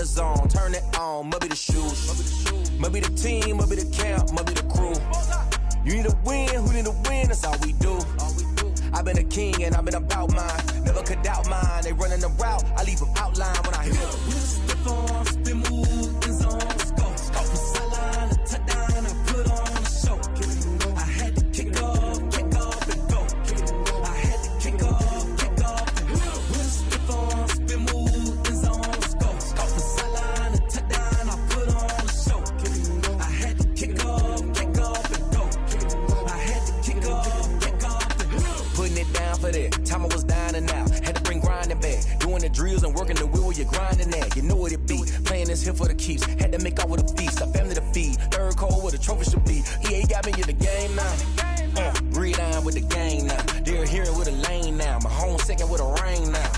the zone, turn it on, must be the shoes. Must be the team, must be the camp, must be the crew. You need a win, who need a win, that's all we do. I've been a king and I've been about mine. Never could doubt mine, they running the route, I leave them outline when I hit them. Step on, spin move, in zone, scope. From sideline to touchdown, I put on a show. I had to kick off and go. I had to kick off and go. Step on, spin move, in zone, scope. From sideline to touchdown, I put on a show. I had to kick off and go. I had to kick off and go. Putting it down for that, time I was down and out. Had to bring grinding back, doing the drills and working the wheel where you're grinding at. You know what it be, playing this here for the keeps. Had to make out with a feast, a family to feed. Third cold where the trophy should be. EA got me in the game now. Breathe on with the gang now. They're hearing with a lane now. My home second with a rain now.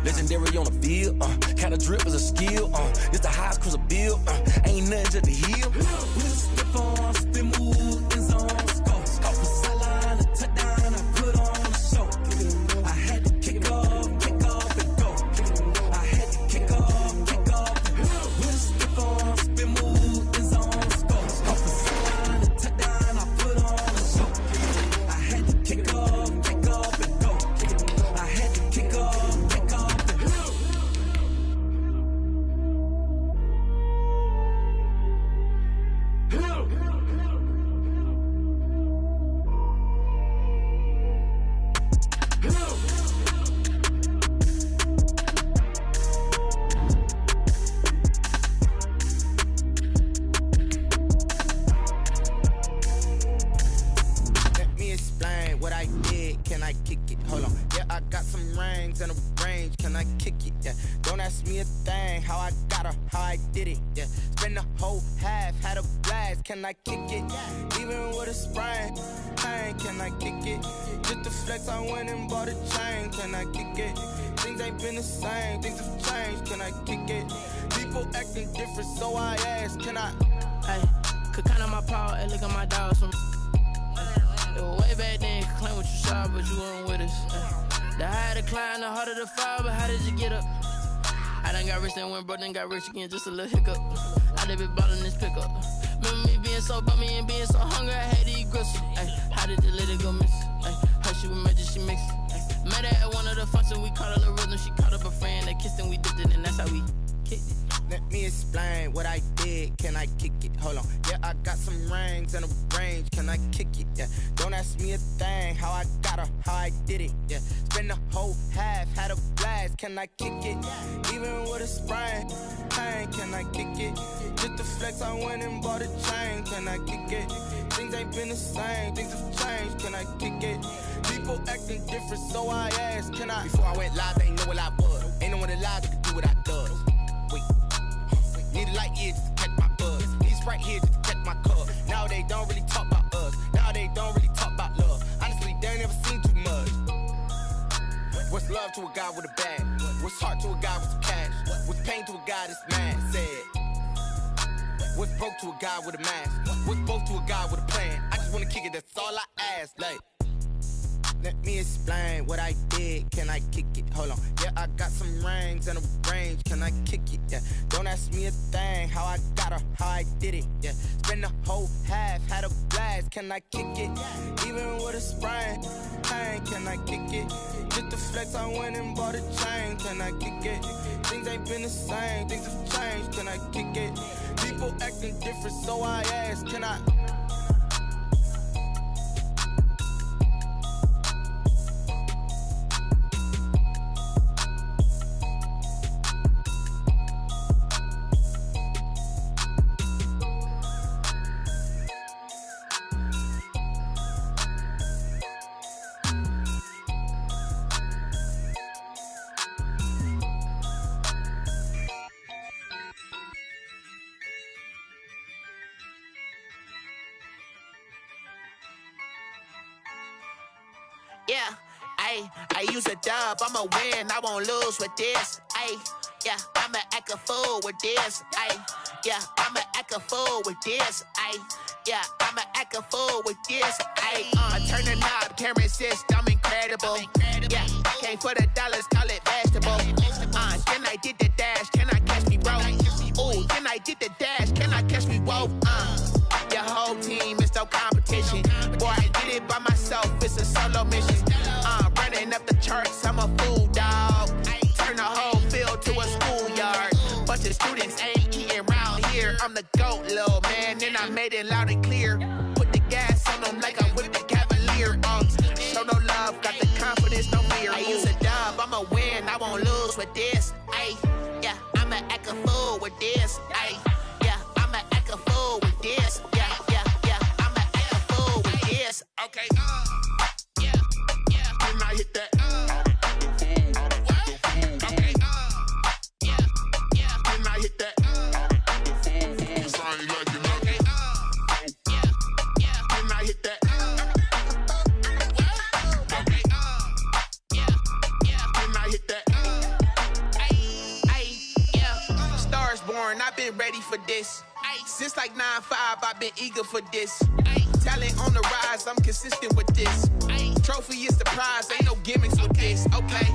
Legendary on the field, kind of drip is a skill. It's the highest cruiser bill, ain't nothing to the hill. Step on, spin move, in zone, scope. From sideline to touchdown, I put on a show. I had to kick off and go. I had to kick off. Step on, spin move, in zone, scope. From sideline to touchdown, I put on a show. I had to kick off and go. I had to kick off and go. Let me explain what I did. Can I kick it? Hold on. Yeah, I got some rings and a range. Can I kick it? Yeah. Don't ask me a thing. How I got her, how I did it. Yeah. Spend the whole half, had a blast. Can I kick it? Even with a sprain. Pain, can I kick it? Just to flex, I went and bought a chain. Can I kick it? Things ain't been the same. Things have changed. Can I kick it? People acting different, so I ask. Can I? Hey, could count on my power and look at my dogs from. It was way back then, could claim what you saw, but you weren't with us. The higher the climb, the harder the fall, but how did you get up? I done got rich and went broke, then got rich again, just a little hiccup. I done been ballin' this pickup. Remember me being so bummy and being so hungry, I had to eat gristle. Ay, how did you let it go miss? Ay, her she was magic, she mixed. Met her at one of the functions, we caught her the rhythm, she caught up a friend, they kissed and we dipped it, and that's how we kicked it. Let me explain what I did. Can I kick it? Hold on. Yeah, I got some rings and a range. Can I kick it? Yeah. Don't ask me a thing. How I got her, how I did it. Yeah. Spend the whole half, had a blast. Can I kick it? Even with a sprain. Pain, can I kick it? Just to flex, I went and bought a chain. Can I kick it? Things ain't been the same. Things have changed. Can I kick it? People acting different, so I asked. Can I? Before I went live, they ain't know what I was. Ain't no one alive that could do what I does. Wait. Need a light here just to catch my buzz. Need Sprite here just to catch my cup. Now they don't really talk about us. Now they don't really talk about love. Honestly, they ain't never seen too much. What's love to a guy with a bag? What's heart to a guy with some cash? What's pain to a guy that's mad? Said. What's broke to a guy with a mask? What's both to a guy with a plan? I just wanna kick it, that's all I ask. Like. Let me explain what I did. Can I kick it? Hold on. Yeah, I got some rings and a range. Can I kick it? Yeah. Don't ask me a thing. How I got her, how I did it. Yeah. Spend the whole half, had a blast. Can I kick it? Even with a sprain. Pain, can I kick it? Just to flex, I went and bought a chain. Can I kick it? Things ain't been the same. Things have changed. Can I kick it? People acting different, so I ask. Can I? Yeah, I use a dub, I'ma win, I won't lose with this. Yeah, I'ma act a fool with this. Yeah, I'ma act a fool with this. Yeah, I'ma act a fool with this. I turn the knob, can't resist, I'm incredible. Yeah, came for the dollars, call it vegetable. Then I did the dash, can I catch me, bro? stellar mission. Running up the charts, I'm a fool, dog. Turn the whole field to a schoolyard. Bunch of students ain't eating round here. I'm the GOAT, little man, and I made it loud and clear. Put the gas on them like I whipped the Cavalier. Show no love, got the confidence, no fear. I use a dub, I'ma win, I won't lose with this. Ay, yeah, I'ma act a fool with this. Ay, yeah, I'ma act a fool with this. Yeah, I'ma act a fool with this. Okay, yeah, then I hit that. Okay, yeah, then I hit that. I ain't like it, okay, yeah, then I hit that. I've been ready for this. Since like 9-5, I've been eager for this. Talent on the rise, I'm consistent with this. Trophy is the prize, ain't no gimmicks with this. Okay,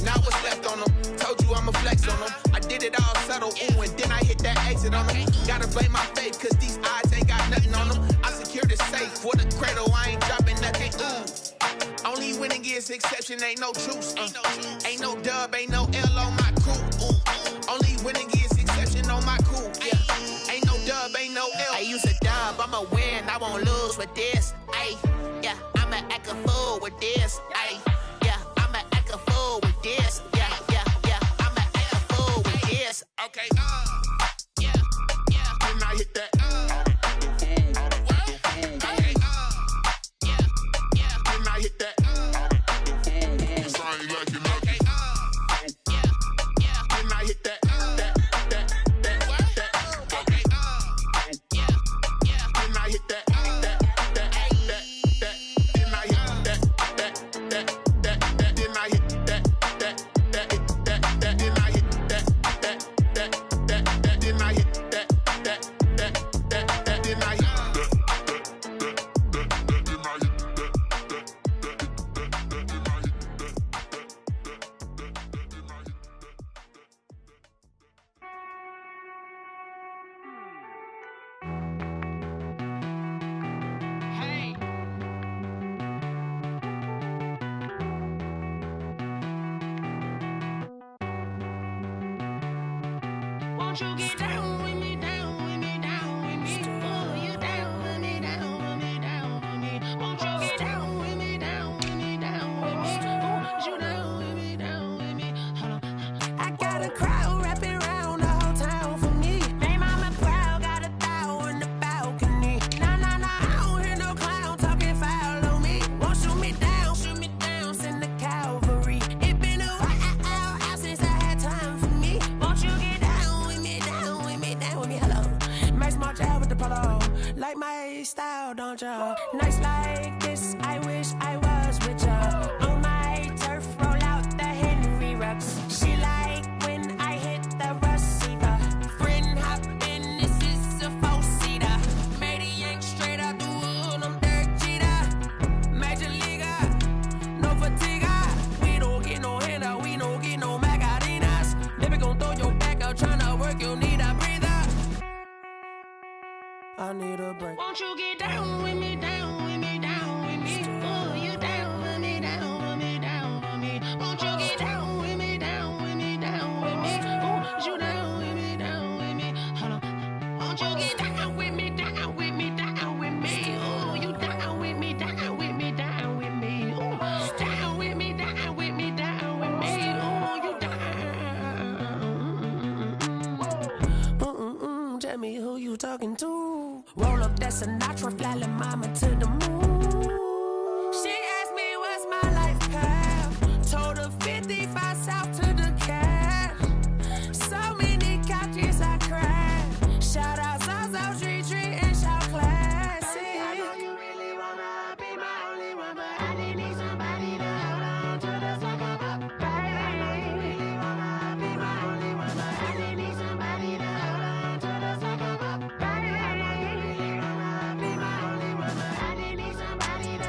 now what's left on them? Told you I'ma flex on them. I did it all subtle, ooh, and then I hit that exit on them. Gotta blame my faith, cause these odds ain't got nothing on them. I secured the safe for the cradle, I ain't dropping nothing, ooh. Only winning is exception, ain't no truce. Ain't no dub, ain't no L on my crew, ooh. Only winning is exception on my cool, yeah. Ain't no dub, ain't no L. I use a dub, I'ma win, I won't lose with this. Ay, yeah, I'ma act a fool with this. Ay, yeah, I'ma act a fool with this. Yeah, I'ma act a fool with this. Okay, yeah, then I hit that. Okay, yeah, then I hit that. I ain't like it, okay, yeah, then I hit that. Won't you get down with me, down with me, down with me? Oh, you down with me, down with me, down with me. Won't you get down with me, down with me, down with me? Oh, you down with me, down with me? Hold on. I got a crowd wrapping around the whole town for me. Name on my crowd, got a thou on the balcony. Nah, I don't hear no clown talking foul on me. Won't shoot me down, send the cavalry. It been a while since I had time for me. Won't you get down with me, down with me, down with me? Hello. Max March out with the polo. Like my style, don't ya? Nights like this, I wish I was with ya. On my turf, roll out the Henry Rux. She like when I hit the receiver. Friend hop in, this is a four-seater. Made a yank straight out the wood, I'm Derek Jeter. Major leaguer, no fatigue. We don't get no handout, we don't get no Macarinas. Baby gon' throw your back out, tryna work, you need a breather. I need a break. Won't you get down with me, down with me, down with me? Oh, you down with me, down with me, down with me? Won't you get down with me, down with me, down with me? Oh, you down with me, down with me? Hold on. Won't you get down with me, down with me, down with me? Oh, you down with me, down with me, down with me? Oh, down with me, down with me, down with me? Oh, you down. Tell me who you talking to. Roll up that Sinatra, fly la mama to the moon. She asked me what's my life path. Told her 55 south to the cash. So many couches I crashed. Shout out Zazo, Tree, and shout classic. I know you really wanna be my only one, but I didn't need somebody to hold on to the second up. Baby, I know you really wanna be my only one, but I didn't need somebody to hold on to the second up. Baby, I know you really wanna be my only one, but I didn't need somebody to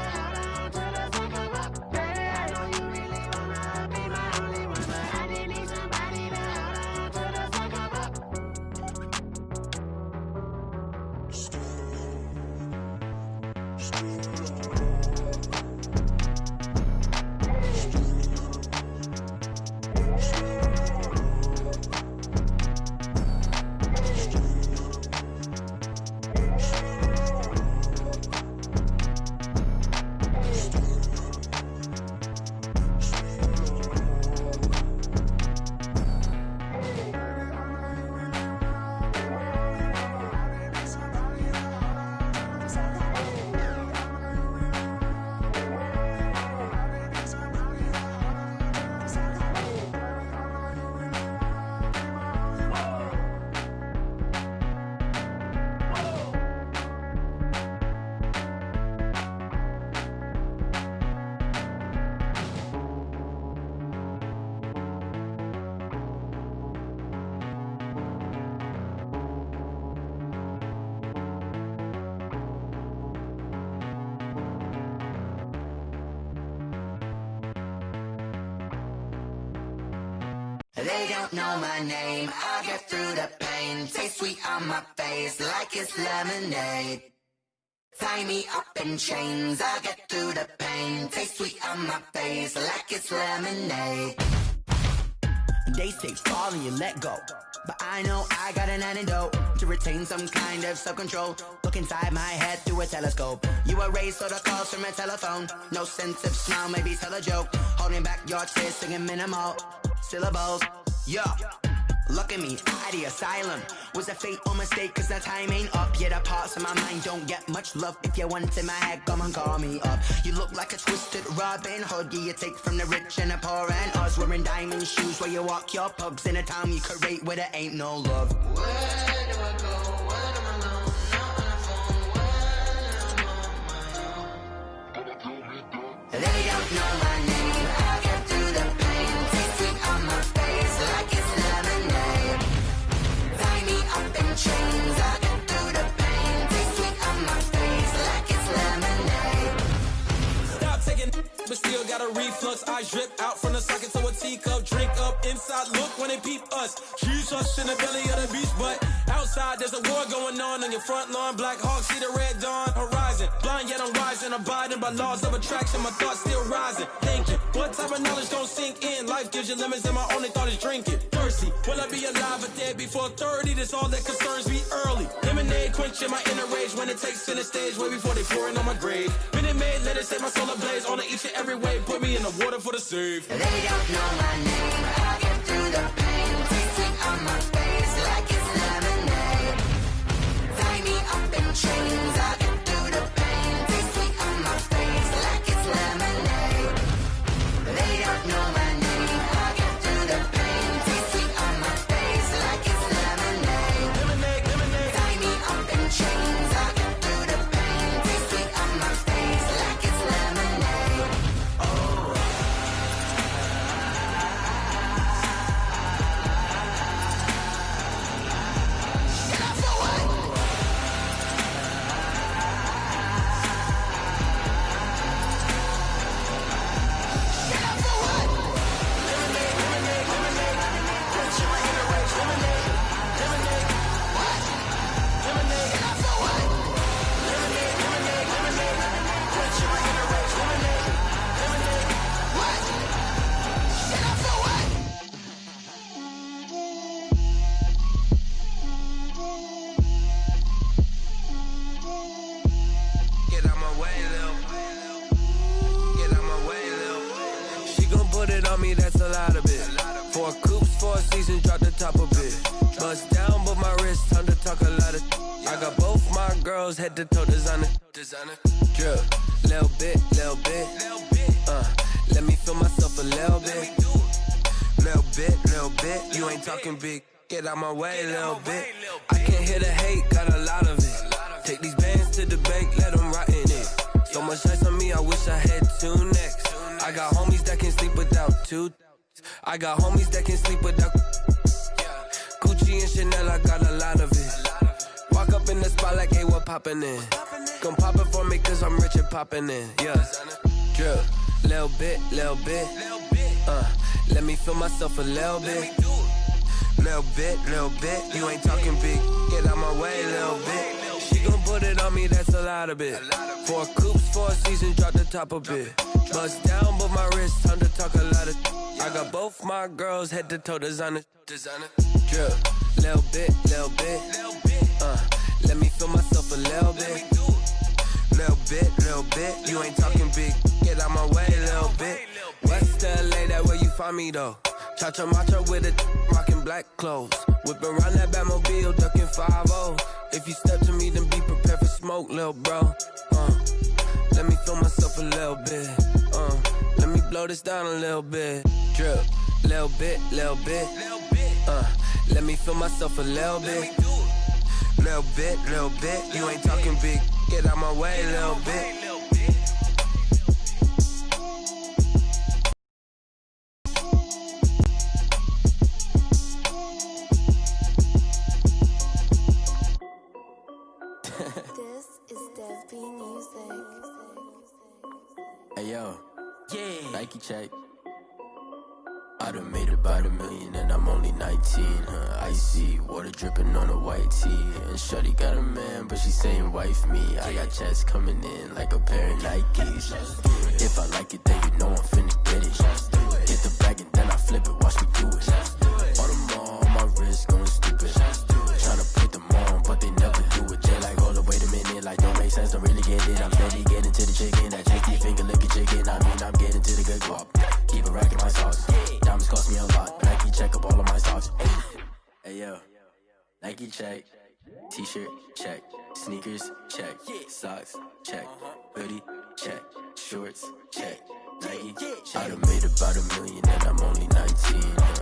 They don't know my name, I get through the pain. Taste sweet on my face like it's lemonade. Tie me up in chains, I get through the pain. Taste sweet on my face like it's lemonade. They say fall and you let go, but I know I got an antidote to retain some kind of self-control. Look inside my head through a telescope. You erase all the calls from a telephone. No sense of smile, maybe tell a joke. Holding back your tears, singing minimal syllables. Yeah, look at me, out of the asylum. Was a fate or mistake, cause the time ain't up. Yeah, the parts of my mind don't get much love. If you want in my head, come and call me up. You look like a twisted Robin Hood. Yeah, you take from the rich and the poor and us. Wearing diamond shoes where you walk your pugs. In a town you create where there ain't no love. Where do I go? Where am I alone? Not on the phone. Where am I on my own? They don't know my name. I get through the pain. Taste sweet on my face like it's lemonade. Tie me up in chains. I get through the pain. Taste sweet on my face like it's lemonade. Stop taking, but still got a reflux. I drip out from the socket to a teacup. Drink up inside, look when they peep us. Huge us in the belly of the beach, but outside there's a war going on your front lawn. Black Hawk see the red dawn horizon. Blind yet I'm rising, abiding by laws of attraction. My thoughts still rising. Thinking, what type of knowledge don't sink in? Life gives you limits, and my only thought is drinking. Thirsty, will I be alive or dead before 30? That's all that concerns me early. Lemonade quenching my inner rage when it takes center stage, way before they pour it on my grave. Minute Maid, let it set my soul ablaze. On each and every way, put me in the water for the save. They don't know my name, I get through the pain. Taste sweet on my face like it's lemonade. Tie me up in chains, I get through the pain. Taste sweet on my face like it's lemonade. They don't know my name, I get through the pain. Taste sweet on my face like it's lemonade. Tie me up in chains, I get through the pain. Taste sweet on my face like it's lemonade. Get out my way, Lil. Get out my way, Lil. She gon' put it on me, that's a lot of it. 4 coops, 4 seasons, drop the top a bit. Bust down, but my wrist, time to talk a lot of. I got both my girls, head to toe designer. Drip, little bit, little bit. Let me feel myself a little bit. Little bit, you ain't talking big. Get out my way, little bit. I can't hear the hate, got a lot of it. Take these bands to the bank, let them rot in it. So much ice on me, I wish I had 2 necks. I got homies that can sleep without 2. I got homies that can sleep without Gucci and Chanel, I got a lot of it. Walk up in the spot like, hey, what poppin' in? Come pop it for me, cause I'm rich and poppin' in, yeah. Drip, little bit, little bit. Let me feel myself a little bit. Little bit, you ain't talking big. Get out my way, little bit. She gon' put it on me, that's a lot of it. 4 coops, 4 seasons, drop the top a bit. Bust down, but my wrist, time to talk a lot of. I got both my girls, head to toe designer. Drip, little bit, little bit. Let me feel myself a little bit. Little bit, you ain't talking big. Get out my way, little bit. West LA, that where you find me though. Cha-cha matcha with it, rockin' black clothes. Whippin' around that Batmobile, duckin' 5-0. If you step to me, then be prepared for smoke, lil' bro. Let me feel myself a little bit. Let me blow this down a little bit. Drip, little bit, little bit. Let me feel myself a little bit. Little bit, you ain't talking big. Get out my way, little bit. This is Dev B Music. Hey yo, Yeah. Nike check. I done made about 1 million and I'm only 19. Icy water dripping on a white tee. And shorty got a man, but she saying wife me. I got checks coming in like a pair of Nikes. If I like it, then you know I'm finna get it. Get the bag and then I flip it, watch me do it. All them on my wrist going stupid. Tryna put them on, but they never do it. Jay like, hold up, wait a minute, like don't make sense, don't really get it. I'm steady getting to the chicken, that tasty finger licking chicken. I mean, I'm getting to the good guap. Keep a rack in my socks. Diamonds cost me a lot, but Nike check up all of my stocks. Hey yo, Nike check, t-shirt check, sneakers check, socks check, hoodie check, shorts check, Nike check. I done made about 1 million and I'm only 19.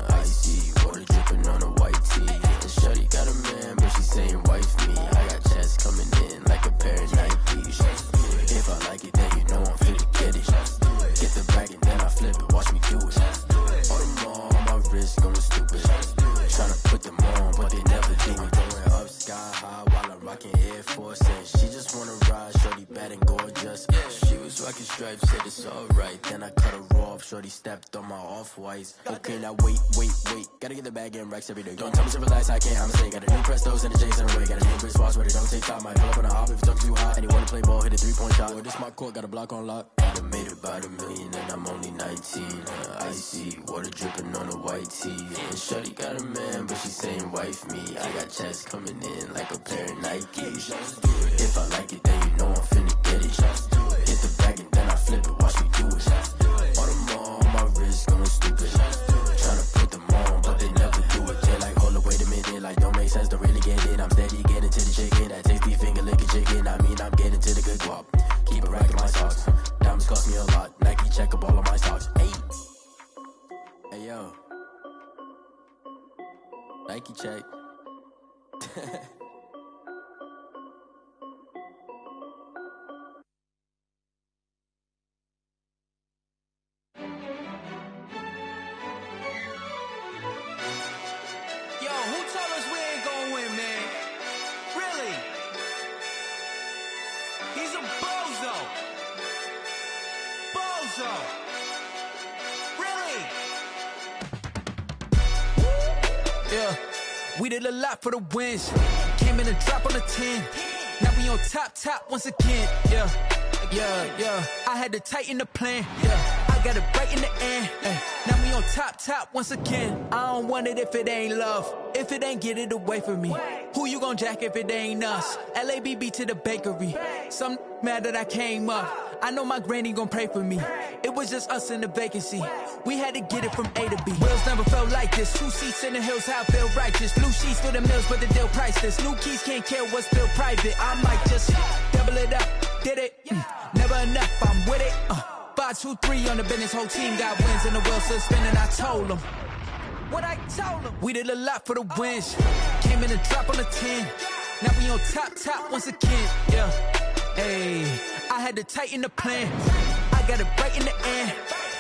Icy water dripping on a white tee. And shorty got a man, but she saying wife me. I got checks coming in like a pair of Nikes. If I like it, then you know I'm finna get it. Get the bag and then I flip it, watch me do it. All them on my wrist going stupid. Tryna put them on, but they never do it. Going up sky high while I'm rocking Air Force. And she just wanna ride, shorty bad and gorgeous. She was rocking stripes, said it's alright. Then I cut her off, shorty stepped on my off-whites. Okay, now wait. Gotta get the bag and racks every day. Don't tell me to relax, I can't, I'ma say. Got a new Prestos and a J's in a way. Got a new Chris Foss, but it don't take time. Might pull up on a hop if it's up too hot. And you wanna play ball, hit a 3-point shot. Or this my court, got a block on lock. I done made about 1 million and I'm only 19. Icy water dripping on a white tee. And shorty got a man, but she saying wife me. I got checks coming in like a pair of Nikes. If I like it, then you know I'm finna get it. Get the bag and then I flip it, watch me do it. All them on my wrist going stupid. Tryna put them on, but they never do it. They like, hold up, wait a minute, like don't make sense, don't really get it. I'm steady getting to the chicken, that tasty finger licking chicken. I mean, I'm getting to the good guap. Keep a rack in my socks. Diamonds cost me a lot. Nike check up all of my stocks. Hey yo, Nike check. Yo, who told us we ain't gonna win, man? Really? He's a bozo. Bozo. Really? Yeah, we did a lot for the wins. Came in a drop on the 10. Now we on top once again. Yeah. I had to tighten the plan. Yeah, I got it right in the end. Now we on top once again. I don't want it if it ain't love. If it ain't, get it away from me. Who you gon' jack if it ain't us? LABB to the bakery. Some mad that I came up. I know my granny gon' pray for me. It was just us in the vacancy. We had to get it from A to B. Wheels never felt like this. 2 seats in the hills, how I feel righteous. Blue sheets for the mills, but the deal priceless. New keys can't care what's still private. I might just double it up. Did it? Never enough, I'm with it. 5, 2, 3 on the business, whole team got wins and the wheels still spinning. I told them what I told them. We did a lot for the wins. Came in and drop on the 10. Now we on top once again. Yeah, hey, I had to tighten the plan. I got it right in the end.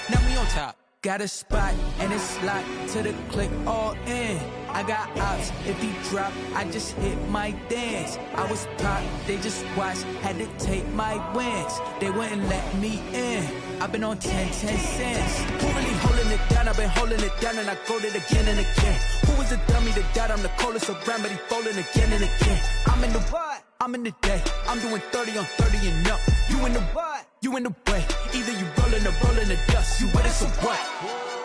Now we on top. Got a spot and it's locked to the click all in. I got ops, if he drop, I just hit my dance. I was top, they just watched, had to take my wins. They wouldn't let me in. I've been on 10 cents. Who really holding it down? I've been holding it down and I go it again and again. Who was the dummy that died? I'm the coldest around, but he folding again and again. I'm in the what? I'm in the day. I'm doing 30 on 30 and up. You in the what? You in the way. Either you rolling or rolling the dust. You with us or what?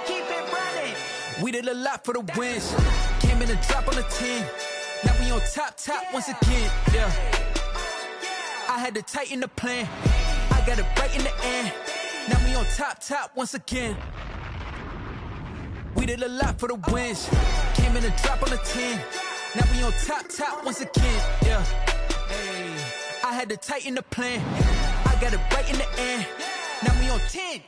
Keep it running. We did a lot for the wins. Came in and drop on the 10. Now we on top once again. Yeah. I had to tighten the plan. I got it right in the end. Now we on top once again. We did a lot for the wins. Came in and drop on the 10. Now we on top once again. Yeah. Hey, I had to tighten the plan. I got it right in the end. Now we on 10.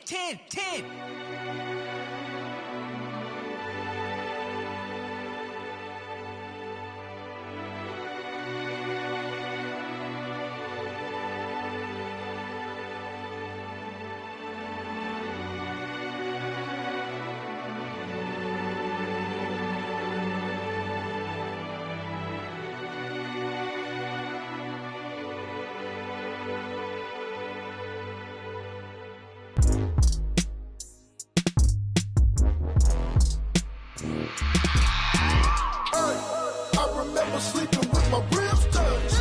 remember sleeping with my ribs touched.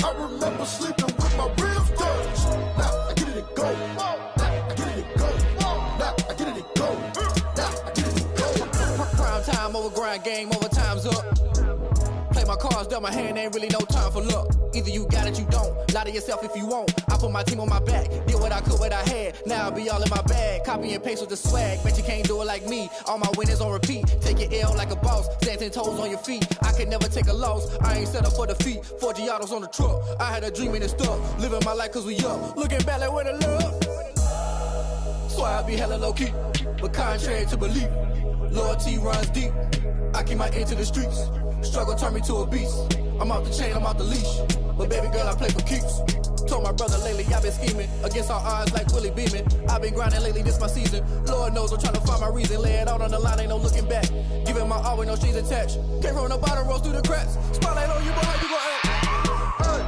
I remember sleeping with my ribs touched. Now I get it and go. Now I get it and go. Now I get it and go. Now I get it and go. Prime time over grind, game over, time's up. Play my cards, dealt my hand, ain't really no time for luck. Either you got it, you don't. Lie to yourself if you won't. I put my team on my back, did what I could, what I had. Now I'll be all in my bag. Copy and paste with the swag. Bet you can't do it like me. All my winners on repeat. Take your L like a boss. Stand 10 toes on your feet. I can never take a loss. I ain't set up for defeat. 4 Giottos on the truck. I had a dream and it stuck. Living my life cause we up. Looking back like where the love. So I be hella low key. But contrary to belief, loyalty runs deep. I keep my ear to the streets. Struggle turned me to a beast. I'm off the chain, I'm off the leash. But baby girl, I play for keeps. Told my brother lately, I've been scheming. Against all odds like Willie Beeman. I've been grinding lately, this my season. Lord knows I'm trying to find my reason. Lay it out on the line, ain't no looking back. Giving my all with no strings attached. Came from the bottom, rose through the cracks. Spotlight on you, boy, how you gon' act? Hey,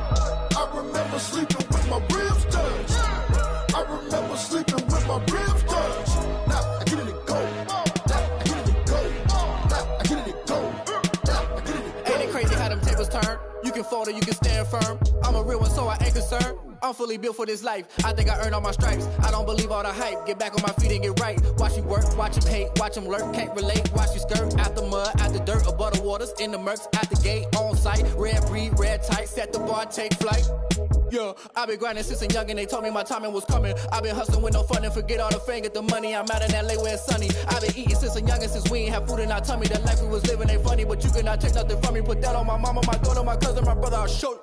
I remember sleeping with my ribs touched. I remember sleeping with my ribs touched. Now I get it and go. Now I get it and go. Now I get it and go. Now I get it and go. Ain't it crazy how them tables turn? You can fold or you can stand firm. I'm a real one, so I ain't concerned. I'm fully built for this life. I think I earned all my stripes. I don't believe all the hype. Get back on my feet and get right. Watch you work, watch him hate, watch him lurk. Can't relate, watch you skirt. Out the mud, out the dirt, above the waters, in the murks, out the gate, on site. Red breed, red tight, set the bar, take flight. Yeah, I been grinding since a youngin'. They told me my timing was coming. I been hustling with no fun and forget all the fame, get the money. I'm out in LA where it's sunny. I been eating since a youngin', since we ain't have food in our tummy. The life we was living ain't funny, but you cannot take nothing from me. Put that on my mama, my daughter, my cousin, my brother. I'll show you.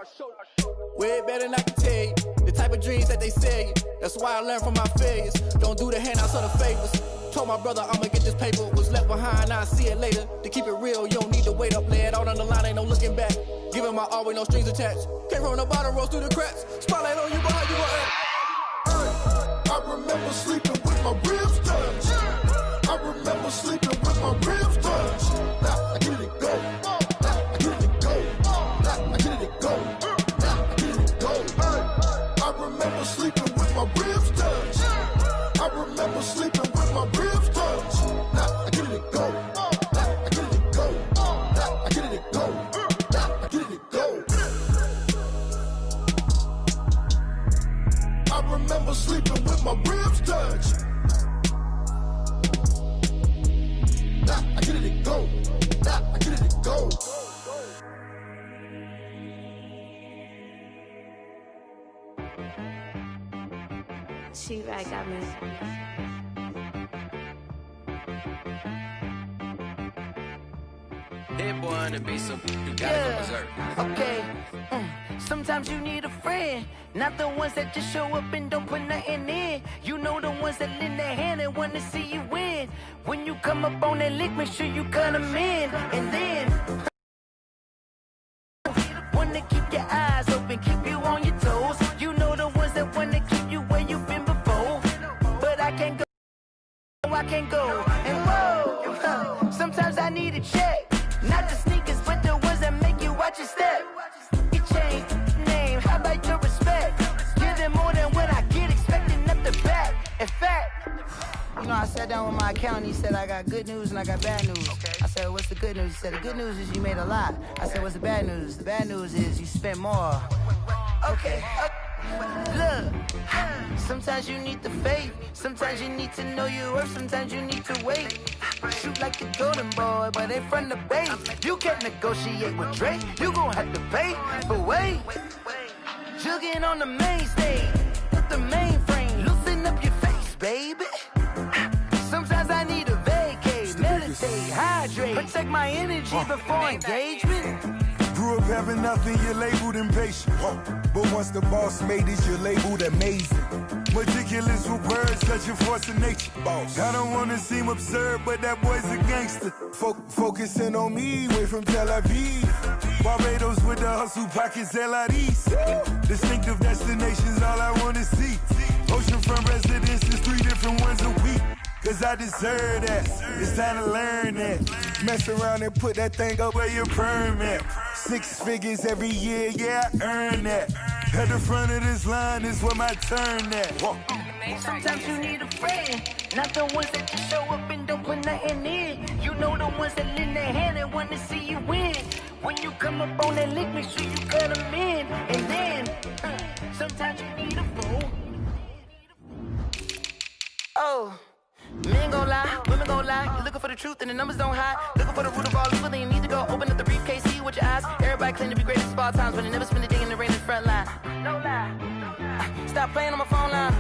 Way better than I can tell you. The type of dreams that they sell you. That's why I learned from my failures. Don't do the handouts or the favors. Told my brother I'ma get this paper. Was left behind, I'll see it later. To keep it real, you don't need to wait up. Lay it out on the line, ain't no looking back. Giving my all with no strings attached. Came from the bottom, rose through the cracks. Spotlight on you, boy, how you gon' act? Hey, I remember sleeping with my ribs touched. I remember sleeping with my ribs touched. Now I get it and go. Now I get it and go. Now I get it and go. Now I get it and go. Hey, I remember sleeping with my ribs touched. I remember sleeping with my ribs touched. Now I get it and go. Now I get it and go. Now I get it and go. Now I get it and go. I remember sleeping with my ribs touched. Now I get it and go. Now I get it and go. She right got me. That boy on the beat, so you gotta go berserk. Okay. Sometimes you need a friend, not the ones that just show up and don't put nothing in. You know the ones that lend their hand and want to see you win. When you come up on that lick, make sure you cut them in. And then want to keep your eyes open, keep you on your toes. You know the ones that want to keep you where you've been before. But I can't go, I can't go. And whoa, sometimes I need a check. Not the sneakers, but the ones that make you watch your step. You change name, how about your respect? Give them more than what I get, expecting nothing back. In fact, you know, I sat down with my accountant, he said I got good news and I got bad news. I said, what's the good news? He said, the good news is you made a lot. I said, what's the bad news? The bad news is you spent more. Okay. Look, sometimes you need the faith. Sometimes you need to know your worth. Sometimes you need to wait. Shoot like the golden boy, but they from the base. You can't negotiate with Drake. You gon' have to pay. But wait, jugging on the main stage with the mainframe. Loosen up your face, baby. Sometimes I need a vacate, meditate, hydrate, protect my energy before engagement. Grew up having nothing, you're labeled impatient. But once the boss made it, you're labeled amazing. Meticulous with words, such a force of nature. I don't wanna seem absurd, but that boy's a gangster. Focusing on me, way from Tel Aviv. Barbados with the hustle pockets, LIDs. Distinctive destinations, all I wanna see. Oceanfront residences, 3 different ones a week. Cause I deserve that, it's time to learn that. Mess around and put that thing up where your permit. 6 figures every year, yeah, I earn that. At the front of this line is where my turn at. Sometimes you need a friend, not the ones that just show up and don't put nothing in. You know the ones that lend their hand and want to see you win. When you come up on that lick, make sure you cut them in. And then, sometimes you need a fool. Oh, men gon' lie, women gon' lie. You looking for the truth and the numbers don't hide. Looking for the root of all evil, then you need to go open up the briefcase, see with your eyes. Everybody claim to be greatest of all times, but they never spend a day in the rain in the front line. No lie. Stop playing on my phone line.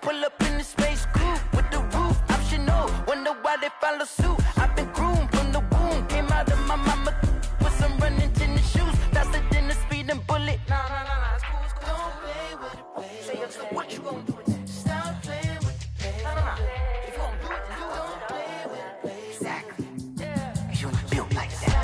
Pull up in the space coupe with the roof optional. Wonder why they follow suit. I've been groomed from the womb. Came out of my mama with some running tennis shoes. Faster than the speeding bullet. Nah, it's cool, it's cool. Don't play with it, play. Say so what you gon' do with it? Stop playing with it, play. Nah. If you gon' do it, then do it. Don't play with it, play. Exactly. Yeah. You were built like that.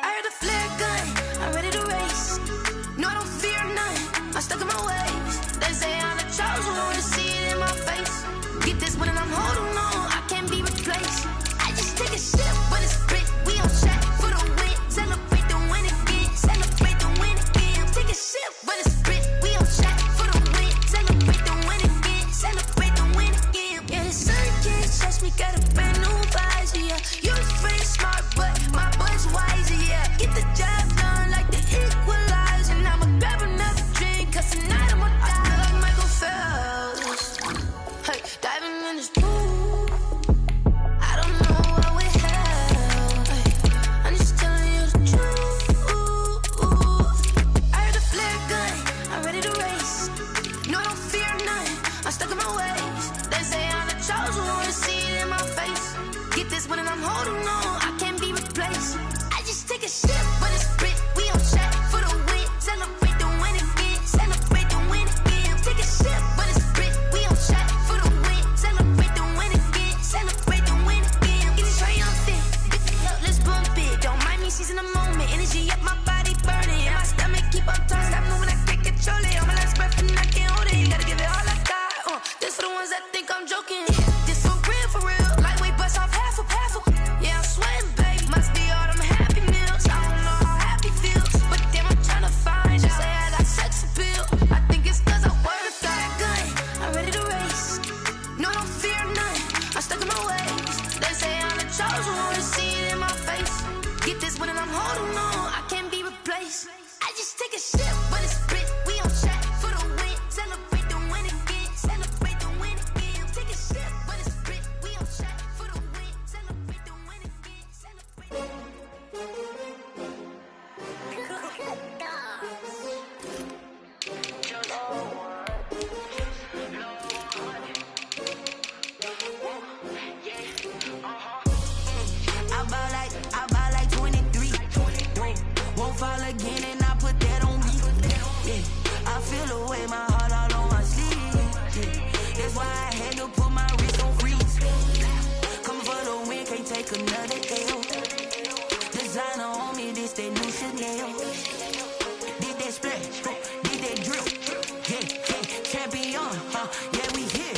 I heard a flare gun, I'm ready to race. No, I don't fear none, I'm stuck in my ways. They say I'm the chosen one, to see it in my face. Get this one and I'm holding on, I can't be replaced. I just take a sip when it's split, we on track for the win. Celebrate the win again, celebrate the win again. Take a sip when it's split, we on track for the win. Celebrate the win again, celebrate the win again. Yeah, the sun can't touch me, got a brand new visor, yeah. You're pretty smart, but my boy's wiser, yeah. Get the job done like the equalizer. Now I'ma grab another drink, cause tonight I'ma die. I feel like Michael Phelps, hey, diving in this pool. I don't know what we have, hey, I'm just telling you the truth. I heard a flare gun, I'm ready to race. No, I don't fear none, I'm stuck in my ways. They say I'm the chosen one, to see it in my face. Get this one and I'm holding on, I can't be replaced. I just take a sip when it's split, we on track for the win. Celebrate the win again, celebrate the win again. Take a sip when it's split, we on track for the win. Celebrate the win again, celebrate the win again. Get it triumphant, let's bump it. Don't mind me seizing the moment, energy up my body burning. And my stomach keep on turning, stop moving, I can't control it. On my last breath and I can't hold it. Gotta give it all I got, this for the ones that think I'm joking. This for real, lightweight bust off half a. Yeah, I'm sweating, babe. Must be all them happy meals. I don't know how happy feels, but damn, I'm trying to find out. Say I got sex appeal. I think it's cause I wear a flag gun. I'm ready to race. No, I don't fear none. I'm stuck in my ways. They say I'm the chosen one, to see it in my face. Get this one and I'm holding on, I can't be replaced. I just take a sip when it's split. We on track for the win. Celebrate the win again. Celebrate the win again. Take a sip when it's split. We on track for the win. Celebrate take another L. Designer on me, this that new Chanel. Did that splash, did that drill. Yeah, champion, yeah, we here.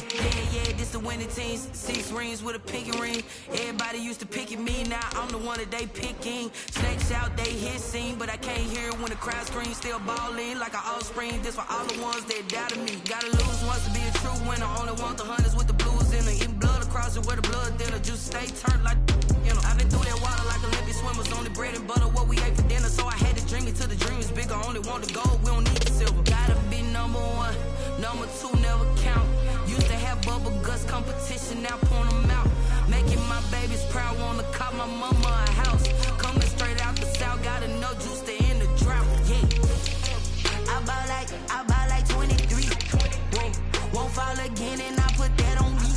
Yeah, this the winning team. 6 rings with a pinky ring. Everybody used to pick at me, now I'm the one that they picking. Snakes out, they hissing, but I can't hear it when the crowd screams. Still balling like an offspring. This for all the ones that doubted me. Gotta lose once to be a true winner. Only want the hunters with the blues in it. Eating blood across it where the blood thinner. Juice stay turned like, you know. I've been through that water like Olympic swimmers. Only bread and butter, what we ate for dinner. So I had to dream it till the dream is bigger. Only want the gold, we don't need the silver. Gotta be number 1, number 2 never count. Used to have bubble guts competition, now point them out. Making my babies proud, wanna call my mama a house. Coming straight out the south, gotta know juice to end the drought. Yeah, I buy like 23. Whoa, won't fall again and I put that on me.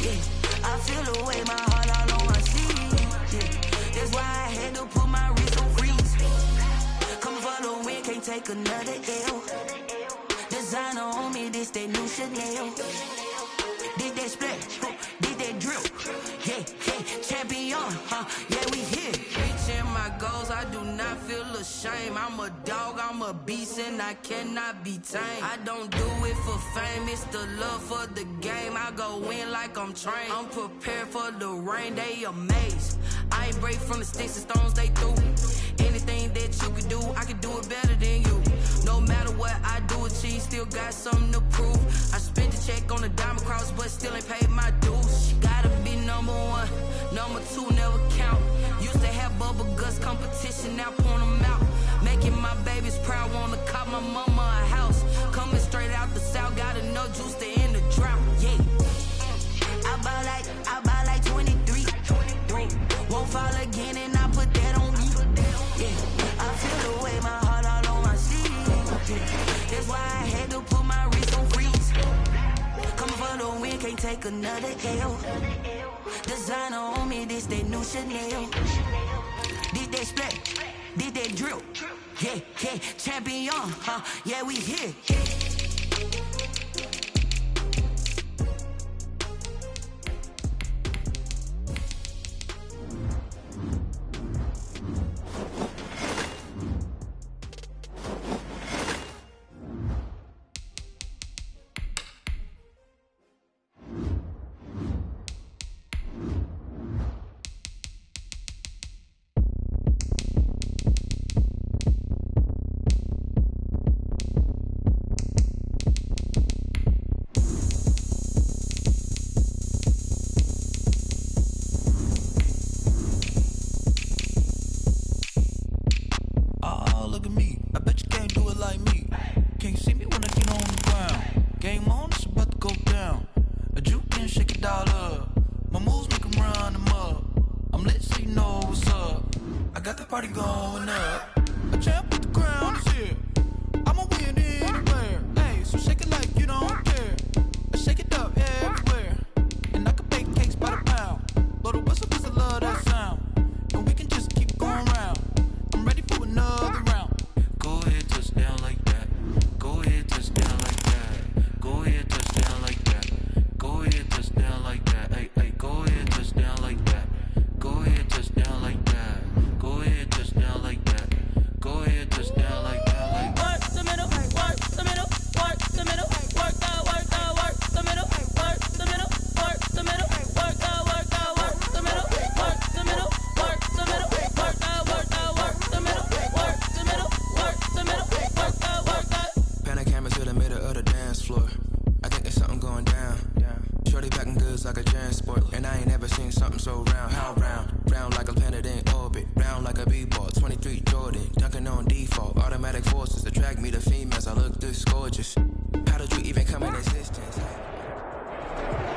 Yeah, I feel away, my heart all on my sleeve. Yeah, that's why I had to put my wrist on freeze. Come for the win, can't take another L. Designer on me, this that new Chanel. Did that splash, did that drill. Yeah, champion, yeah, we here. Reaching my goals, I do not feel ashamed. I'm a dog, I'm a beast, and I cannot be tamed. I don't do it for fame, it's the love for the game. I go in like I'm trained. I'm prepared for the rain, they amazed. I ain't break from the sticks and stones they threw. Anything that you could do, I could do it better than you. No matter what I do achieve, still got something to prove. I spent the check on the diamond cross, but still ain't paid my dues. Gotta be number 1, number 2 never count. Used to have bubble guts competition, now point them out. Making my babies proud, wanna call my mama a house. Coming straight out the south, gotta know juice to end the drought. Yeah, I buy like 23. Won't fall again and I put that on me. Yeah, I feel the way, my heart all on my sleeve. Yeah, that's why I had to put my wrist on freeze. Coming for the win, can't take another L. Designer on me, this that new Chanel. Did that splash, did that drill. Yeah, champion, yeah, we here.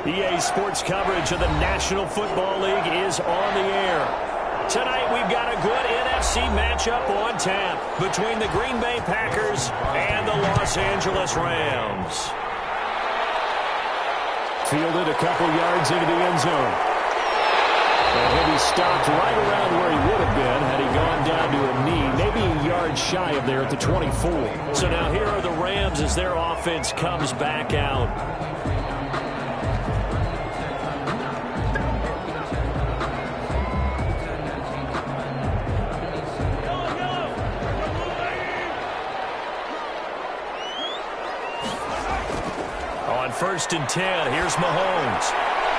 EA Sports coverage of the National Football League is on the air. Tonight we've got a good NFC matchup on tap between the Green Bay Packers and the Los Angeles Rams. Fielded a couple yards into the end zone. And he stopped right around where he would have been had he gone down to a knee, maybe a yard shy of there at the 24. So now here are the Rams as their offense comes back out. 1st and 10. Here's Mahomes.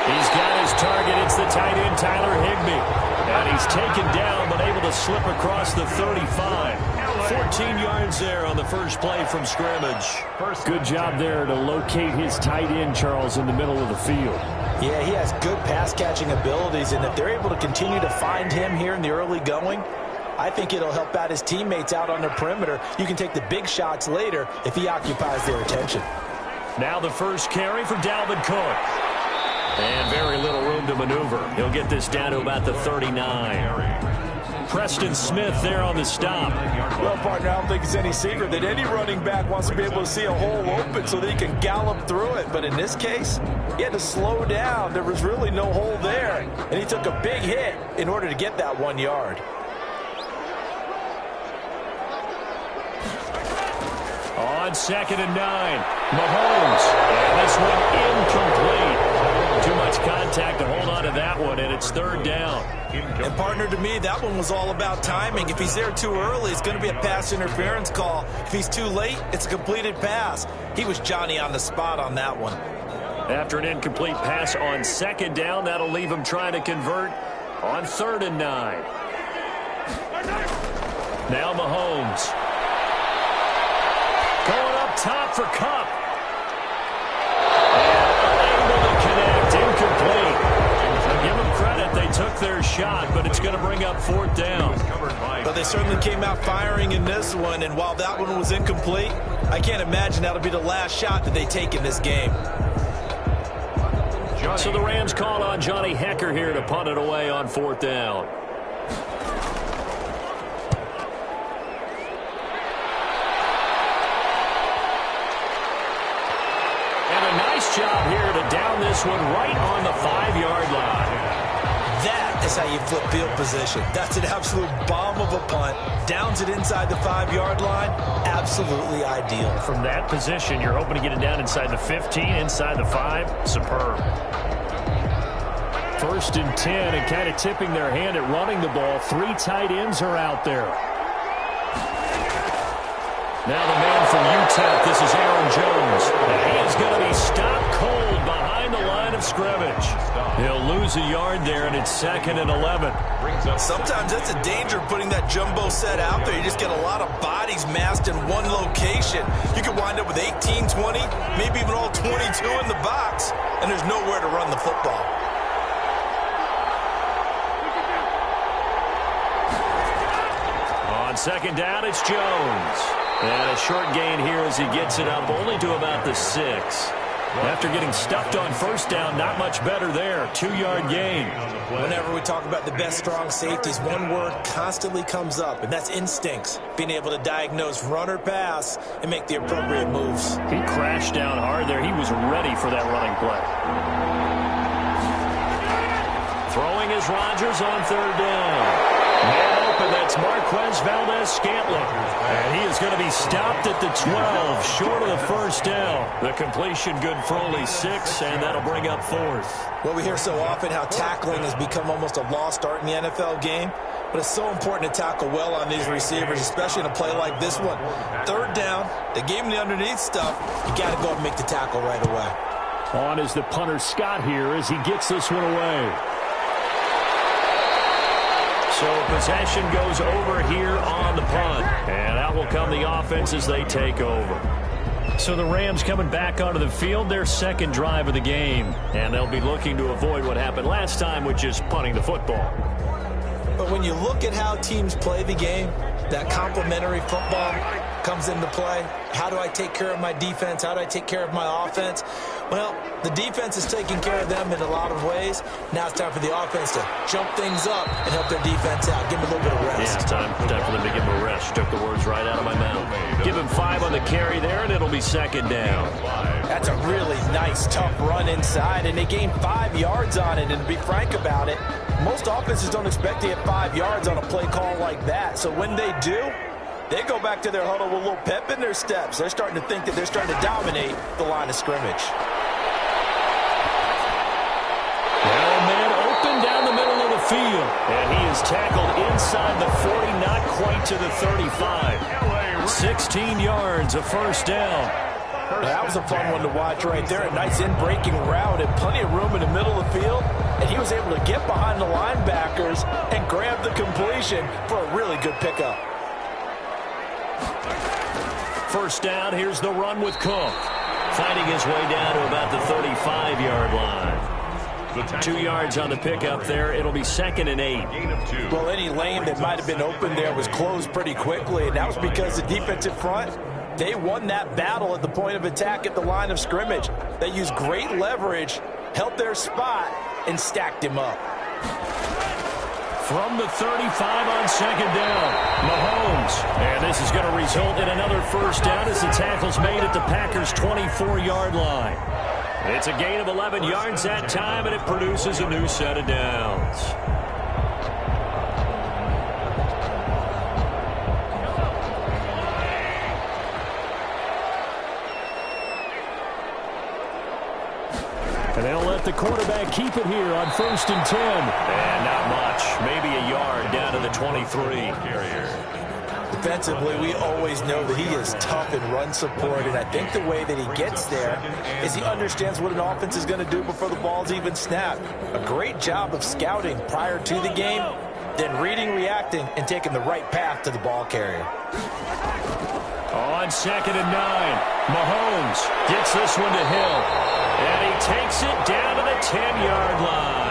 He's got his target. It's the tight end, Tyler Higbee. And he's taken down, but able to slip across the 35. 14 yards there on the first play from scrimmage. Good job there to locate his tight end, Charles, in the middle of the field. Yeah, he has good pass-catching abilities, and if they're able to continue to find him here in the early going, I think it'll help out his teammates out on the perimeter. You can take the big shots later if he occupies their attention. Now the first carry for Dalvin Cook. And very little room to maneuver. He'll get this down to about the 39. Preston Smith there on the stop. Well, partner, I don't think it's any secret that any running back wants to be able to see a hole open so that he can gallop through it. But in this case, he had to slow down. There was really no hole there. And he took a big hit in order to get that 1 yard. On 2nd and 9, Mahomes. And this one incomplete. Too much contact to hold on to that one, and it's 3rd down. And partner, to me, that one was all about timing. If he's there too early, it's going to be a pass interference call. If he's too late, it's a completed pass. He was Johnny on the spot on that one. After an incomplete pass on 2nd down, that'll leave him trying to convert on 3rd and 9. Now Mahomes. Going up top for Kupp. And unable to connect. Incomplete. Give them credit. They took their shot, but it's going to bring up 4th down. But they certainly came out firing in this one, and while that one was incomplete, I can't imagine that'll be the last shot that they take in this game. So the Rams call on Johnny Hecker here to punt it away on 4th down. Job here to down this one right on the 5-yard line. That is how you flip field position. That's an absolute bomb of a punt. Downs it inside the 5-yard line. Absolutely ideal. From that position, you're hoping to get it down inside the 15, inside the 5. Superb. 1st and 10, and kind of tipping their hand at running the ball. 3 tight ends are out there. Now the man from Utah, this is Aaron Jones. And he is going to be stopped cold behind the line of scrimmage. He'll lose a yard there, and it's 2nd and 11. Sometimes that's a danger putting that jumbo set out there. You just get a lot of bodies massed in one location. You could wind up with 18, 20, maybe even all 22 in the box, and there's nowhere to run the football. On 2nd down, it's Jones. And a short gain here as he gets it up only to about the 6. After getting stuffed on 1st down, not much better there. 2-yard gain. Whenever we talk about the best strong safeties, one word constantly comes up, and that's instincts. Being able to diagnose run or pass and make the appropriate moves. He crashed down hard there. He was ready for that running play. Throwing is Rodgers on 3rd down. Man open, that's Marquez Valdez-Scantling. And he is going to be stopped at the 12, short of the 1st down. The completion good for only 6, and that'll bring up 4th. Well, we hear so often how tackling has become almost a lost art in the NFL game, but it's so important to tackle well on these receivers, especially in a play like this one. 3rd down, they gave him the underneath stuff. You got to go and make the tackle right away. On is the punter Scott here as he gets this one away. So possession goes over here on the punt. And out will come the offense as they take over. So the Rams coming back onto the field, their 2nd drive of the game. And they'll be looking to avoid what happened last time, which is punting the football. But when you look at how teams play the game, that complementary football comes into play. How do I take care of my defense? How do I take care of my offense? Well, the defense is taking care of them in a lot of ways. Now it's time for the offense to jump things up and help their defense out. Give them a little bit of rest. Yeah, time for them to give them a rest. Took the words right out of my mouth. Give him 5 on the carry there, and it'll be 2nd down. That's a really nice, tough run inside, and they gained 5 yards on it. And to be frank about it, most offenses don't expect to get 5 yards on a play call like that. So when they do, they go back to their huddle with a little pep in their steps. They're starting to think that they're starting to dominate the line of scrimmage. Now a man open down the middle of the field. And he is tackled inside the 40, not quite to the 35. 16 yards, a 1st down. That was a fun one to watch right there. A nice in-breaking route and plenty of room in the middle of the field. And he was able to get behind the linebackers and grab the completion for a really good pickup. First down, here's the run with Cook. Finding his way down to about the 35-yard line. 2 yards on the pickup there. It'll be 2nd and 8. Well, any lane that might have been open there was closed pretty quickly, and that was because the defensive front, they won that battle at the point of attack at the line of scrimmage. They used great leverage, held their spot, and stacked him up. From the 35 on 2nd down, Mahomes. And this is going to result in another first down as the tackle's made at the Packers' 24-yard line. It's a gain of 11 yards that time, and it produces a new set of downs. And they'll let the quarterback keep it here on 1st and 10. And not much. Maybe a yard down to the 23. Defensively, we always know that he is tough in run support, and I think the way that he gets there is he understands what an offense is going to do before the ball's even snapped. A great job of scouting prior to the game, then reading, reacting, and taking the right path to the ball carrier. On 2nd and 9, Mahomes gets this one to Hill, and he takes it down to the 10-yard line.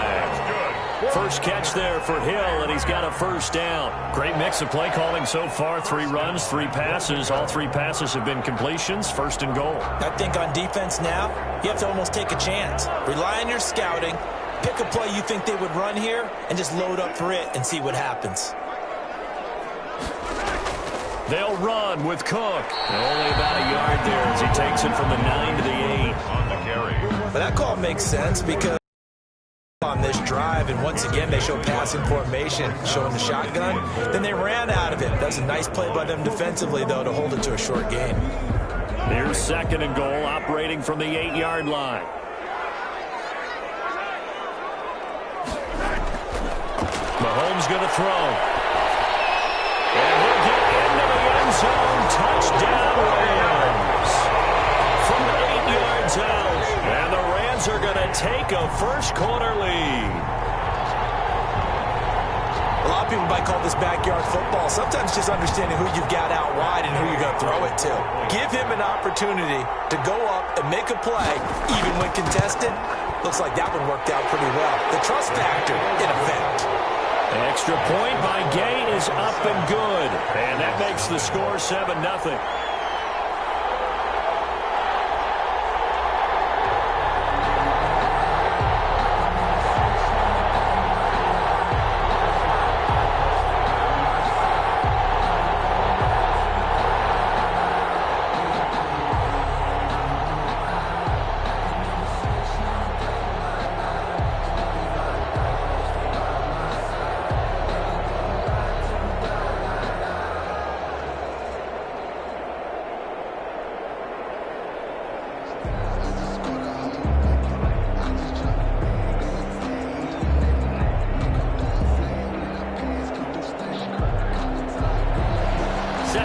First catch there for Hill, and he's got a first down. Great mix of play calling so far. 3 runs, 3 passes. All 3 passes have been completions. 1st and goal. I think on defense now, you have to almost take a chance. Rely on your scouting. Pick a play you think they would run here, and just load up for it and see what happens. They'll run with Cook. Only about a yard there as he takes it from the 9 to the 8. On the carry. But that call makes sense because on this drive, and once again they show passing formation, showing the shotgun. Then they ran out of it. That's a nice play by them defensively, though, to hold it to a short gain. Here's 2nd and goal, operating from the 8-yard line. Mahomes going to throw. And he'll get into the end zone. Touchdown, Rams. From 8 yards out. And the Rams are going to take a first-quarter lead. A lot of people might call this backyard football. Sometimes just understanding who you've got out wide and who you're going to throw it to. Give him an opportunity to go up and make a play, even when contested. Looks like that one worked out pretty well. The trust factor in effect. An extra point by Gay is up and good. And that makes the score 7-0.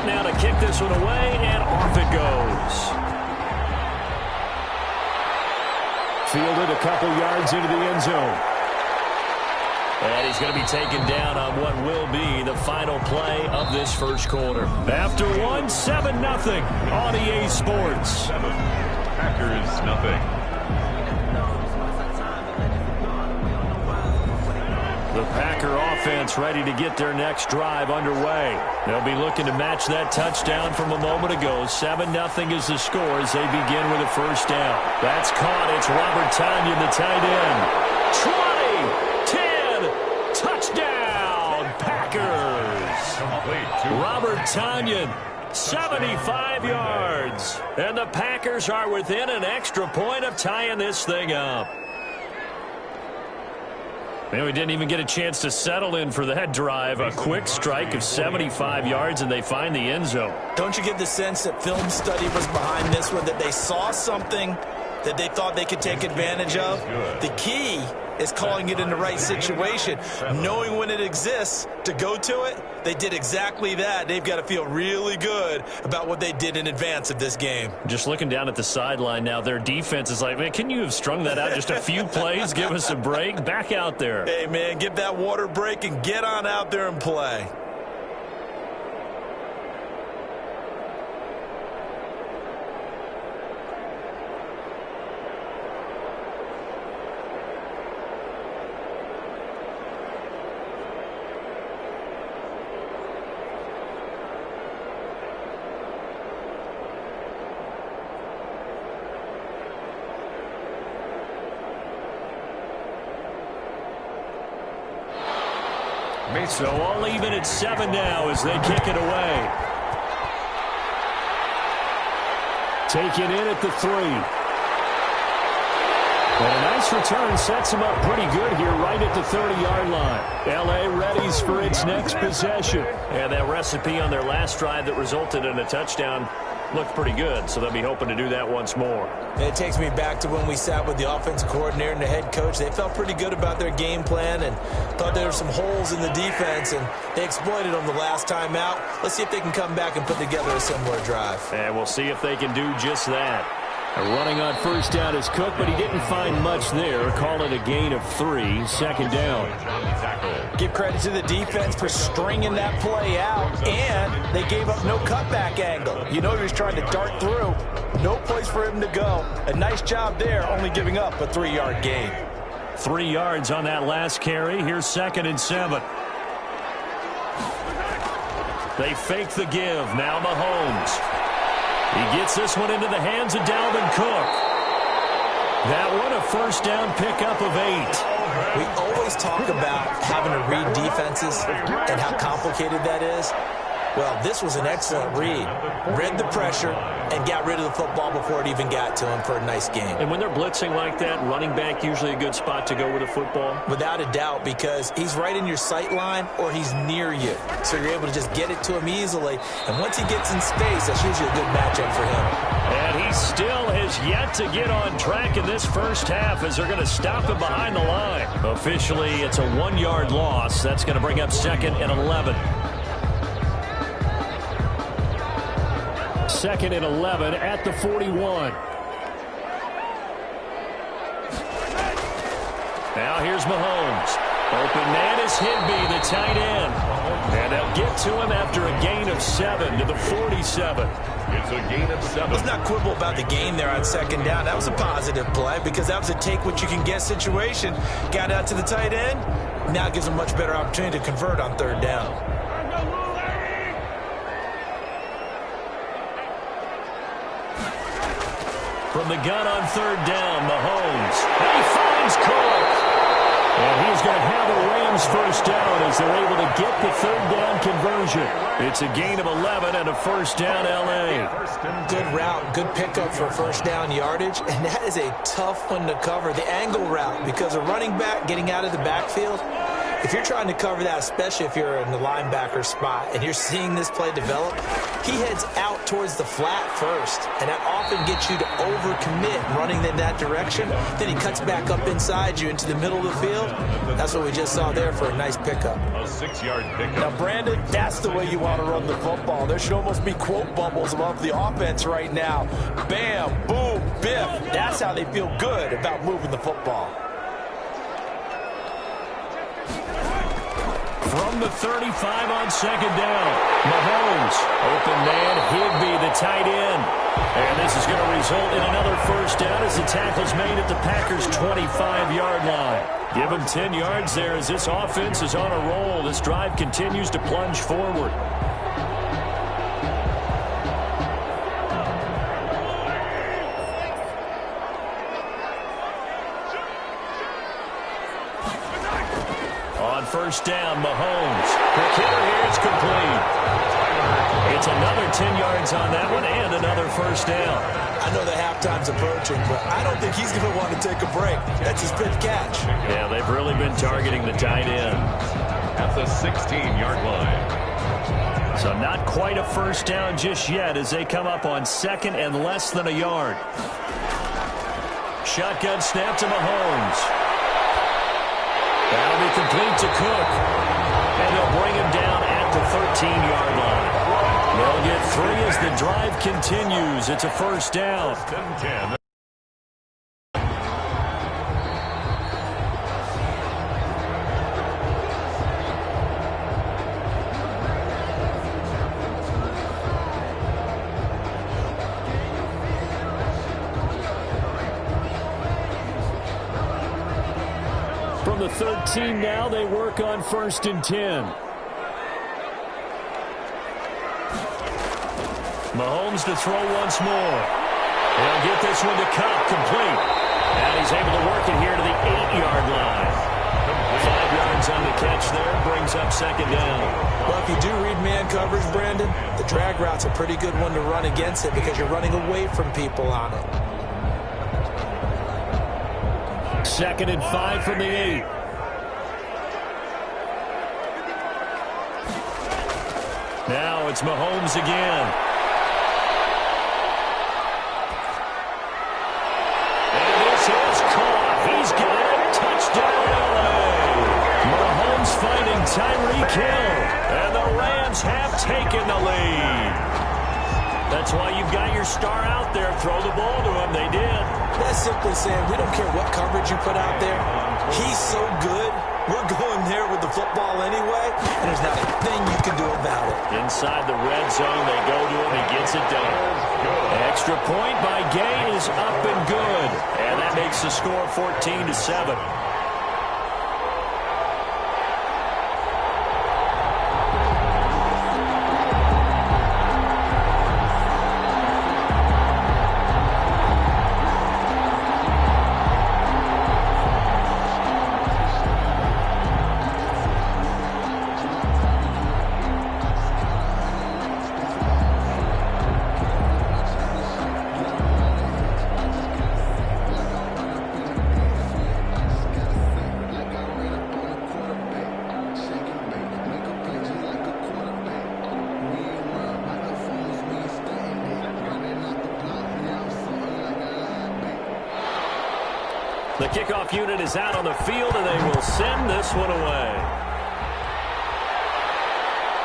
Now to kick this one away, and off it goes. Fielded a couple yards into the end zone. And he's going to be taken down on what will be the final play of this first quarter. After 7-0 on EA Sports. 7, Packers nothing. The Packer offense ready to get their next drive underway. They'll be looking to match that touchdown from a moment ago. 7-0 is the score as they begin with a first down. That's caught. It's Robert Tonyan, the tight end. 20, 10, touchdown, Packers. Robert Tonyan, 75 yards. And the Packers are within an extra point of tying this thing up. And we didn't even get a chance to settle in for that drive. A quick strike of 75 yards, and they find the end zone. Don't you get the sense that film study was behind this one, that they saw something that they thought they could take advantage of? The key is calling it in the right situation. Knowing when it exists to go to it, they did exactly that. They've got to feel really good about what they did in advance of this game. Just looking down at the sideline now, their defense is like, man, can you have strung that out just a few plays? Give us a break. Back out there. Hey, man, give that water break and get on out there and play. So all even at 7 now as they kick it away. Taken in at the 3. And a nice return sets him up pretty good here right at the 30-yard line. L.A. readies for its next possession. And that recipe on their last drive that resulted in a touchdown looked pretty good, so they'll be hoping to do that once more. And it takes me back to when we sat with the offensive coordinator and the head coach. They felt pretty good about their game plan and thought there were some holes in the defense, and they exploited them the last time out. Let's see if they can come back and put together a similar drive. And we'll see if they can do just that. Running on first down is Cook, but he didn't find much there. Call it a gain of 3, second down. Give credit to the defense for stringing that play out, and they gave up no cutback angle. You know he was trying to dart through. No place for him to go. A nice job there, only giving up a 3-yard gain. 3 yards on that last carry. Here's 2nd and 7. They fake the give. Now Mahomes. He gets this one into the hands of Dalvin Cook. That one a first down pickup of 8. We always talk about having to read defenses and how complicated that is. Well, this was an excellent read. Read the pressure and got rid of the football before it even got to him for a nice game. And when they're blitzing like that, running back usually a good spot to go with a football? Without a doubt, because he's right in your sight line or he's near you. So you're able to just get it to him easily. And once he gets in space, that's usually a good matchup for him. And he still has yet to get on track in this first half as they're going to stop him behind the line. Officially, it's a 1-yard loss. That's going to bring up 2nd and 11. 2nd and 11 at the 41. Now here's Mahomes. Open man is Higbee, the tight end. And they'll get to him after a gain of 7 to the 47. It's a gain of 7. Let's not quibble about the gain there on 2nd down. That was a positive play because that was a take-what-you-can-get situation. Got out to the tight end. Now it gives him a much better opportunity to convert on 3rd down. From the gun on 3rd down, Mahomes. He finds Cook. And he's going to have a Rams first down as they're able to get the 3rd down conversion. It's a gain of 11 and a first down, L.A. Good route, good pickup for first down yardage, and that is a tough one to cover, the angle route, because a running back getting out of the backfield, if you're trying to cover that, especially if you're in the linebacker spot and you're seeing this play develop, he heads out towards the flat first, and that often gets you to overcommit running in that direction. Then he cuts back up inside you into the middle of the field. That's what we just saw there for a nice pickup. A 6-yard pickup. Now, Brandon, that's the way you want to run the football. There should almost be quote bubbles above the offense right now. Bam, boom, biff. That's how they feel good about moving the football. From the 35 on 2nd down, Mahomes, open man, Higbee, the tight end. And this is going to result in another first down as the tackle's made at the Packers' 25-yard line. Give them 10 yards there as this offense is on a roll. This drive continues to plunge forward. First down, Mahomes. Quick hitter here, it's complete. It's another 10 yards on that one and another first down. I know the halftime's approaching, but I don't think he's going to want to take a break. That's his fifth catch. Yeah, they've really been targeting the tight end. At the 16-yard line. So not quite a first down just yet as they come up on 2nd and less than a yard. Shotgun snap to Mahomes. That'll be complete to Cook. And they'll bring him down at the 13-yard line. They'll get 3 as the drive continues. It's a first down. 10-10. From the 13 now, they work on 1st and 10. Mahomes to throw once more. He'll get this one to Cup, complete. And he's able to work it here to the 8-yard line. 5 yards on the catch there, brings up 2nd down. Well, if you do read man coverage, Brandon, the drag route's a pretty good one to run against it because you're running away from people on it. 2nd and 5 from the 8. Now it's Mahomes again. And this is caught. He's got it. Touchdown, LA. Mahomes finding Tyreek Hill. And the Rams have taken the lead. That's why you've got your star out there. Throw the ball to him. They did. That's simply saying we don't care what coverage you put out there. He's so good. We're going there with the football anyway, and there's not a thing you can do about it. Inside the red zone, they go to him. He gets it done. Extra point by Gay is up and good. And that makes the score 14-7. The kickoff unit is out on the field, and they will send this one away.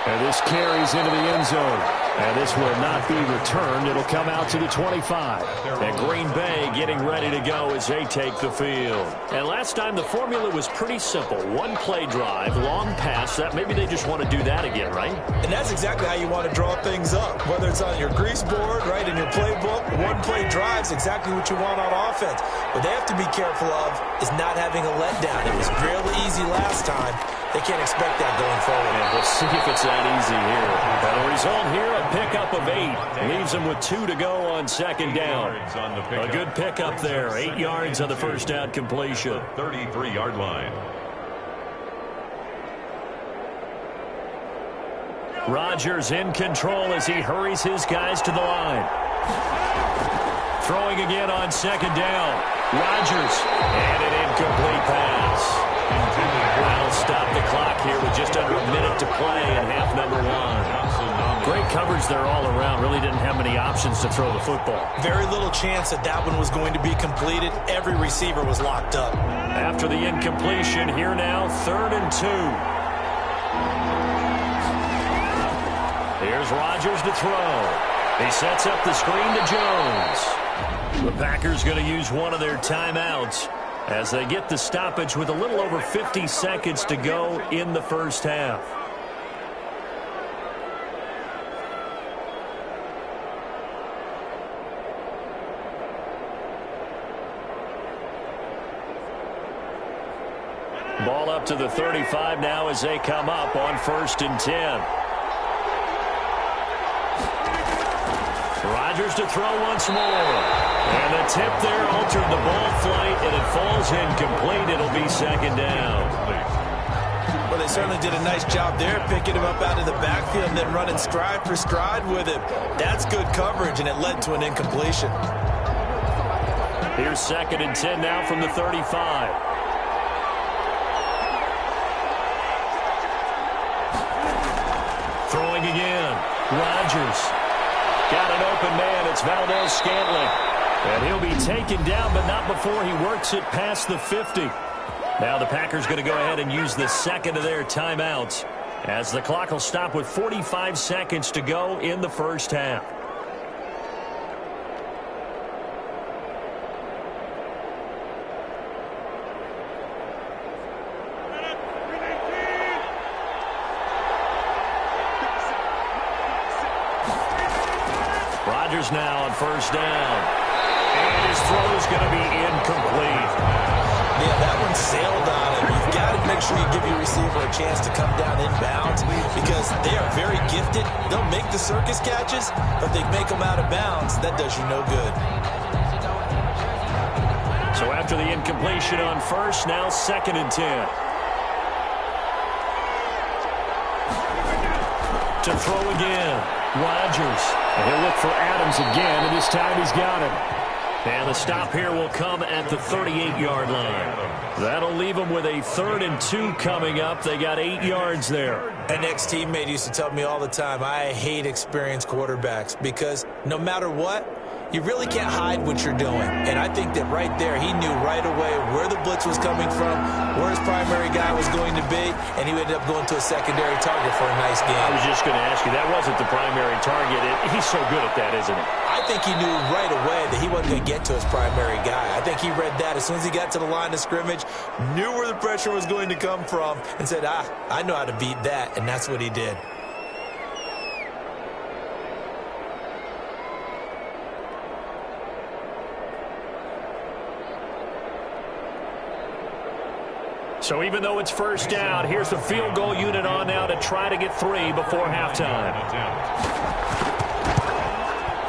And this carries into the end zone. And this will not be returned. It'll come out to the 25. And Green Bay getting ready to go as they take the field. And last time the formula was pretty simple. One play drive, long pass. That maybe they just want to do that again, right? And that's exactly how you want to draw things up. Whether it's on your grease board, right, in your playbook, one play drive's exactly what you want on offense. What they have to be careful of is not having a letdown. It was really easy last time. They can't expect that going forward. Yeah, we'll see if it's that easy here. And the result here, a pickup of 8. Leaves them with 2 to go on 2nd down. A good pickup there. 8 yards on the first down completion. 33-yard line. Rodgers in control as he hurries his guys to the line. Throwing again on 2nd down. Rodgers. And an incomplete pass. That'll stop the clock here with just under a minute to play in half number 1. Great coverage there all around. Really didn't have many options to throw the football. Very little chance that that one was going to be completed. Every receiver was locked up. After the incompletion, here now, 3rd and 2. Here's Rodgers to throw. He sets up the screen to Jones. The Packers going to use one of their timeouts as they get the stoppage with a little over 50 seconds to go in the first half. Ball up to the 35 now as they come up on 1st and 10. Rodgers to throw once more. And the tip there altered the ball flight, and it falls incomplete. It'll be 2nd down. Well, they certainly did a nice job there, picking him up out of the backfield and then running stride for stride with him. That's good coverage, and it led to an incompletion. Here's 2nd and 10 now from the 35. Throwing again. Rodgers. Got an open man. It's Valdez-Scantling. And he'll be taken down, but not before he works it past the 50. Now the Packers going to go ahead and use the second of their timeouts as the clock will stop with 45 seconds to go in the first half. Rodgers now on first down. And his throw is going to be incomplete. Yeah, that one sailed on him. You've got to make sure you give your receiver a chance to come down inbounds because they are very gifted. They'll make the circus catches, but they make them out of bounds. That does you no good. So after the incompletion on first, now 2nd and 10. To throw again, Rodgers. And he'll look for Adams again, and this time he's got him. And the stop here will come at the 38-yard line. That'll leave them with a 3rd and 2 coming up. They got 8 yards there. An ex-teammate used to tell me all the time, I hate experienced quarterbacks because no matter what, you really can't hide what you're doing. And I think that right there, he knew right away where the blitz was coming from, where his primary guy was going to be, and he ended up going to a secondary target for a nice game. I was just going to ask you, that wasn't the primary target. He's so good at that, isn't he? I think he knew right away that he wasn't going to get to his primary guy. I think he read that as soon as he got to the line of scrimmage, knew where the pressure was going to come from, and said, I know how to beat that, and that's what he did. So even though it's first down, here's the field goal unit on now to try to get 3 before halftime.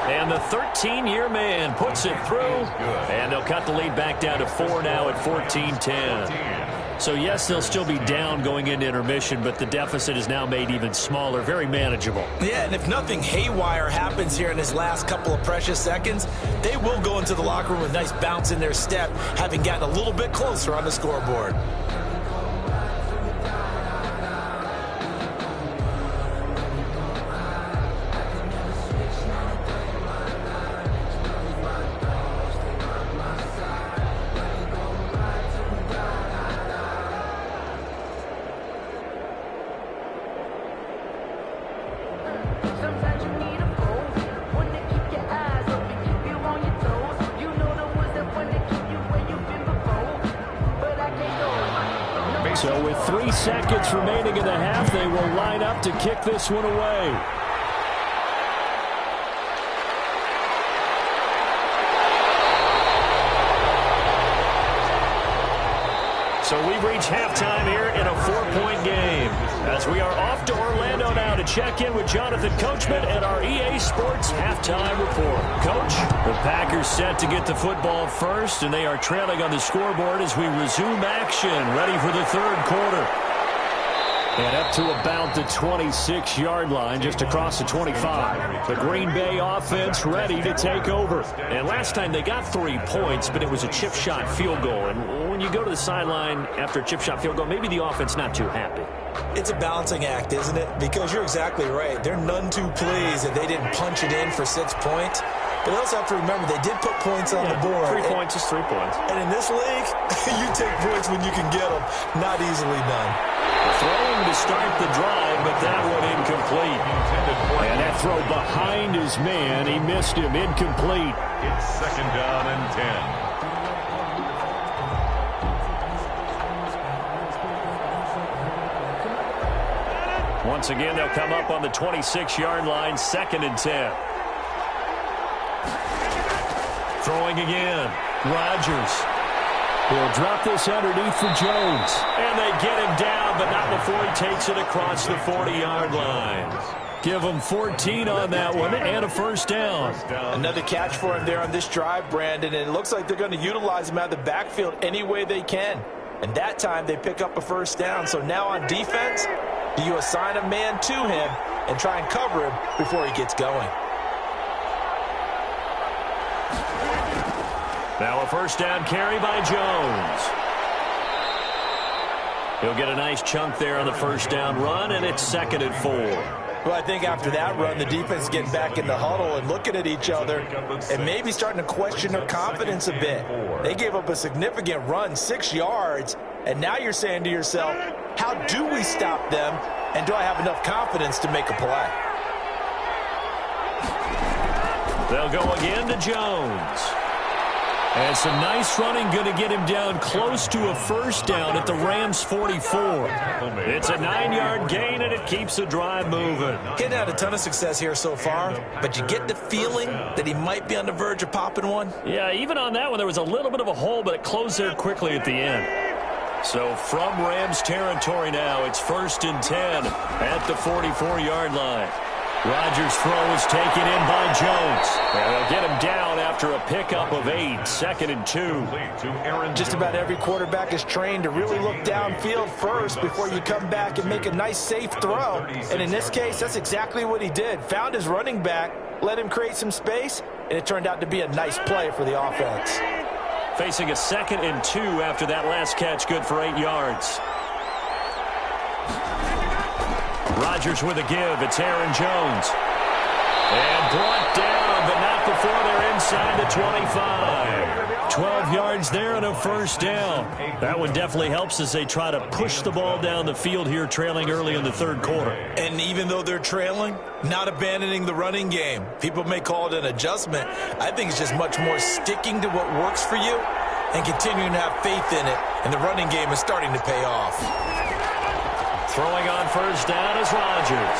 And the 13-year man puts it through, and they'll cut the lead back down to 4 now at 14-10. So, yes, they'll still be down going into intermission, but the deficit is now made even smaller, very manageable. Yeah, and if nothing haywire happens here in his last couple of precious seconds, they will go into the locker room with a nice bounce in their step, having gotten a little bit closer on the scoreboard. So with 3 seconds remaining in the half, they will line up to kick this one away. So we've reached halftime here in a 4-point game. As we are off to Orlando now to check in with Jonathan Coachman and our EA Sports halftime report. Coach, the Packers set to get the football first, and they are trailing on the scoreboard as we resume action, ready for the 3rd quarter. And up to about the 26-yard line, just across the 25. The Green Bay offense ready to take over. And last time they got 3 points, but it was a chip shot field goal. And when you go to the sideline after a chip shot field goal, maybe the offense not too happy. It's a balancing act, isn't it? Because you're exactly right. They're none too pleased that they didn't punch it in for 6 points. But they also have to remember they did put points on the board. 3 points is 3 points. And in this league, you take points when you can get them. Not easily done. Throwing to start the drive, but that one incomplete. And that throw behind his man, he missed him, incomplete. It's 2nd down and 10. Once again, they'll come up on the 26-yard line, 2nd and 10. Throwing again, Rodgers. He'll drop this underneath for Jones. And they get him down, but not before he takes it across the 40-yard line. Give him 14 on that one and a first down. Another catch for him there on this drive, Brandon, and it looks like they're going to utilize him out of the backfield any way they can. And that time they pick up a first down. So now on defense, do you assign a man to him and try and cover him before he gets going? Now a first down carry by Jones. He'll get a nice chunk there on the first down run, and it's 2nd and 4. Well, I think after that run, the defense is getting back in the huddle and looking at each other and maybe starting to question their confidence a bit. They gave up a significant run, 6 yards, And now you're saying to yourself, how do we stop them? And do I have enough confidence to make a play? They'll go again to Jones. And some nice running, going to get him down close to a first down at the Rams' 44. It's a 9-yard gain, and it keeps the drive moving. He's had a ton of success here so far, but you get the feeling that he might be on the verge of popping one? Yeah, even on that one, there was a little bit of a hole, but it closed there quickly at the end. So from Rams territory now, it's 1st and 10 at the 44-yard line. Rodgers' throw is taken in by Jones. And they'll get him down after a pickup of 8, 2nd and 2. Just about every quarterback is trained to really look downfield first before you come back and make a nice, safe throw. And in this case, that's exactly what he did. Found his running back, let him create some space, and it turned out to be a nice play for the offense. Facing a 2nd and 2 after that last catch, good for 8 yards. Rodgers with a give. It's Aaron Jones. And brought down, but not before they're inside the 25. 12 yards there and a first down. That one definitely helps as they try to push the ball down the field here, trailing early in the 3rd quarter. And even though they're trailing, not abandoning the running game. People may call it an adjustment. I think it's just much more sticking to what works for you and continuing to have faith in it. And the running game is starting to pay off. Throwing on first down is Rodgers.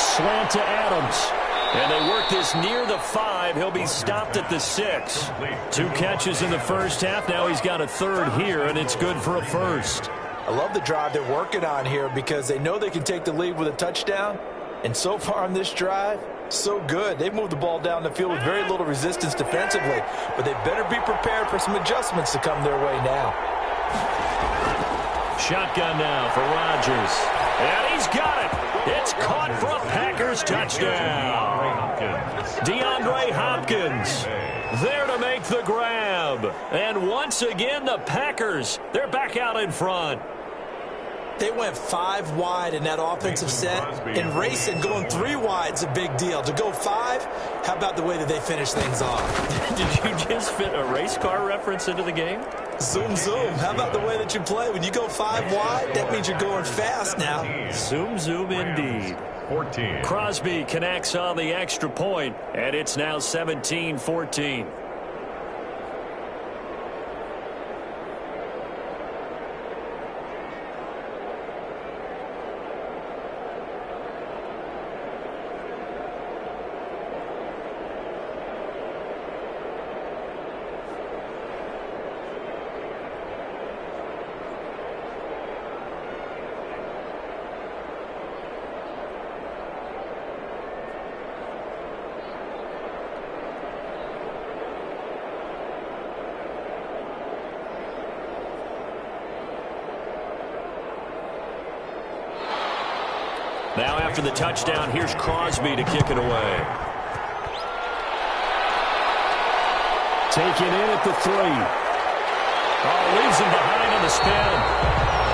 Slant to Adams. And they work this near the 5. He'll be stopped at the 6. 2 catches in the first half. Now he's got a 3rd here, and it's good for a first. I love the drive they're working on here because they know they can take the lead with a touchdown. And so far on this drive, so good. They've moved the ball down the field with very little resistance defensively. But they better be prepared for some adjustments to come their way now. Shotgun now for Rodgers. And he's got it. It's caught for a Packers touchdown. DeAndre Hopkins there to make the grab. And once again, the Packers, they're back out in front. They went 5 wide in that offensive set, and racing going 3 wide is a big deal. To go 5, how about the way that they finish things off? Did you just fit a race car reference into the game? Zoom, zoom. How about the way that you play? When you go 5 wide, that means you're going fast now. Zoom, zoom indeed. 14. Crosby connects on the extra point, and it's now 17-14. Now after the touchdown, here's Crosby to kick it away. Taken in at the 3. Oh, leaves him behind on the spin.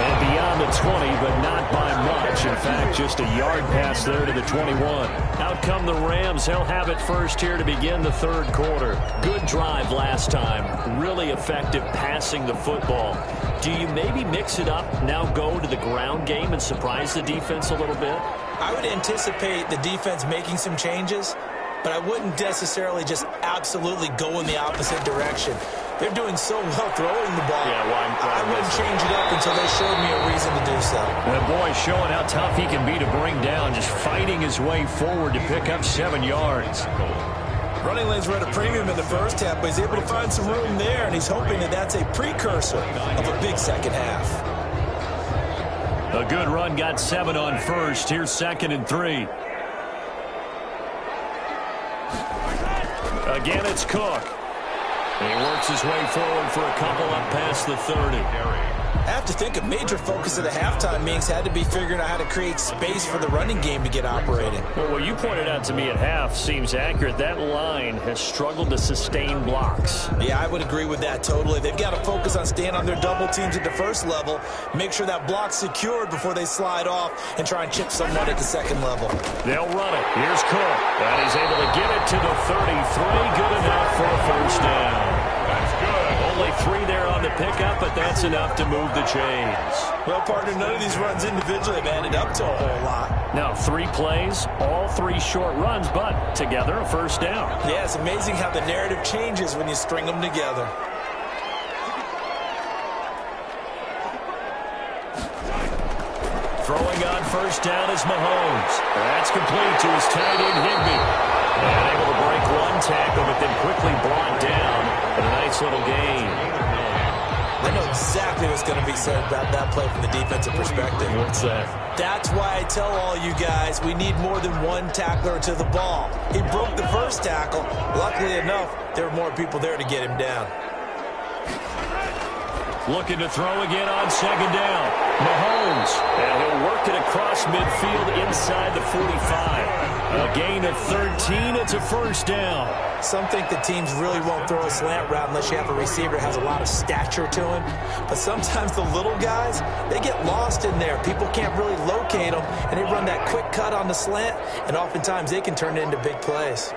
And beyond the 20, but not by much. In fact, just a yard pass there to the 21. Out come the Rams. They'll have it first here to begin the 3rd quarter. Good drive last time. Really effective passing the football. Do you maybe mix it up, now go to the ground game and surprise the defense a little bit? I would anticipate the defense making some changes, but I wouldn't necessarily just absolutely go in the opposite direction. They're doing so well throwing the ball. Yeah, I wouldn't change it up until they showed me a reason to do so. And boy, showing how tough he can be to bring down, just fighting his way forward to pick up 7 yards. Running lanes were at a premium in the first half, but he's able to find some room there, and he's hoping that that's a precursor of a big second half. A good run, got 7 on first. Here's 2nd and 3. Again, it's Cook. And he works his way forward for a couple up past the 30. I have to think a major focus of the halftime meetings had to be figuring out how to create space for the running game to get operating. Well, what you pointed out to me at half seems accurate. That line has struggled to sustain blocks. Yeah, I would agree with that totally. They've got to focus on staying on their double teams at the first level, make sure that block's secured before they slide off, and try and chip someone at the second level. They'll run it. Here's Cook. And he's able to get it to the 33. Good enough for a first down. That's good. Only 3 there on the pickup, but that's enough to move the chains. Well, partner, none of these runs individually have added up to a whole lot. Now, 3 plays, all 3 short runs, but together a first down. Yeah, it's amazing how the narrative changes when you string them together. Throwing on first down is Mahomes. That's complete to his tight end, Higbee. And able to break 1 tackle, but then quickly brought down in a nice little gain. I know exactly what's going to be said about that play from the defensive perspective. What's that? That's why I tell all you guys we need more than 1 tackler to the ball. He broke the first tackle. Luckily enough, there were more people there to get him down. Looking to throw again on second down. Mahomes. And he'll work it across midfield inside the 45. A gain of 13. It's a first down. Some think that teams really won't throw a slant route unless you have a receiver that has a lot of stature to him. But sometimes the little guys, they get lost in there. People can't really locate them, and they run that quick cut on the slant, and oftentimes they can turn it into big plays.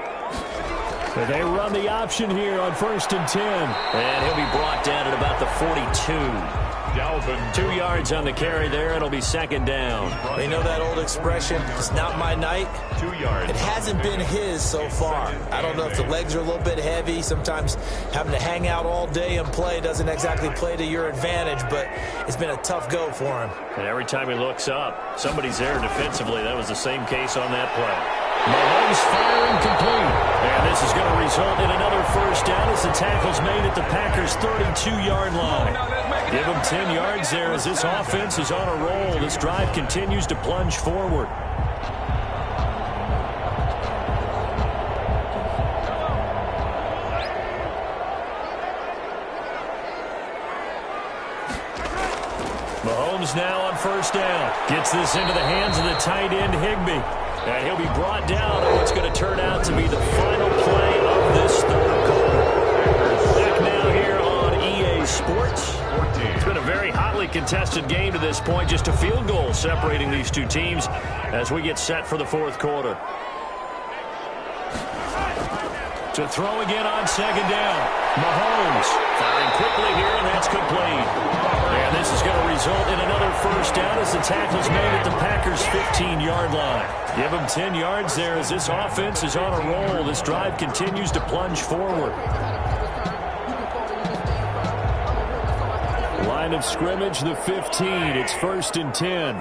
But they run the option here on 1st and 10. And he'll be brought down at about the 42. Dalvin. 2 yards on the carry there. It'll be second down. You know that old expression, it's not my night? 2 yards. It hasn't been his so far. I don't know if the legs are a little bit heavy. Sometimes having to hang out all day and play doesn't exactly play to your advantage, but it's been a tough go for him. And every time he looks up, somebody's there defensively. That was the same case on that play. Mahomes firing complete. And this is going to result in another first down as the tackle's made at the Packers' 32-yard line. Give them 10 yards there as this offense is on a roll. This drive continues to plunge forward. Mahomes now on first down. Gets this into the hands of the tight end, Higbee. And he'll be brought down on what's going to turn out to be the final play of this third quarter. Back now here on EA Sports. It's been a very hotly contested game to this point. Just a field goal separating these two teams as we get set for the fourth quarter. To throw again on second down. Mahomes firing quickly here, and that's complete. And this is going to result in another first down as the tackle's made at the Packers' 15-yard line. Give them 10 yards there as this offense is on a roll. This drive continues to plunge forward. Line of scrimmage, the 15. It's 1st and 10.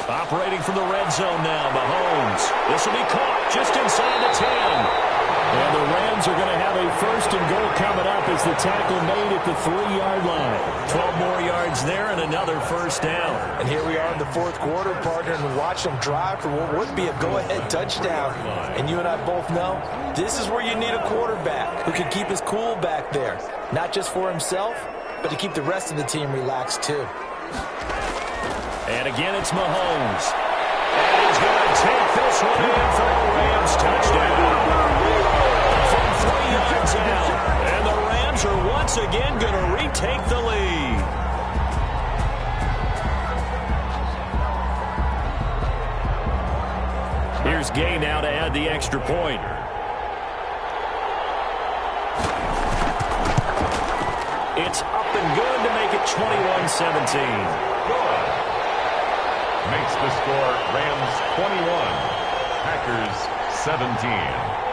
Operating from the red zone now, Mahomes. This will be caught just inside the 10. And the Rams are going to have a 1st and goal coming up as the tackle made at the 3-yard line. 12 more yards there and another first down. And here we are in the fourth quarter, partner, and watch them drive for what would be a go-ahead touchdown. And you and I both know this is where you need a quarterback who can keep his cool back there. Not just for himself, but to keep the rest of the team relaxed too. And again, it's Mahomes. And he's going to take this one in for a Rams touchdown. From 3 yards out. And the Rams are once again going to retake the lead. Here's Gay now to add the extra point. It's up and good to make it 21-17. Makes the score Rams 21, Packers 17.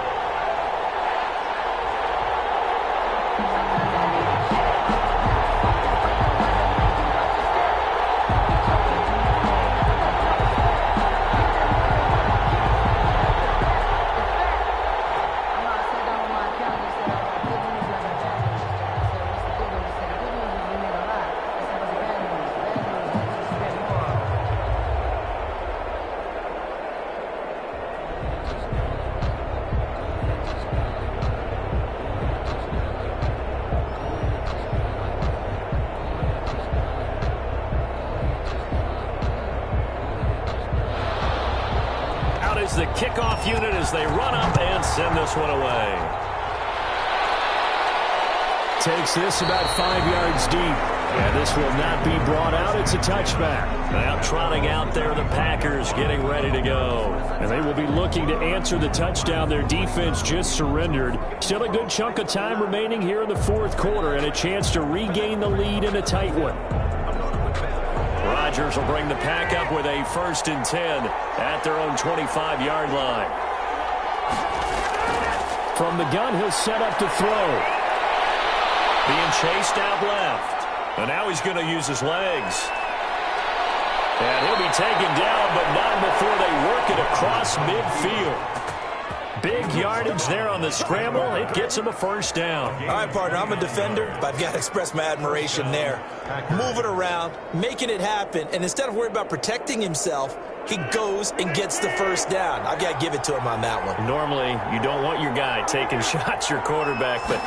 The kickoff unit as they run up and send this one away. Takes this about 5 yards deep. And this will not be brought out. It's a touchback. Now trotting out there, the Packers getting ready to go. And they will be looking to answer the touchdown their defense just surrendered. Still a good chunk of time remaining here in the fourth quarter and a chance to regain the lead in a tight one. Rodgers will bring the Pack up with a 1st and 10 at their own 25-yard line. From the gun, he'll set up to throw. Being chased out left. And now he's going to use his legs. And he'll be taken down, but not before they work it across midfield. Big yardage there on the scramble. It gets him a 1st down. All right, partner, I'm a defender, but I've got to express my admiration there. Moving around, making it happen, and instead of worrying about protecting himself, he goes and gets the 1st down. I've got to give it to him on that one. Normally, you don't want your guy taking shots, your quarterback, but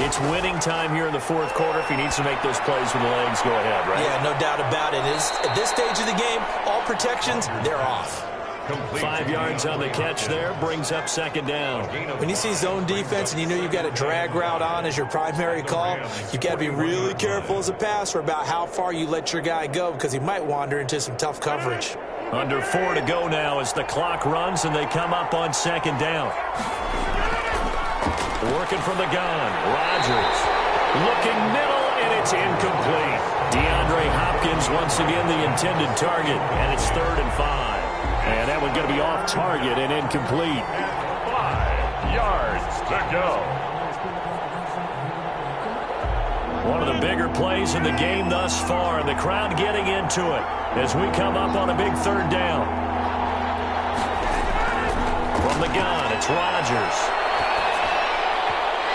it's winning time here in the fourth quarter. If he needs to make those plays with the legs, go ahead, right? Yeah, no doubt about it. At this stage of the game, all protections, they're off. 5 yards on the catch there, brings up 2nd down. When you see zone defense and you know you've got a drag route on as your primary call, you've got to be really careful as a passer about how far you let your guy go because he might wander into some tough coverage. Under 4 to go now as the clock runs and they come up on 2nd down. Working from the gun, Rodgers. Looking middle, and it's incomplete. DeAndre Hopkins once again the intended target, and it's 3rd and 5. And that one's going to be off target and incomplete. 5 yards to go. One of the bigger plays in the game thus far, and the crowd getting into it as we come up on a big 3rd down. From the gun, it's Rodgers.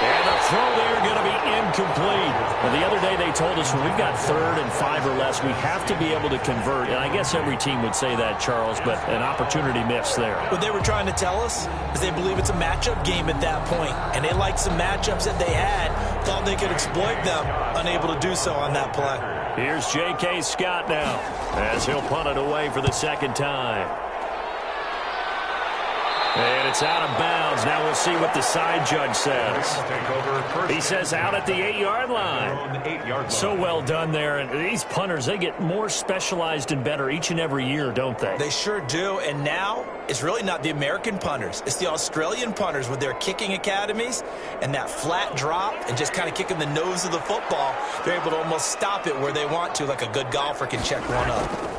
And the throw there going to be incomplete. Well, the other day they told us when we've got 3rd and 5 or less, we have to be able to convert. And I guess every team would say that, Charles, but an opportunity missed there. What they were trying to tell us is they believe it's a matchup game at that point. And they liked some matchups that they had, thought they could exploit them, unable to do so on that play. Here's J.K. Scott now as he'll punt it away for the 2nd time. And it's out of bounds. Now we'll see what the side judge says. He says out at the 8-yard line. So well done there. And these punters, they get more specialized and better each and every year, don't they? They sure do. And now it's really not the American punters. It's the Australian punters with their kicking academies and that flat drop and just kind of kicking the nose of the football. They're able to almost stop it where they want to, like a good golfer can check one up.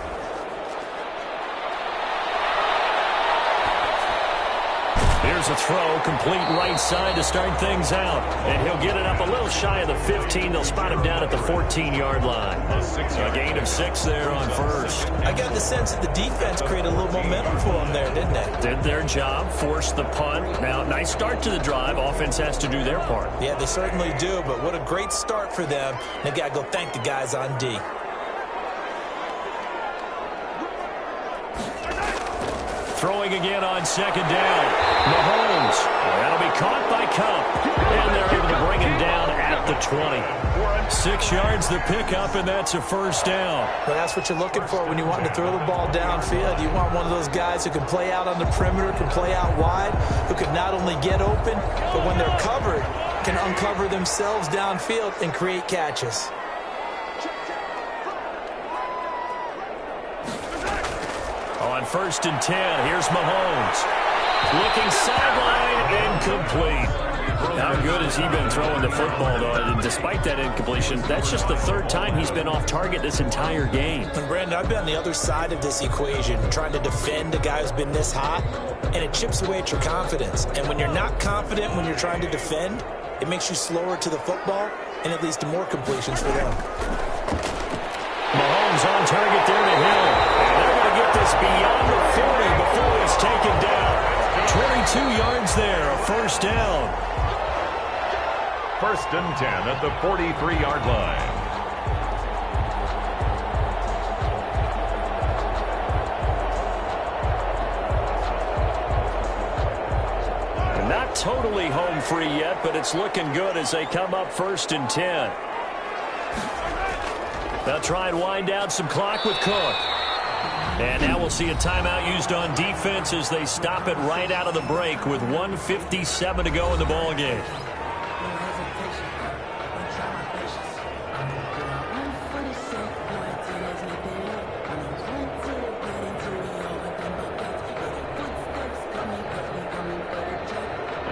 Here's a throw, complete right side to start things out. And he'll get it up a little shy of the 15. They'll spot him down at the 14-yard line. A gain of 6 there on 1st. I got the sense that the defense created a little momentum for them there, didn't they? Did their job, forced the punt. Now, nice start to the drive. Offense has to do their part. Yeah, they certainly do, but what a great start for them. They got to go thank the guys on D. Throwing again on 2nd down. Mahomes. That'll be caught by Cup. And they're able to bring him down at the 20. 6 yards the pickup, and that's a 1st down. Well, that's what you're looking for when you want to throw the ball downfield. You want one of those guys who can play out on the perimeter, can play out wide, who can not only get open, but when they're covered, can uncover themselves downfield and create catches. On 1st and 10, here's Mahomes. Looking sideline, incomplete. How good has he been throwing the football, though? And despite that incompletion, that's just the 3rd time he's been off target this entire game. And Brandon, I've been on the other side of this equation, trying to defend a guy who's been this hot, and it chips away at your confidence. And when you're not confident when you're trying to defend, it makes you slower to the football, and it leads to more completions for them. Mahomes on target there to Hill. And they're going to get this beyond the 40 before he's taken down. 22 yards there, a 1st down. 1st and 10 at the 43-yard line. And not totally home free yet, but it's looking good as they come up 1st and 10. They'll try and wind down some clock with Cook. And now we'll see a timeout used on defense as they stop it right out of the break with 1:57 to go in the ballgame.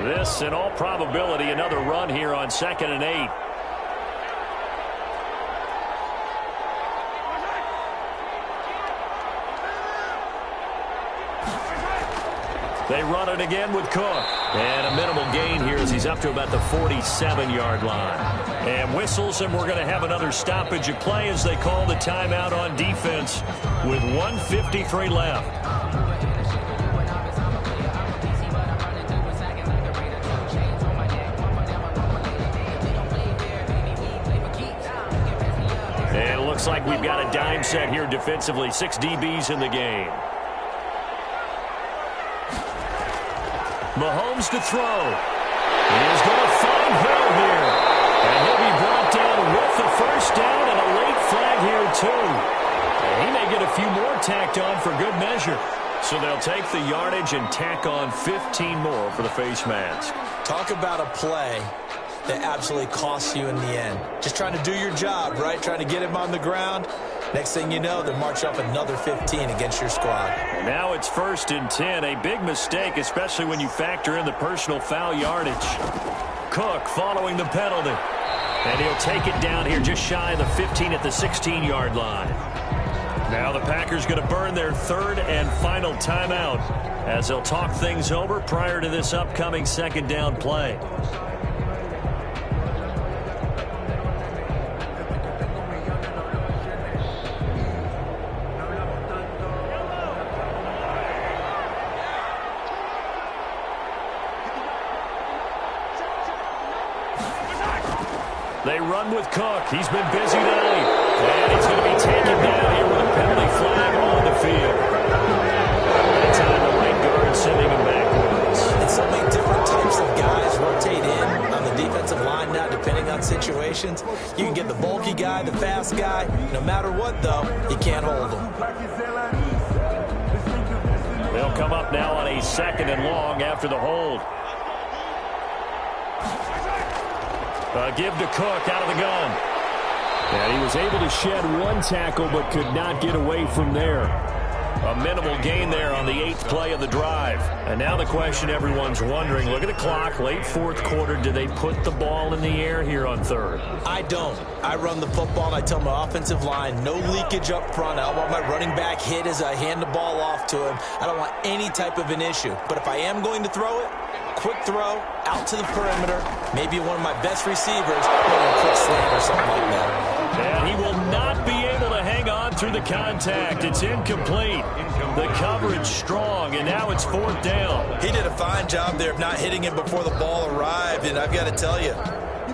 This, in all probability, another run here on 2nd and 8. They run it again with Cook. And a minimal gain here as he's up to about the 47-yard line. And whistles, and we're going to have another stoppage of play as they call the timeout on defense with 1:53 left. And it looks like we've got a dime set here defensively. 6 DBs in the game. Mahomes to throw. He is going to find Hill here. And he'll be brought down with the first down and a late flag here, too. And he may get a few more tacked on for good measure. So they'll take the yardage and tack on 15 more for the face mask. Talk about a play that absolutely costs you in the end. Just trying to do your job, right? Trying to get him on the ground. Next thing you know, they march up another 15 against your squad. Now it's 1st and 10. A big mistake, especially when you factor in the personal foul yardage. Cook following the penalty. And he'll take it down here just shy of the 15 at the 16-yard line. Now the Packers going to burn their 3rd and final timeout as they'll talk things over prior to this upcoming 2nd down play. They run with Cook. He's been busy tonight. And he's going to be taken down here with a penalty flag on the field. That time the right guard sending him backwards. And so many different types of guys rotate in on the defensive line now, depending on situations. You can get the bulky guy, the fast guy. No matter what, though, you can't hold him. They'll come up now on a 2nd and long after the hold. Give to Cook out of the gun. And he was able to shed 1 tackle but could not get away from there. A minimal gain there on the 8th play of the drive. And now the question everyone's wondering, look at the clock, late 4th quarter, do they put the ball in the air here on 3rd? I don't. I run the football and I tell my offensive line, no leakage up front. I don't want my running back hit as I hand the ball off to him. I don't want any type of an issue. But if I am going to throw it, quick throw, out to the perimeter, maybe one of my best receivers, a quick slant or something like that. And he will not be able to hang on through the contact. It's incomplete. The coverage strong, and now it's 4th down. He did a fine job there of not hitting him before the ball arrived, and I've got to tell you,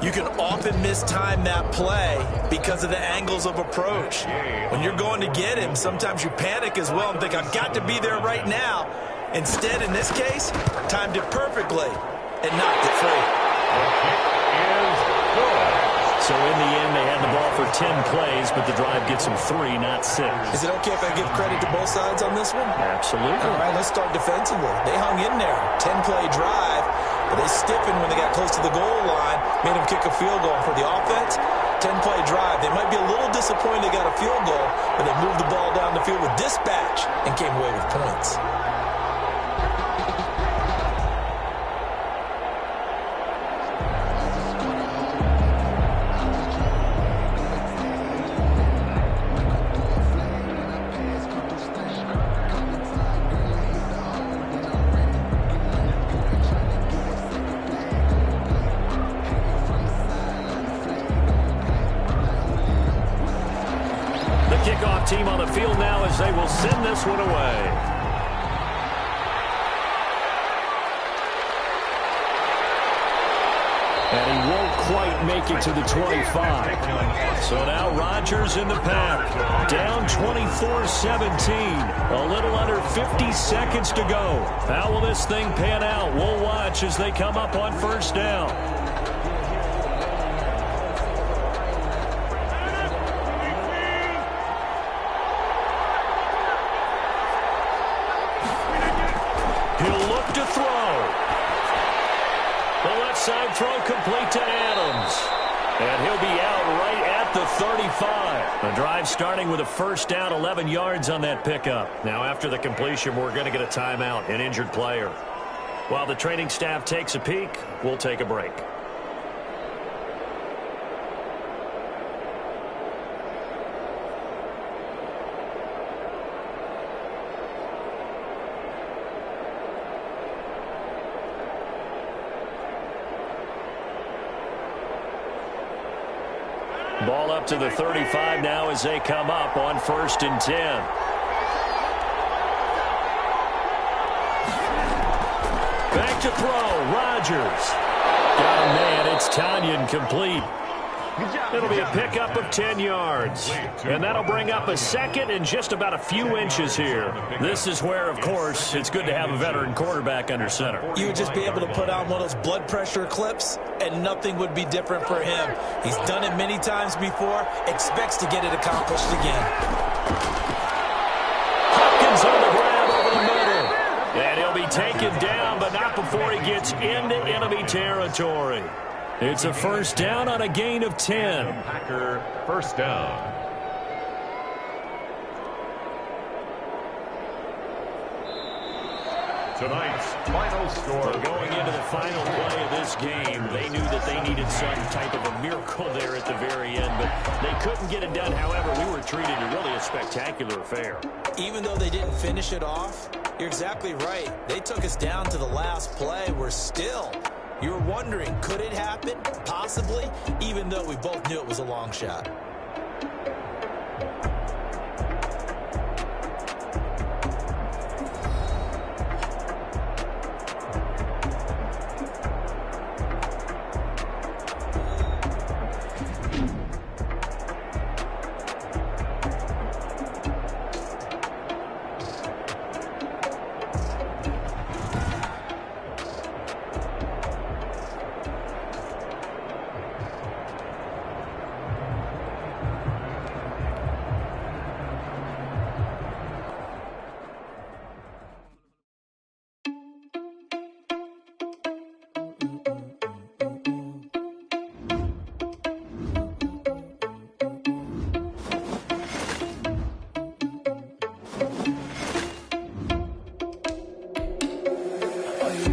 you can often mistime that play because of the angles of approach. When you're going to get him, sometimes you panic as well and think, I've got to be there right now. Instead, in this case, timed it perfectly and knocked it free. So in the end, they had the ball for 10 plays, but the drive gets them 3, not 6. Is it okay if I give credit to both sides on this one? Absolutely. All right, let's start defensively. They hung in there. 10-play drive, but they stiffened when they got close to the goal line, made them kick a field goal. For the offense, 10-play drive. They might be a little disappointed they got a field goal, but they moved the ball down the field with dispatch and came away with points. Team on the field now as they will send this one away. And he won't quite make it to the 25. So now Rodgers in the pack. Down 24-17. A little under 50 seconds to go. How will this thing pan out? We'll watch as they come up on 1st down. Side throw complete to Adams. And he'll be out right at the 35. The drive starting with a 1st down, 11 yards on that pickup. Now after the completion, we're going to get a timeout, an injured player. While the training staff takes a peek, we'll take a break. Ball up to the 35 now as they come up on 1st and 10. Back to throw, Rodgers. Got a man, it's Tanyan complete. It'll be a pickup of 10 yards. And that'll bring up a 2nd and just about a few inches here. This is where, of course, it's good to have a veteran quarterback under center. You would just be able to put on one of those blood pressure clips, and nothing would be different for him. He's done it many times before, expects to get it accomplished again. Hopkins on the grab over the middle. And he'll be taken down, but not before he gets into enemy territory. It's a 1st down on a gain of 10. Packer 1st down. Tonight's final score. Going into the final play of this game, they knew that they needed some type of a miracle there at the very end, but they couldn't get it done. However, we were treated to really a spectacular affair. Even though they didn't finish it off, you're exactly right. They took us down to the last play. We're still... You were wondering, could it happen? Possibly, even though we both knew it was a long shot.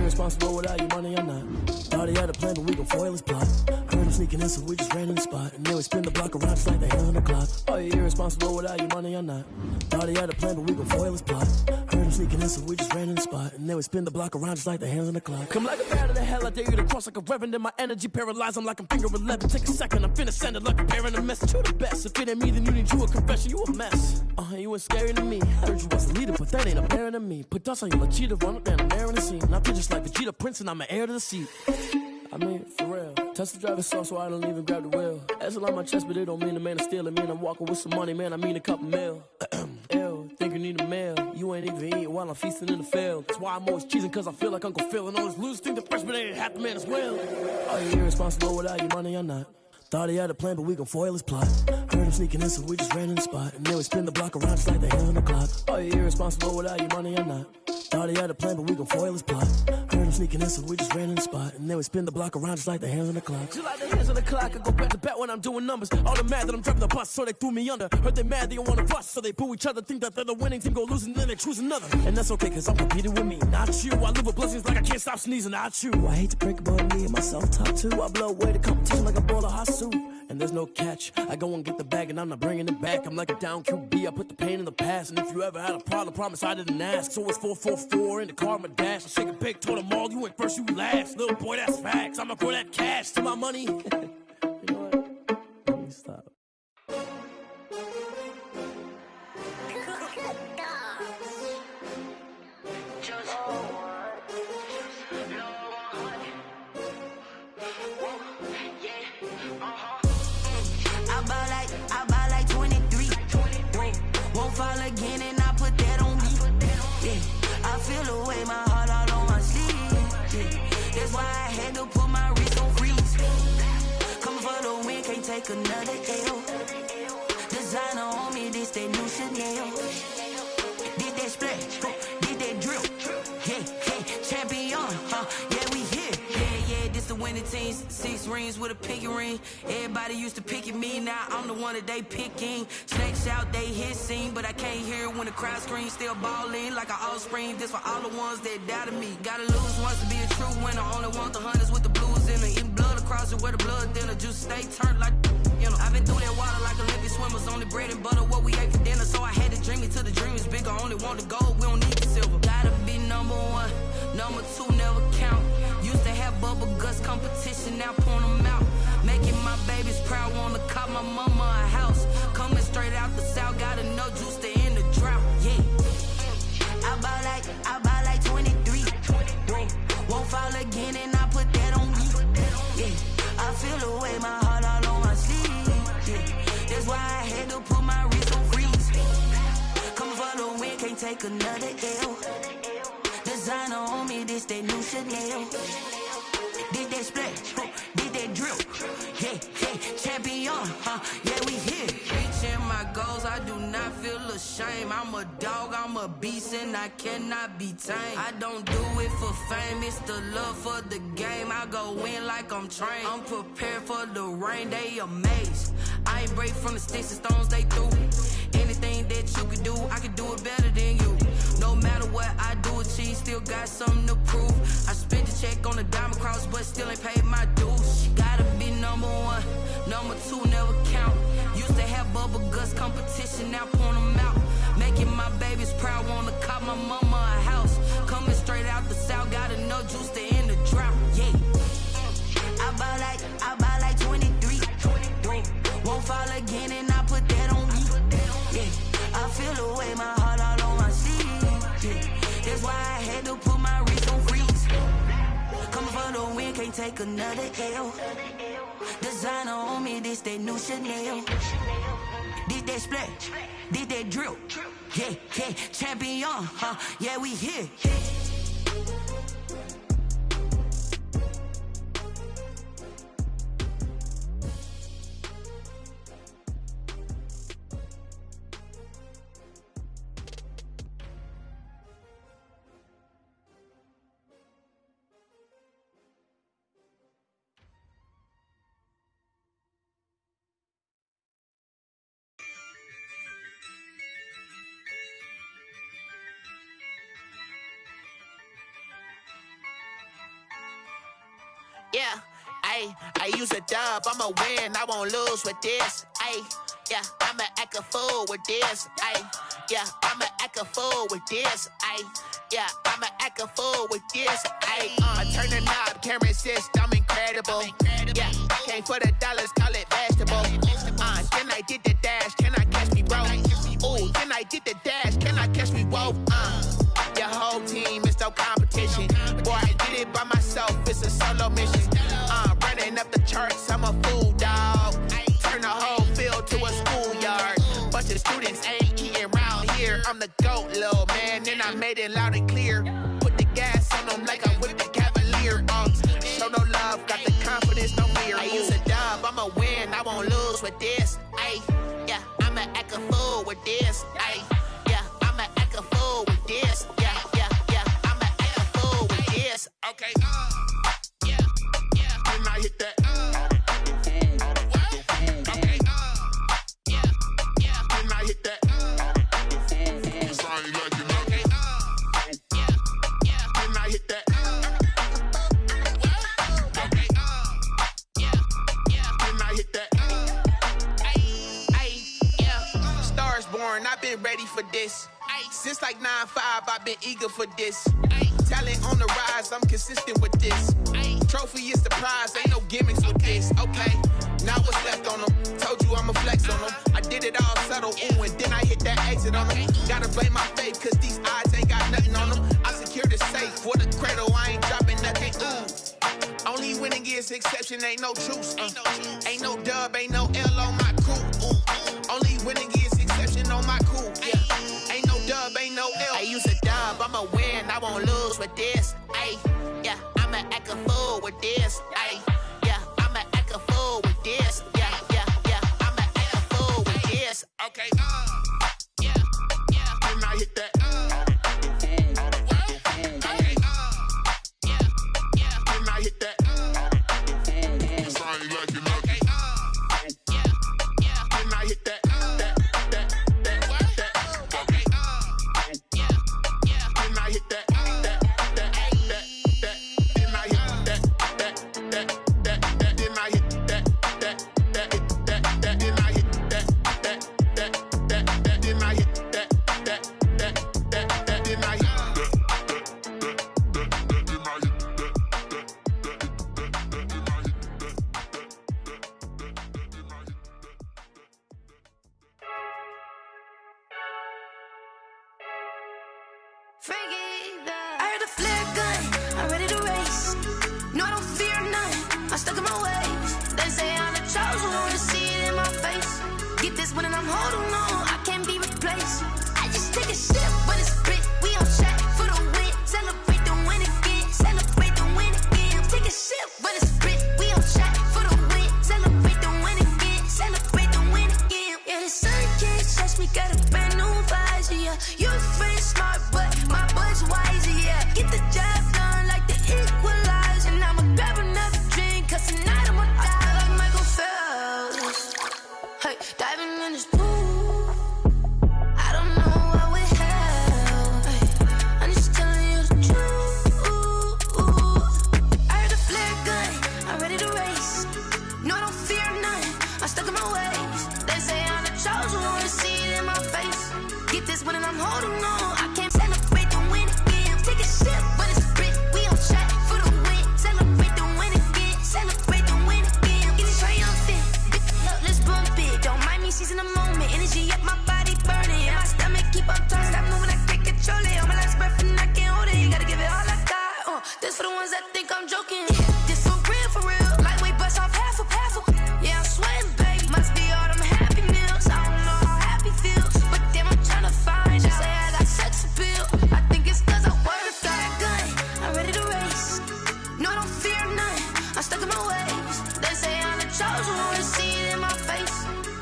Responsible without your money or not. Thought he had a plan, but we gon' foil his plot. Heard him sneaking in, so we just ran in the spot. And then we spin the block around just like the hand on the clock. Are you irresponsible without your money or not? Thought he had a plan, but we gon' foil his plot. Heard him sneaking in, so we just ran in the spot. And then we spin the block around just like the hands on the clock. Come like a bat of the hell, I dare you to cross like a reverend. And my energy paralyzed, I'm like I'm finger 11. Take a second, I'm finna send it like a parent a message. You the best, if it ain't me, then you need you a confession. You a mess, you ain't scary to me. Heard you was a leader, but that ain't apparent to me. Put dust on your cheetah, run up down the air in the scene. Now I just like Vegeta Prince, and I'm an heir to the seat. I mean, for real. Touch the driver's soft so I don't even grab the wheel. Ezel on my chest, but it don't mean the man is steal. It mean I'm walking with some money, man. I mean a couple mil. Ew, think you need a meal. You ain't even eating while I'm feasting in the field. That's why I'm always cheesing, cause I feel like Uncle Phil. And all those losers think the freshman ain't half the man as well. Are you irresponsible without your money or not? Thought he had a plan, but we gon' foil his plot. Heard him sneaking in, so we just ran in the spot. And then we spin the block around just like the hand on the clock. Are you irresponsible without your money or not? Thought he had a plan, but we gon' foil his plot. Heard him sneaking in, so we just ran in the spot. And then we spin the block around just like the hands on the clock. Just like the hands on the clock, I go back to back when I'm doing numbers. All the mad that I'm driving the bus, so they threw me under. Heard they mad, they don't wanna bust, so they boo each other. Think that they're the winning team, go losing, then they choose another. And that's okay, cause I'm competing with me, not you. I live with blessings like I can't stop sneezing, not you. I hate to break about me and my self-talk too. I blow away the competition like a bowl of hot soup. And there's no catch. I go and get the bag and I'm not bringing it back. I'm like a down QB, I put the pain in the past. And if you ever had a problem, promise I didn't ask. So it's 444 in the car, my dash. I shake a big, told them all, you ain't first, you last. Little boy, that's facts. I'ma throw that cash to my money. You know what? Let me stop. I buy like 23. Won't fall again and I put that on me. Yeah, I feel away, my heart all on my sleeve. Yeah, that's why I had to put my wrist on freeze. Come for the win, can't take another L. Designer on me, this that new Chanel. Did that splash, did that drill. Yeah, champion, yeah, we here. Yeah, this the win. many teams, 6 rings with a pinky ring. Everybody used to pick at me, now I'm the one that they picking. Snakes out, they hit scene, but I can't hear when the crowd screams. Still ballin' like an offspring, this for all the ones that doubted me. Gotta lose once to be a true winner, only want the hunters with the blues in it. Eating blood across it where the blood thinner, just stay turned like, you know. I've been through that water like Olympic swimmers, only bread and butter, what we ate for dinner. So I had to dream it till the dream is bigger, only want the gold, we don't need the silver. Gotta be number 1, number 2 never count. Used to have bubble guts competition, now point them out. Making my babies proud, wanna cop my mama a house. Coming straight out the south, got enough juice to end the drought, yeah. I buy like 23. Won't fall again and I put that on me, yeah. I feel the way, my heart all on my sleeve, yeah. That's why I had to put my wrist on freeze. Coming for the win, can't take another L. Designer on me, this that new Chanel. Did that splash, did that drill, yeah, champion, yeah, we here. Reaching my goals, I do not feel ashamed. I'm a dog, I'm a beast, and I cannot be tamed. I don't do it for fame, it's the love for the game. I go in like I'm trained. I'm prepared for the rain, they amazed. I ain't break from the sticks and stones they threw. Anything that you could do, I could do it better than you. No matter what I do, achieve, still got something to prove. I spent the check on the diamond cross, but still ain't paid my dues. Gotta be number 1, number 2 never count. Used to have bubble guts competition, now point them out. Making my babies proud, wanna cop my mama a house. Coming straight out the south, got enough juice to end the drought, yeah. I buy like 23. Won't fall again and I put that on me, yeah. I feel the way, my heart all on my sleeve, yeah. That's why I had to put my wrist on freeze. Coming for the win, can't take another L. Designer on me, this that new Chanel. Did that splash, did that drill, yeah, champion, yeah, we here. Yeah, I use a dub, I'ma win, I won't lose with this. Yeah, I'ma act a fool with this. Yeah, I'ma act a fool with this. Yeah, I'ma act a fool with this. I turn the knob, camera assist, I'm incredible. Yeah, came for the dollars, call it vegetable. Then I did the dash, can I catch me, bro? Ooh, then I did the dash, can I catch me, whoa? Your whole team is no competition. Boy, I did it by myself, it's a solo mission. Running up the charts, I'm a fool, dog. Turn the whole field to a schoolyard. Bunch of students ain't eating round here. I'm the GOAT, little man, and I made it loud and clear. Put the gas on them like I'm with the Cavalier. Show no love, got the confidence, no fear. I use a dub, I'ma win, I won't lose with this. Yeah, I'ma act a fool with this. Yeah, I'ma act a fool with this. Yeah, I'ma act a fool with this. Okay, yeah, when I hit that. Okay, yeah, when I hit that. Cause I ain't like it. Okay, yeah, when I hit that. Okay, yeah, when I hit that. Yeah, stars born, I've been ready for this. Since like 9-5, I've been eager for this. Talent on the rise, I'm consistent with this. Trophy is the prize, ain't no gimmicks with this. Okay, now what's left on them? Told you I'ma flex on them. I did it all subtle, ooh, and then I hit that exit on them. Gotta blame my faith, cause these odds ain't got nothing on them. I secured the safe for the cradle, I ain't dropping nothing, ooh. Only winning is exception, ain't no truce. Ain't no dub, ain't no L on my crew, ooh. Only winning is exception on my crew, yeah. Ain't no dub, ain't no L. I use a dub, I'ma win, I won't lose with this. Yeah, I'ma act a fool with this. Yeah, I'ma act a fool with this. Yeah, I'ma act a fool with this. Okay, yeah, when I hit that. Okay, yeah, when I hit that. hit that, then I hit that, then I hit that, then I hit that, then I hit that, then I hit I heard a flare gun, I'm ready to race. No, I don't fear none, I'm stuck in my ways. They say I'm the chosen one, to see it in my face. Get this one and I'm holding on, I can't be replaced. I just take a sip, but it's split. We on track for the win. Celebrate the win again, celebrate the win again. Take a sip, but it's split. We on track for the win. Celebrate the win again, celebrate the win again. Yeah, the sun can't touch me, got a brand new visor, yeah. You friend smart, but my bud's wiser, yeah. Get the job done like the equalizer. And I'ma grab another drink, cause tonight I'ma die like Michael Phelps. Hey, diving in this pool, I don't know what would help. Hey, I'm just telling you the truth. I heard a flare gun, I'm ready to race. No, I don't fear none, I'm stuck in my ways. They say I'm the chosen one, to see it in my face. Get this one and I'm holding on, I can't celebrate the win again. Take a sip, but it's split. We on track for the win. Celebrate the win again, celebrate the win again. Get it triumphant, up, let's bump it. Don't mind me seizing the moment, energy up, my body burning. And my stomach keep on turning, stop moving, I can't control it. On my last breath and I can't hold it. You gotta give it all I got. This for the ones that think I'm joking. This for real, lightweight bust off half a. Yeah, I'm sweating, babe. Must be all them happy meals. I don't know how happy feels, but damn, I'm trying to find out. Say I got sex appeal. I think it's cause I work that gun. I'm ready to race. No, I don't fear none. I'm stuck in my ways. They say I'm the chosen one, to see it in my face.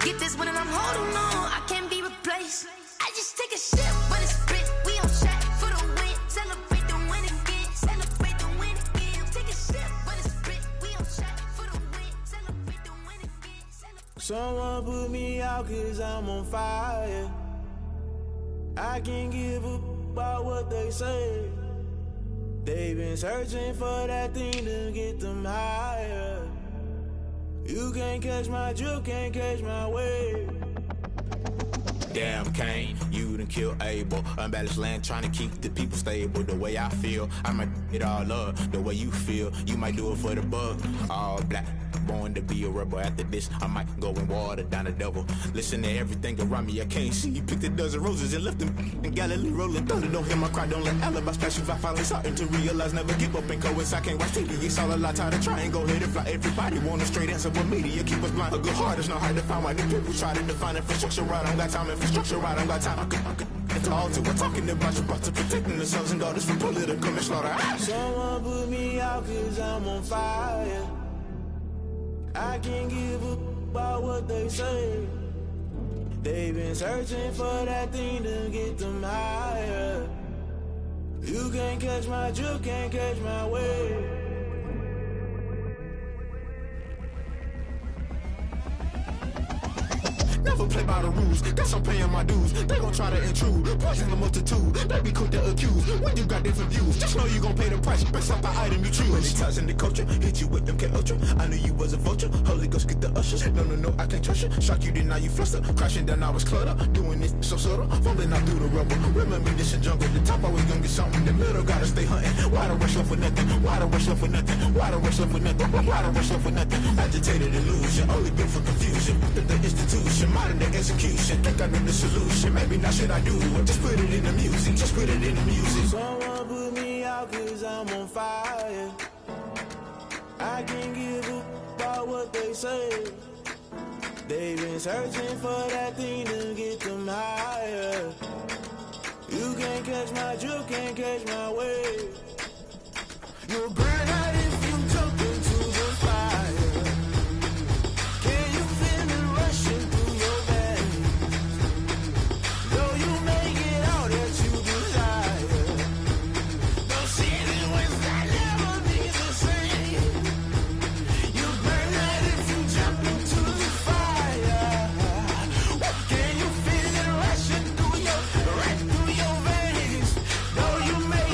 Get this one and I'm holding on, I can't be replaced. I just take a sip, but it's split. We on track for the win. Celebrate the win again. Celebrate the win again. Take a sip, but it's split. We on track for the win. Celebrate the win again. Someone put me out cause I'm on fire. I can't give a about what they say. They've been searching for that thing to get them higher. You can't catch my drift, can't catch my wave. Damn, Kane, you done killed Abel. Unbalanced land, trying to keep the people stable. The way I feel, I might it all up. The way you feel, you might do it for the bug. All black, born to be a rebel. After this, I might go and water down the devil. Listen to everything around me, I can't see. Picked a dozen roses and left them in Galilee rolling thunder. Don't hear my cry, don't let alibi splash. If I finally starting to realize, never give up and coincide. I can't watch TV, it's all a lot. Tired of trying, go ahead and fly. Everybody want a straight answer, but media keep us blind. A good heart is not hard to find. Why the people try to define infrastructure right? I don't got time, infrastructure right, I don't got time. It's all to we're talking about your brother, protecting the sons and daughters from political manslaughter. Someone put me out cause I'm on fire. I can't give a about what they say. They've been searching for that thing to get them higher. You can't catch my drift, can't catch my wave. Never play by the rules, guess I'm paying my dues. They gon' try to intrude, poison the multitude. They be quick to accuse, when you got different views. Just know you gon' pay the price, based off the item you choose. When they ties in the culture, hit you with them K-Ultra. I knew you was a vulture, Holy Ghost get the ushers. No, I can't trust you. Shock you, then now you fluster. Crashing down, I was cluttered. Doing this so subtle, falling out through the rubble. Remember this a jungle, the top always gonna get something. The middle gotta stay hunting. Why the rush left for nothing? Why the rush left for nothing? Why the rush left for nothing? Why the rush left for nothing? Agitated illusion, only built for confusion. The institution, modern day execution. Think I know the solution, maybe not should I do it. Just put it in the music, just put it in the music. Someone put me out cause I'm on fire. I can't give a about what they say. They've been searching for that thing to get them higher. You can't catch my drift, can't catch my wave. You'll burn out if you jump into the fire. Can you feel it rushing through your veins? Though you make it all that you desire. Don't see it when that never be the same. You burn out if you jump into the fire. Can you feel it rushing through your veins? Though you make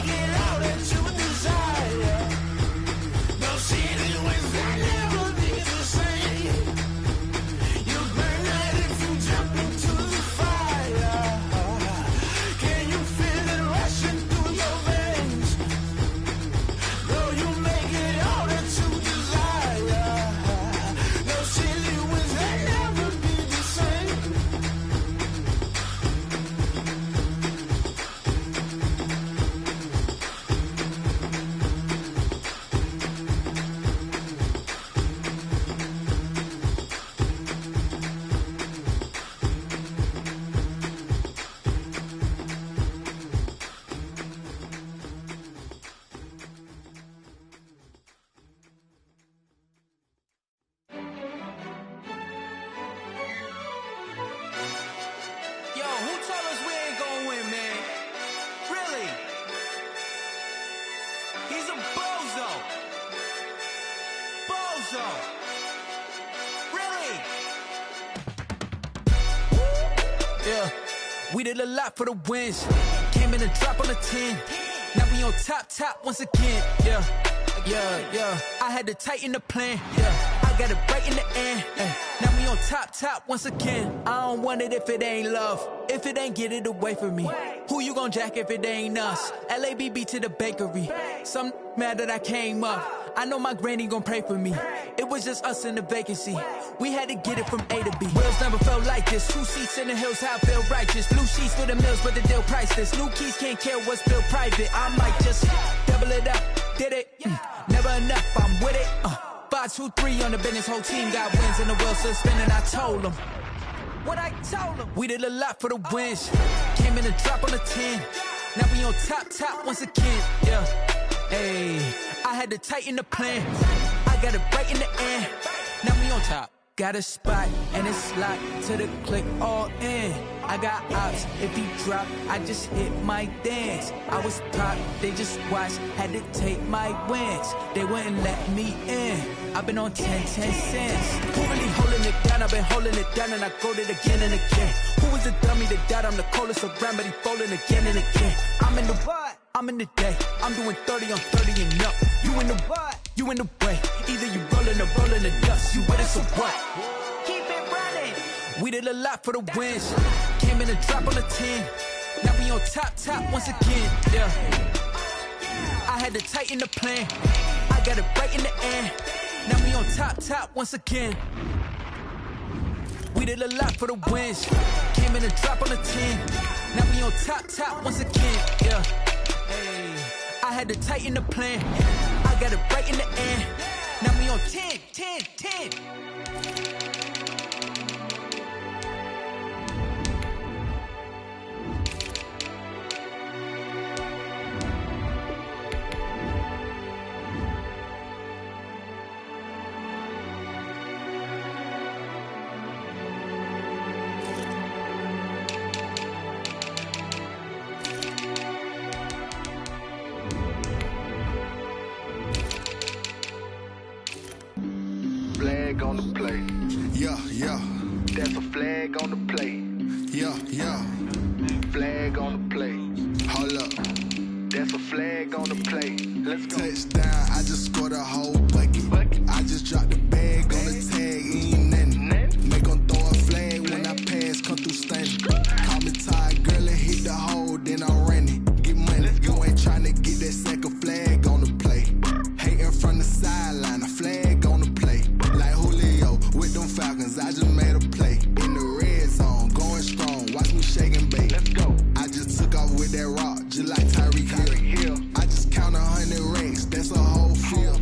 Really? He's a bozo. Bozo. Really? Yeah, we did a lot for the wins. Came in a drop on a 10. Now we on top once again. Yeah. I had to tighten the plan. Yeah, I got it right in the end. Now we on top once again. I don't want it if it ain't love. If it ain't, get it away from me. Who you gon' jack if it ain't us? LABB to the bakery. Some mad that I came up. I know my granny gon' pray for me. It was just us in the vacancy. We had to get it from A to B. Wheels never felt like this. 2 seats in the hills, how I feel righteous. Blue sheets for the mills, but the deal priceless. New keys can't care what's built private. I might just double it up. Did it? Never enough, I'm with it. 5, 2, 3 on the business. Whole team got wins and the wheels still spinning. I told them what I told them. We did a lot for the wins. Came in a drop on a 10. Now we on top once again. Yeah. Hey, I had to tighten the plan. I got it right in the end. Now we on top. Got a spot and it's locked to the click all in. I got ops, if he drop, I just hit my dance. I was top, they just watched, had to take my wins. They wouldn't let me in. I've been on 10 cents. Who really holding it down? I've been holding it down and I go it again and again. Who was the dummy that died? I'm the coldest around, but he folding again and again. I'm in the what? I'm in the day. I'm doing 30 on 30 and up. You in the what? You in the way. Either you rolling or rolling the dust. You with us or what? Keep it running. We did a lot for the wins. Came in a drop on a 10. Now we on top once again. Yeah. I had to tighten the plan. I got it right in the end. Now we on top once again. We did a lot for the wins. Came in a drop on a 10. Now we on top once again. Yeah. Hey, I had to tighten the plan. I got it right in the end. Now we on 10. Flag on the play. Yeah. That's a flag on the play. Yeah. Flag on the play. Hold up. That's a flag on the play. Let's go. Touchdown, I just scored a whole bucket. I just dropped the bag on the tag, ain't nothing. Make them throw a flag when I pass, come through standing. Call me tired, girl, and hit the hole, then I'm running. Get money, you ain't tryna get that second flag on the play. Hating from the sideline, a flag on the play. Like Julio with them Falcons, I just made a play. In the red zone, going strong, watch me shake and bake. Let's go. I just took off with that rock, just like Tyreek Hill. I just count 100 racks, that's a whole field.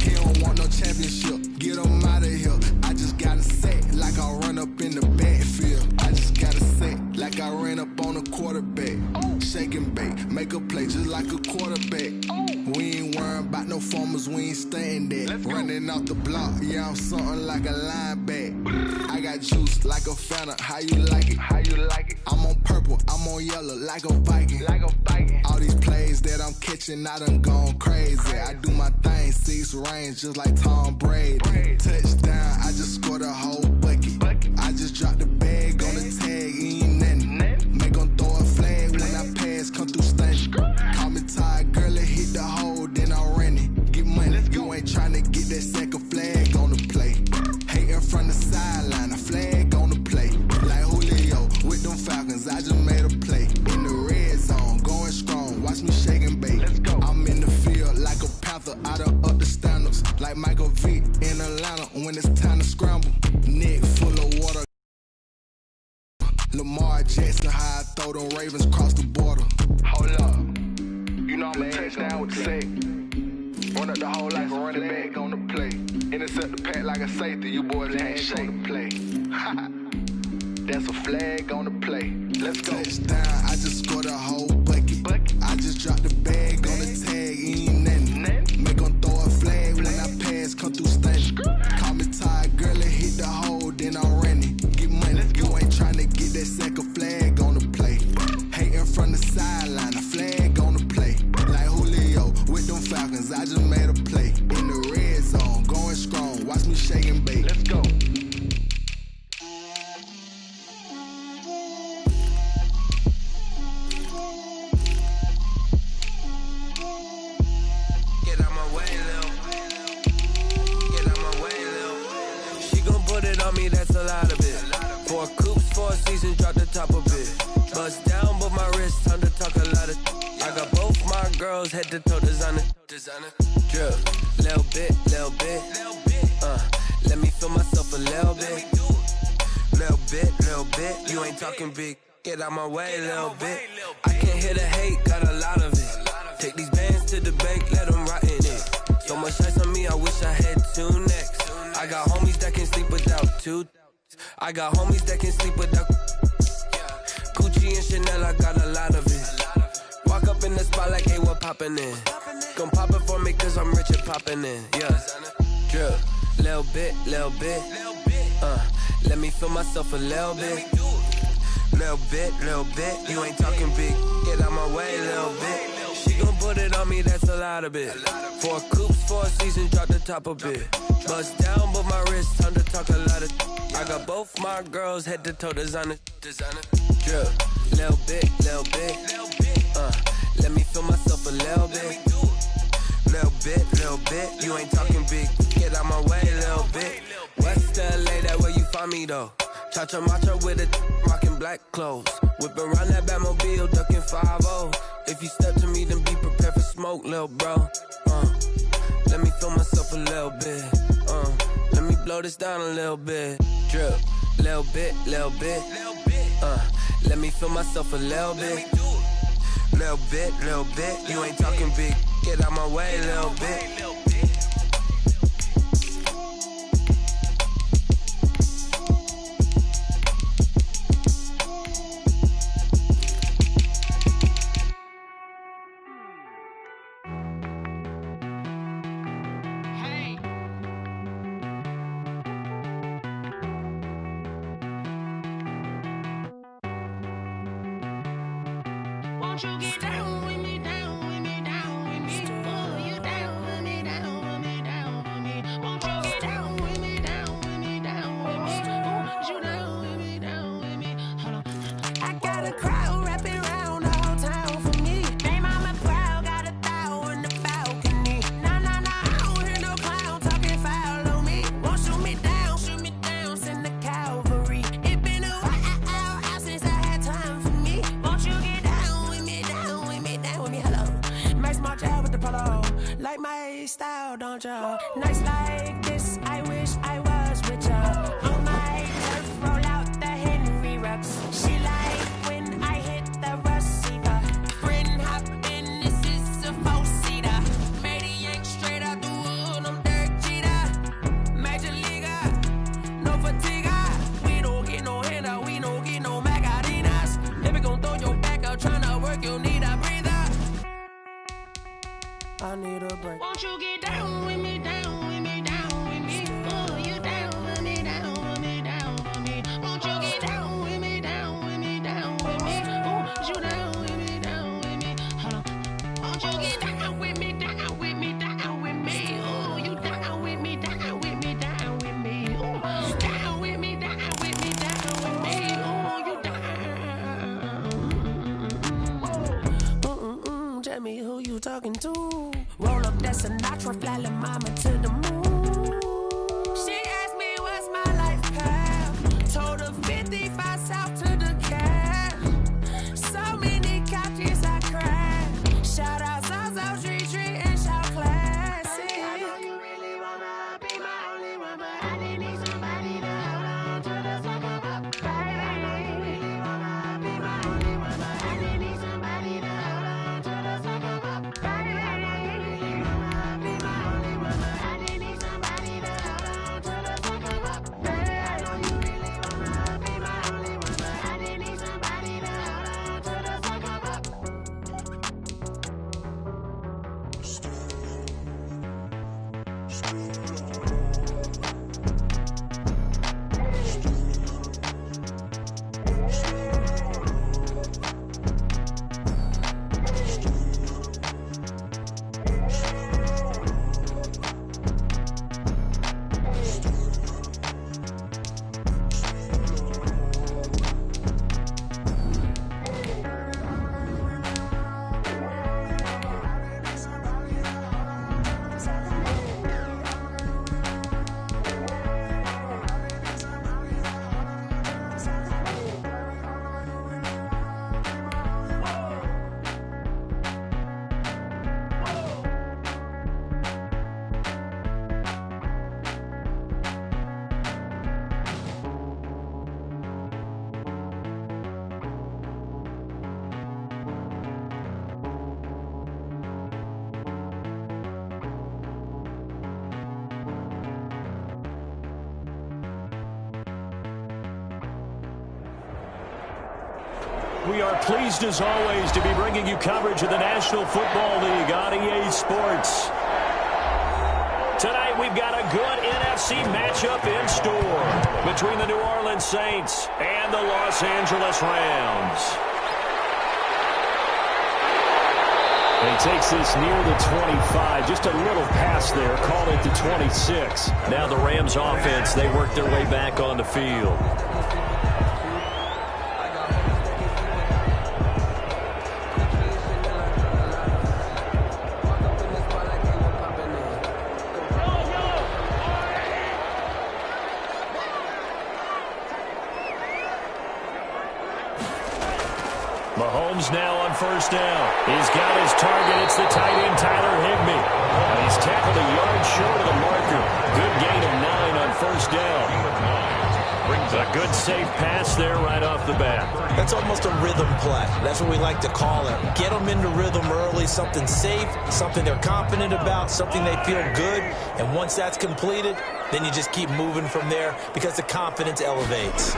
He don't want no championship, get him out of here. I just gotta set like I run up in the backfield. I just gotta set like I ran up on a quarterback. Shake and bake, make a play just like a quarterback. We ain't worrying about no formers, we ain't staying there. Running off the block, yeah, I'm something like a linebacker. I got juice like a Fanta, how you like it? I'm on purple, I'm on yellow like a Viking. All these plays that I'm catching, I done gone crazy. I do my thing, 6 range just like Tom Brady. Touchdown, I just scored a whole bucket. I just dropped the bag on the tag, ain't nothing. Make them throw a flag when I pass, come through standing. Call me tired, girl, and hit the hole, then I'm running. Get money, you ain't tryna get that second flag on the play. Hating from the sideline, a flag on the play. Like Julio with them Falcons, I just made a play. In the red zone, going strong, watch me shake and bake. I'm in the field like a panther, I done up the standards. Like Michael Vick in Atlanta when it's time to scramble. Neck full of water. Lamar Jackson, how I throw them Ravens across the border. Hold up. You know I'm a touchdown with the sack. Run up the whole like a running back on the play. Intercept the pack like a safety. You boys ain't shake the play. That's a flag on the play. Let's go. Touchdown, I just scored a whole bucket. I just dropped the bag on the tag, ain't nothing. Make them throw a flag when I pass, come through standing. Call me tired, girl, and hit the hole, then I'm running. Get money, you ain't tryna get that second flag on the play. Hating from the sideline, a flag on a lot of it. 4 coops, 4 seasons, drop the top of it. Bust down, but my wrist, time to talk a lot of. I got both my girls, head to toe designer. Drip, little bit. Let me feel myself a little bit. Little bit. You ain't talking big. Get out my way, little bit. I can't hear the hate, got a lot of it. Take these bands to the bank, let them rot in it. So much ice on me, I wish I had 2 necks. I got homies that can sleep without 2. I got homies that can sleep without Gucci and Chanel, I got a lot of it. Walk up in the spot like, hey, what poppin' in? Gon' pop it for me cause I'm rich and poppin' in, yeah. Drip, little bit. Let me feel myself a little bit. Little bit. You ain't talking big, get out my way, little bit. She gon' put it on me, that's a lot of it. 4 coops, 4 seasons, drop the top of it. Bust down, but my wrist, time to talk a lot of. I got both my girls, head to toe designer. Drip, little bit. Let me feel myself a little bit. Little bit. You ain't talking big, get out my way, little bit. West LA, that where you find me though. Cha-cha matcha with it, rockin' black clothes. Whippin' around that Batmobile, duckin' 5-0. If you step to me, then be prepared for smoke, lil' bro. Let me feel myself a little bit. Let me blow this down a little bit. Drip, little bit. Let me feel myself a little bit. Little bit. You ain't talking big. Get out my way, little bit. Won't you get down with me, down with me, down with me? Oh, you down with me, down with me, down with me. Won't you get down with me, down with me, down with me? Oh, you down with me, down with me? Hold on. I got a crowd wrapping around the whole town for me. Hey, mama proud, got a thou in the balcony. Nah, I don't hear no clown talking foul on me. Won't shoot me down, send the cavalry. It been a while since I had time for me. Won't you get down with me, down with me, down with me? Hello. Max March out with the polo. Like my style, don't ya? Nights like this, I wish I was with ya. On my turf, roll out the Henry Rux. She like when I hit the receiver. Friend hop in, this is a 4-seater. Made a yank straight out the wood, I'm Derek Jeter. Major leaguer, no fatigue. We don't get no handout, we don't get no Magarinas. Never gon' throw your back out, tryna work, you need a breather. I need a break. Won't you get down with me, down with me, down with me? Oh, you down with me, down with me, down with me? Won't you get down with me, down with me, down with me? Oh, you down with me, down with me? Hold on. Won't you get down with me, down with me, down with me? Oh, you down with me, down with me, down with me? Oh, down with me, down with me, down with me? Oh, you down. Tell me who you talking to. Roll up that Sinatra, fly la mama to the moon. She asked me what's my life path. Told her 55 south to the cab. So many couches I cried. Shout out South Street and shout classic. I know you really wanna be my only one, but I didn't need somebody to hold on to the second up. I know you really wanna be my only one, but I didn't need somebody to hold on to the second up. I know you really wanna be my only one, but I didn't need somebody to We are pleased as always to be bringing you coverage of the National Football League on EA Sports. Tonight we've got a good NFC matchup in store between the New Orleans Saints and the Los Angeles Rams. And he takes this near the 25, just a little pass there, called it the 26. Now the Rams offense, they work their way back on the field. Mahomes now on first down. He's got his target. It's the tight end, Tyler Higbee. And he's tackled a yard short of the marker. Good gain of 9 on first down. A good safe pass there right off the bat. That's almost a rhythm play. That's what we like to call it. Get them into rhythm early, something safe, something they're confident about, something they feel good. And once that's completed, then you just keep moving from there because the confidence elevates.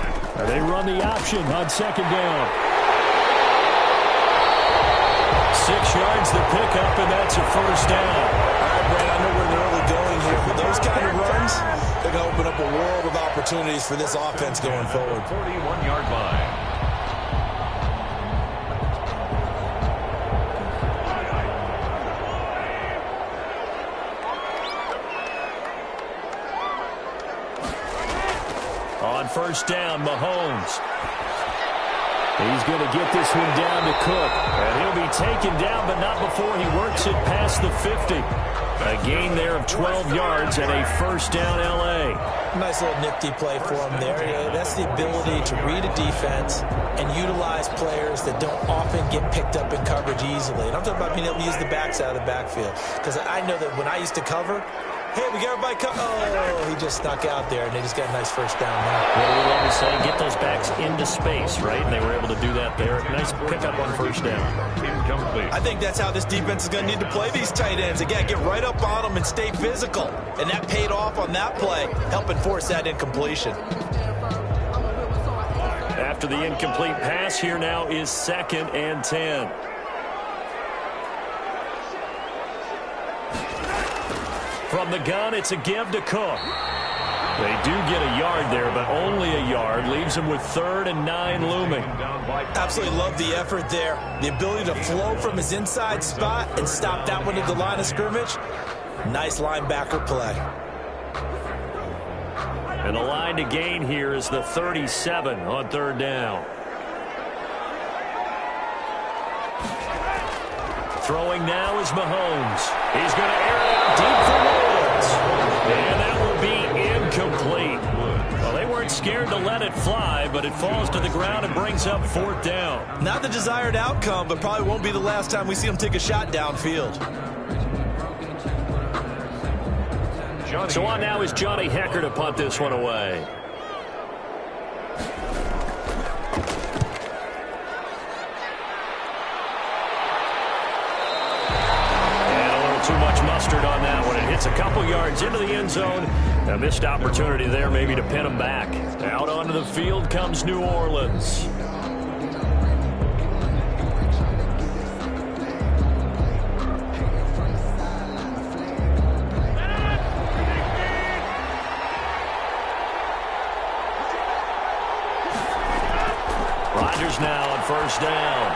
They run the option on second down. 6 yards the pickup, and that's a first down. All right, Brad, I know we're early going here, but those kind of runs, they're going to open up a world of opportunities for this offense going forward. 41-yard line. On first down, Mahomes. He's going to get this one down to Cook. And he'll be taken down, but not before he works it past the 50. A gain there of 12 yards and a first down L.A. Nice little nifty play for him there. That's the ability to read a defense and utilize players that don't often get picked up in coverage easily. And I'm talking about being able to use the backs out of the backfield. Because I know that when I used to cover, hey, we got everybody oh, he just snuck out there, and they just got a nice first down now. What do we love to say? Get those backs into space, right? And they were able to do that there. Nice pickup on first down. I think that's how this defense is going to need to play these tight ends. Again, get right up on them and stay physical. And that paid off on that play, helping force that incompletion. After the incomplete pass, here now is 2nd and 10. From the gun, it's a give to Cook. They do get a yard there, but only a yard. Leaves them with 3rd and 9 looming. Absolutely love the effort there. The ability to flow from his inside spot and stop that one at the line of scrimmage. Nice linebacker play. And the line to gain here is the 37 on 3rd down. Throwing now is Mahomes. He's going to air it out deep for Woods. And that will be incomplete. Well, they weren't scared to let it fly, but it falls to the ground and brings up 4th down. Not the desired outcome, but probably won't be the last time we see him take a shot downfield. So on now is Johnny Hecker to punt this one away. Too much mustard on that one. It hits a couple yards into the end zone. A missed opportunity there maybe to pin them back. Out onto the field comes New Orleans. Rodgers now on first down.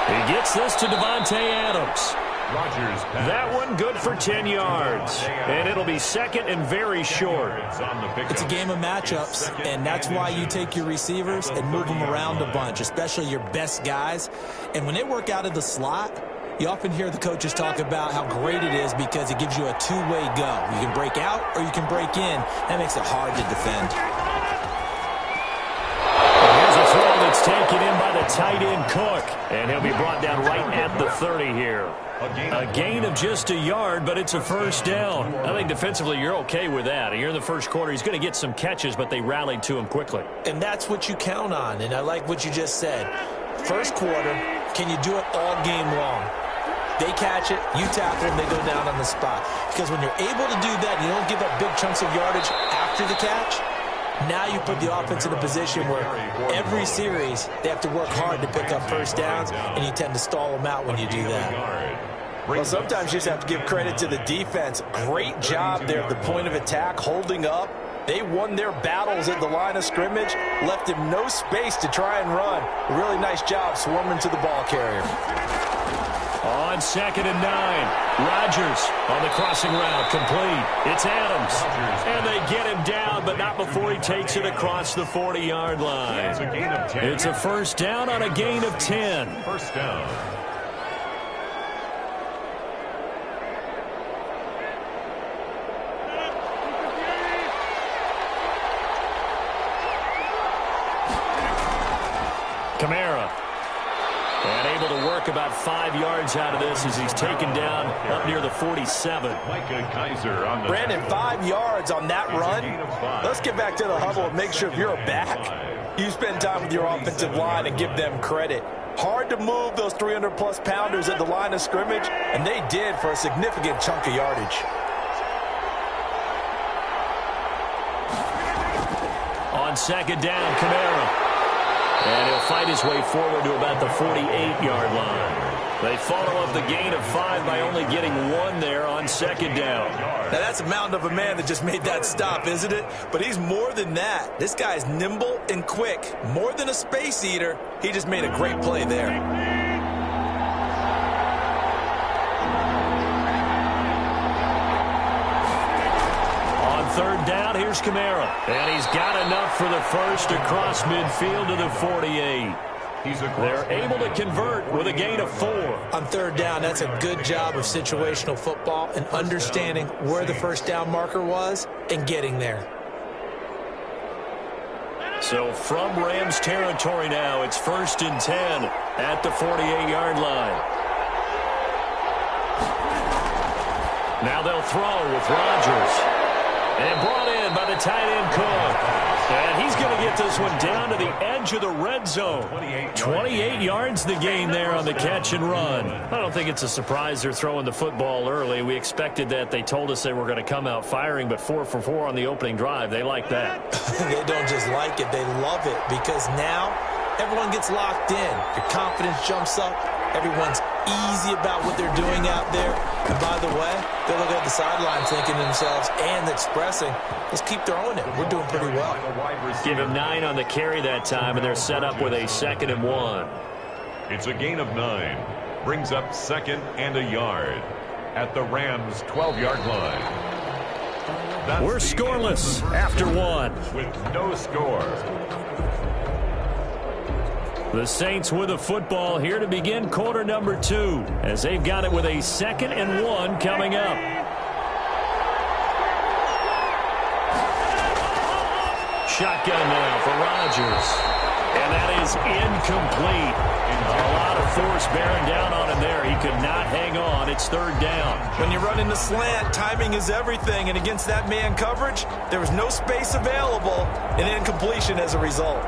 He gets this to Devontae Adams. Rodgers that one good for 10 yards. And it'll be 2nd and very short. It's a game of matchups, and that's why you take your receivers and move them around a bunch, especially your best guys. And when they work out of the slot, you often hear the coaches talk about how great it is because it gives you a two-way go. You can break out or you can break in. That makes it hard to defend. It's taken in by the tight end Cook, and he'll be brought down right at the 30 here. A gain of just a yard, but it's a first down. I think defensively you're okay with that. You're in the first quarter. He's going to get some catches, but they rallied to him quickly. And that's what you count on, and I like what you just said. First quarter, can you do it all game long? They catch it, you tackle them, they go down on the spot. Because when you're able to do that, you don't give up big chunks of yardage after the catch, Now you put the offense in a position where every series they have to work hard to pick up first downs, and you tend to stall them out when you do that. Well, sometimes you just have to give credit to the defense. Great job there at the point of attack, holding up. They won their battles at the line of scrimmage, left him no space to try and run. A really nice job swarming to the ball carrier. On 2nd and 9, Rodgers on the crossing route, complete. It's Adams, and they get him down, but not before he takes it across the 40-yard line. It's a first down on a gain of 10. First down. Kamara. And able to work about 5 yards out of this as he's taken down up near the 47. Micah Kaiser on the Brandon, 5 yards on that run. Let's get back to the huddle and make sure if you're back, you spend time with your offensive line and give them credit. Hard to move those 300-plus pounders at the line of scrimmage, and they did for a significant chunk of yardage. On 2nd down, Kamara. And he'll fight his way forward to about the 48-yard line. They follow up the gain of 5 by only getting 1 there on 2nd down. Now, that's a mountain of a man that just made that stop, isn't it? But he's more than that. This guy's nimble and quick. More than a space eater, he just made a great play there. On 3rd down, here's Kamara. And he's got enough for the first across midfield to the 48. They're able to convert with a gain of 4. On 3rd down, that's a good job of situational football and understanding where the first down marker was and getting there. So from Rams territory now, it's 1st and 10 at the 48-yard line. Now they'll throw with Rodgers. And brought in by the tight end Cook. And he's going to get this one down to the edge of the red zone. 28 yards the gain there on the catch and run. I don't think it's a surprise they're throwing the football early. We expected that. They told us they were going to come out firing, but 4 for 4 on the opening drive. They like that. They don't just like it, they love it, because now everyone gets locked in. Your confidence jumps up. Everyone's easy about what they're doing out there. And by the way, they look at the sideline thinking to themselves and expressing, let's keep throwing it. We're doing pretty well. Give him 9 on the carry that time, and they're set up with a 2nd and 1. It's a gain of 9. Brings up 2nd and a yard at the Rams' 12-yard line. That's We're scoreless after 1. With no score. The Saints with the football here to begin quarter number 2 as they've got it with a 2nd and 1 coming up. Shotgun now for Rodgers. And that is incomplete. A lot of force bearing down on him there. He could not hang on. It's 3rd down. When you run in the slant, timing is everything. And against that man coverage, there was no space available, and incompletion as a result.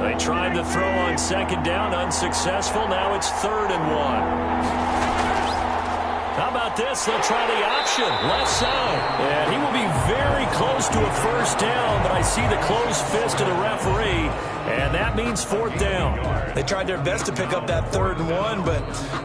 They tried to throw on 2nd down, unsuccessful. Now it's 3rd and 1. How about this? They'll try the option, left side. And he will be very close to a first down, but I see the closed fist of the referee, and that means 4th down. They tried their best to pick up that 3rd and 1, but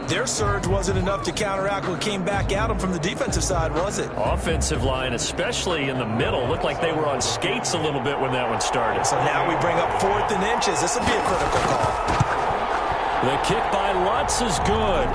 their surge wasn't enough to counteract what came back at them from the defensive side, was it? Offensive line, especially in the middle, looked like they were on skates a little bit when that one started. So now we bring up 4th and inches. This will be a critical call. The kick by Lutz is good.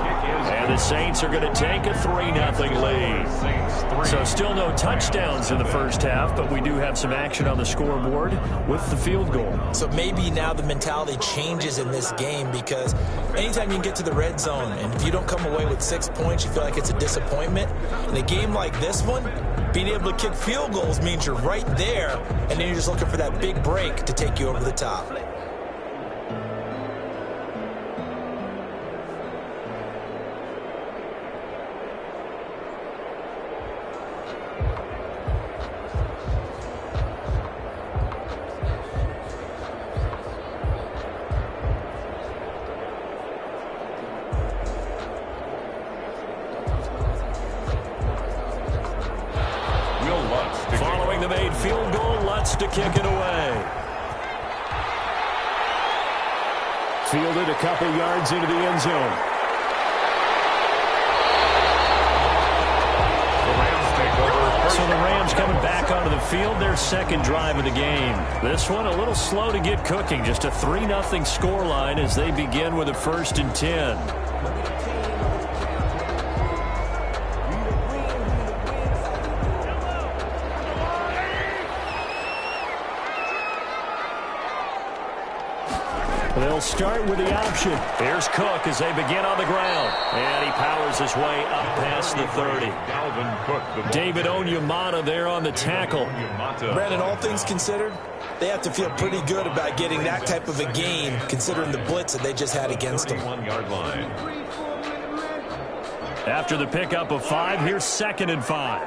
And the Saints are going to take a 3-0 lead. So still no touchdowns in the first half, but we do have some action on the scoreboard with the field goal. So maybe now the mentality changes in this game, because anytime you can get to the red zone, and if you don't come away with 6 points, you feel like it's a disappointment. In a game like this one, being able to kick field goals means you're right there, and then you're just looking for that big break to take you over the top. wants to kick it away. Fielded a couple yards into the end zone. So the Rams coming back onto the field, their second drive of the game. This one a little slow to get cooking. Just a 3-0 scoreline as they begin with a 1st and 10. They'll start with the option. Here's Cook as they begin on the ground. And he powers his way up past the 30. David Onyemata there on the tackle. Brandon, all things considered, they have to feel pretty good about getting that type of a gain, considering the blitz that they just had against them. 1 yard line. After the pickup of 5, here's 2nd and 5.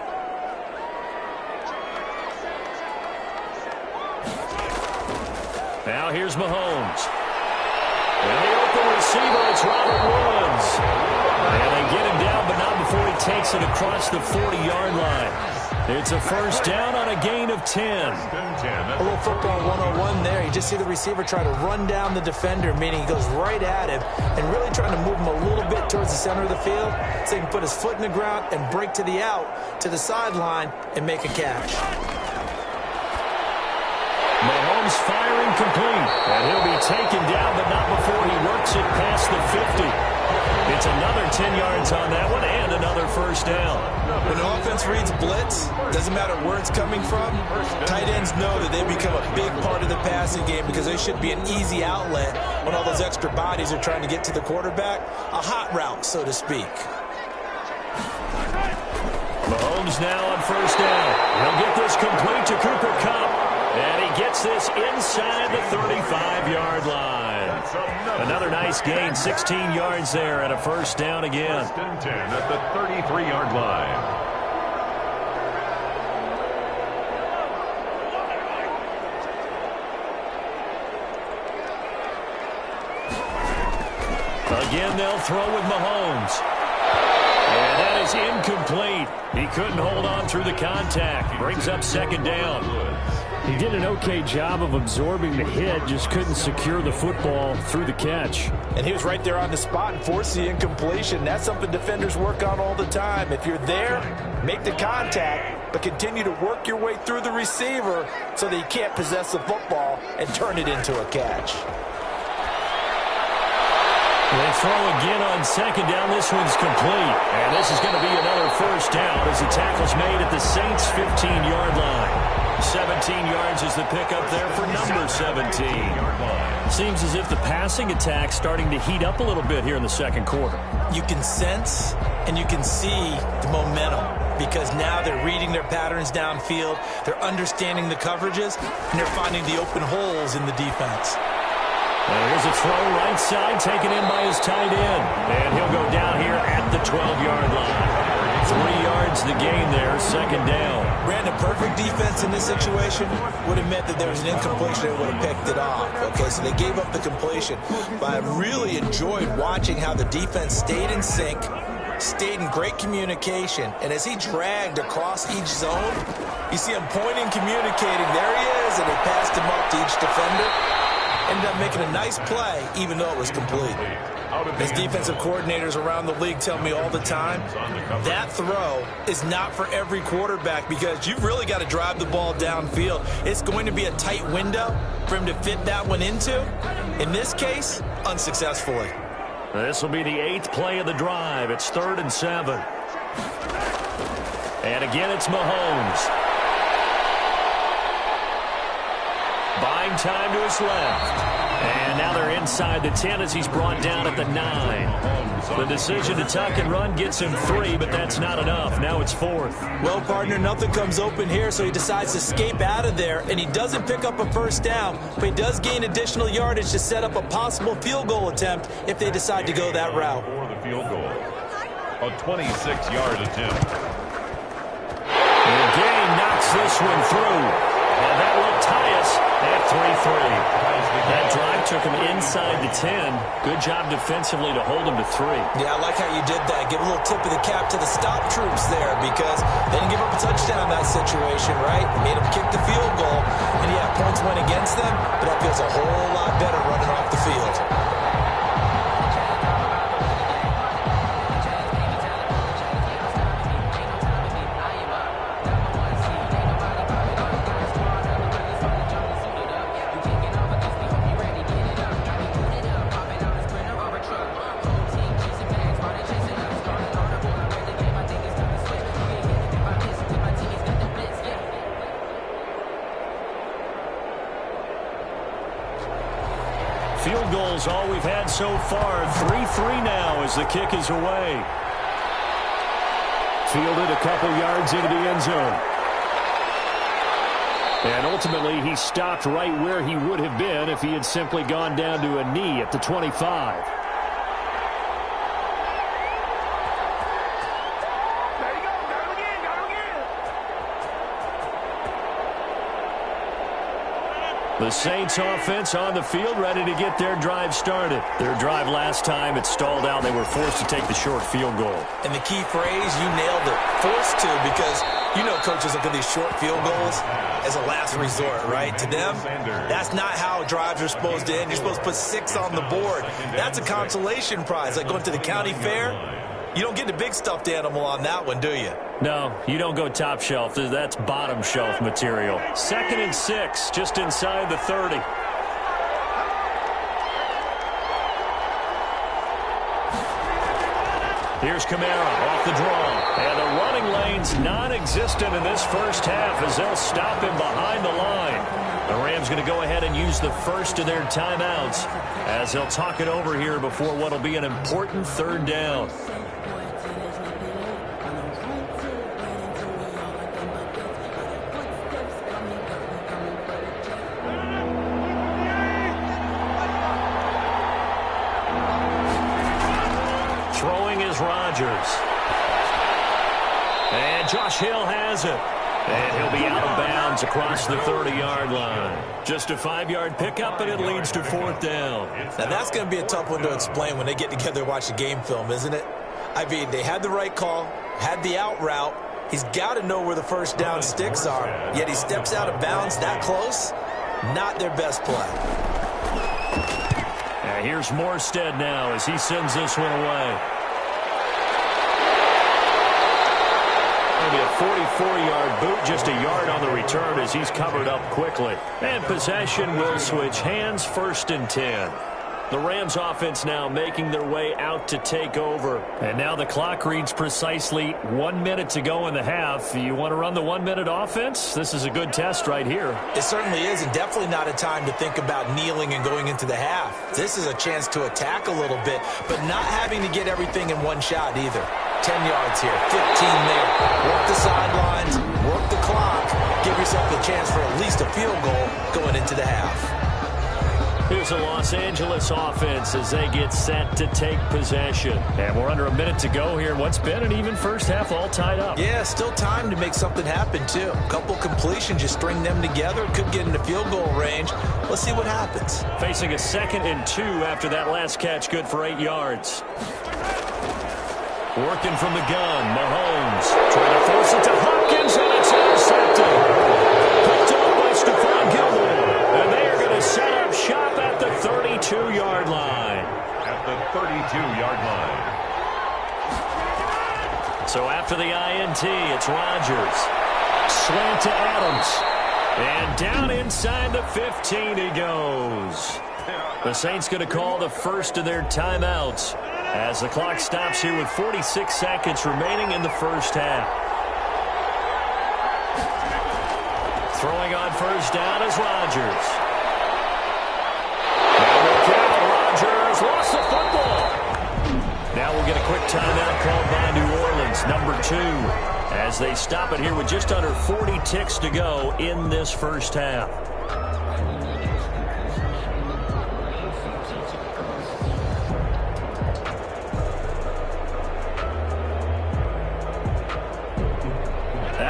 Now here's Mahomes. And the open receiver, it's Robert Woods. And they get him down, but not before he takes it across the 40-yard line. It's a 1st down on a gain of 10. A little football 101 there. You just see the receiver try to run down the defender, meaning he goes right at him and really trying to move him a little bit towards the center of the field so he can put his foot in the ground and break to the out, to the sideline, and make a catch. Mahomes firing complete. And he'll be taken down, but not before he works it past the 50. It's another 10 yards on that one and another 1st down. When the offense reads blitz, doesn't matter where it's coming from, tight ends know that they become a big part of the passing game because they should be an easy outlet when all those extra bodies are trying to get to the quarterback. A hot route, so to speak. Mahomes now on 1st down. He'll get this complete to Cooper Kupp. And he gets this inside the 35-yard line. Another nice gain, 16 yards there, and a 1st down again. 1st and 10 at the 33-yard line. Again, they'll throw with Mahomes. And that is incomplete. He couldn't hold on through the contact. Brings up 2nd down. He did an okay job of absorbing the hit, just couldn't secure the football through the catch. And he was right there on the spot and forced the incompletion. That's something defenders work on all the time. If you're there, make the contact, but continue to work your way through the receiver so that you can't possess the football and turn it into a catch. They throw again on 2nd down. This one's complete. And this is going to be another 1st down as the tackle's made at the Saints' 15-yard line. 17 yards is the pickup there for number 17. Seems as if the passing attack's starting to heat up a little bit here in the 2nd quarter. You can sense and you can see the momentum because now they're reading their patterns downfield, they're understanding the coverages, and they're finding the open holes in the defense. Here's a throw right side taken in by his tight end. And he'll go down here at the 12-yard line. 3 yards the gain there, 2nd down. Brandon, perfect defense in this situation would have meant that there was an incompletion. They would have picked it off. Okay, so they gave up the completion. But I really enjoyed watching how the defense stayed in sync, stayed in great communication. And as he dragged across each zone, you see him pointing, communicating. There he is, and they passed him up to each defender. Ended up making a nice play, even though it was complete. As defensive coordinators around the league tell me all the time, that throw is not for every quarterback because you've really got to drive the ball downfield. It's going to be a tight window for him to fit that one into. In this case, unsuccessfully. This will be the 8th play of the drive. It's 3rd and 7. And again, it's Mahomes. Buying time to his left. And now they're inside the 10 as he's brought down at the 9. The decision to tuck and run gets him 3, but that's not enough. Now it's 4th. Well, partner, nothing comes open here, so he decides to escape out of there, and he doesn't pick up a 1st down, but he does gain additional yardage to set up a possible field goal attempt if they decide to go that route. For the field goal, a 26-yard attempt. And Gay knocks this one through. And that will tie us at 3-3. That drive took him inside the 10. Good job defensively to hold him to 3. Yeah, I like how you did that. Give a little tip of the cap to the stop troops there because they didn't give up a touchdown in that situation, right? Made them kick the field goal. And, yeah, points went against them, but that feels a whole lot better running off the field. Field goals all we've had so far. 3-3 now as the kick is away. Fielded a couple yards into the end zone. And ultimately he stopped right where he would have been if he had simply gone down to a knee at the 25. The Saints offense on the field ready to get their drive started. Their drive last time, it stalled out. They were forced to take the short field goal. And the key phrase, you nailed it. Forced to, because you know coaches look at these short field goals as a last resort, right? To them, that's not how drives are supposed to end. You're supposed to put 6 on the board. That's a consolation prize, like going to the county fair. You don't get the big stuffed animal on that one, do you? No, you don't go top shelf. That's bottom shelf material. 2nd and 6, just inside the 30. Here's Kamara off the draw. And the running lane's non-existent in this first half as they'll stop him behind the line. The Rams going to go ahead and use the first of their timeouts as they'll talk it over here before what will be an important 3rd down. Rodgers. And Josh Hill has it. And he'll be out of bounds across the 30-yard line. Just a 5-yard pickup, and it leads to 4th down. Now, that's going to be a tough one to explain when they get together and watch the game film, isn't it? I mean, they had the right call, had the out route. He's got to know where the first down sticks are. Yet he steps out of bounds that close. Not their best play. And here's Morstead now as he sends this one away. Be a 44-yard boot, just a yard on the return as he's covered up quickly. And possession will switch hands, 1st and 10. The Rams offense now making their way out to take over. And now the clock reads precisely 1 minute to go in the half. You want to run the 1-minute offense? This is a good test right here. It certainly is, and definitely not a time to think about kneeling and going into the half. This is a chance to attack a little bit, but not having to get everything in one shot either. 10 yards here, 15 there. Work the sidelines, work the clock. Give yourself a chance for at least a field goal going into the half. Here's the Los Angeles offense as they get set to take possession. And we're under a minute to go here in what's been an even first half, all tied up. Yeah, still time to make something happen, too. A couple completions, you string them together, could get into field goal range. Let's see what happens. Facing a 2nd and 2 after that last catch, good for 8 yards. Working from the gun, Mahomes trying to force it to Hopkins, and it's intercepted. Picked up by Stephon Gilmore, and they are going to set up shop at the 32-yard line. At the 32-yard line. So after the INT, it's Rodgers. Slant to Adams. And down inside the 15 he goes. The Saints going to call the first of their timeouts as the clock stops here with 46 seconds remaining in the first half. Throwing on first down is Rodgers. Rodgers lost the football. Now we'll get a quick timeout called by New Orleans, number 2, as they stop it here with just under 40 ticks to go in this first half.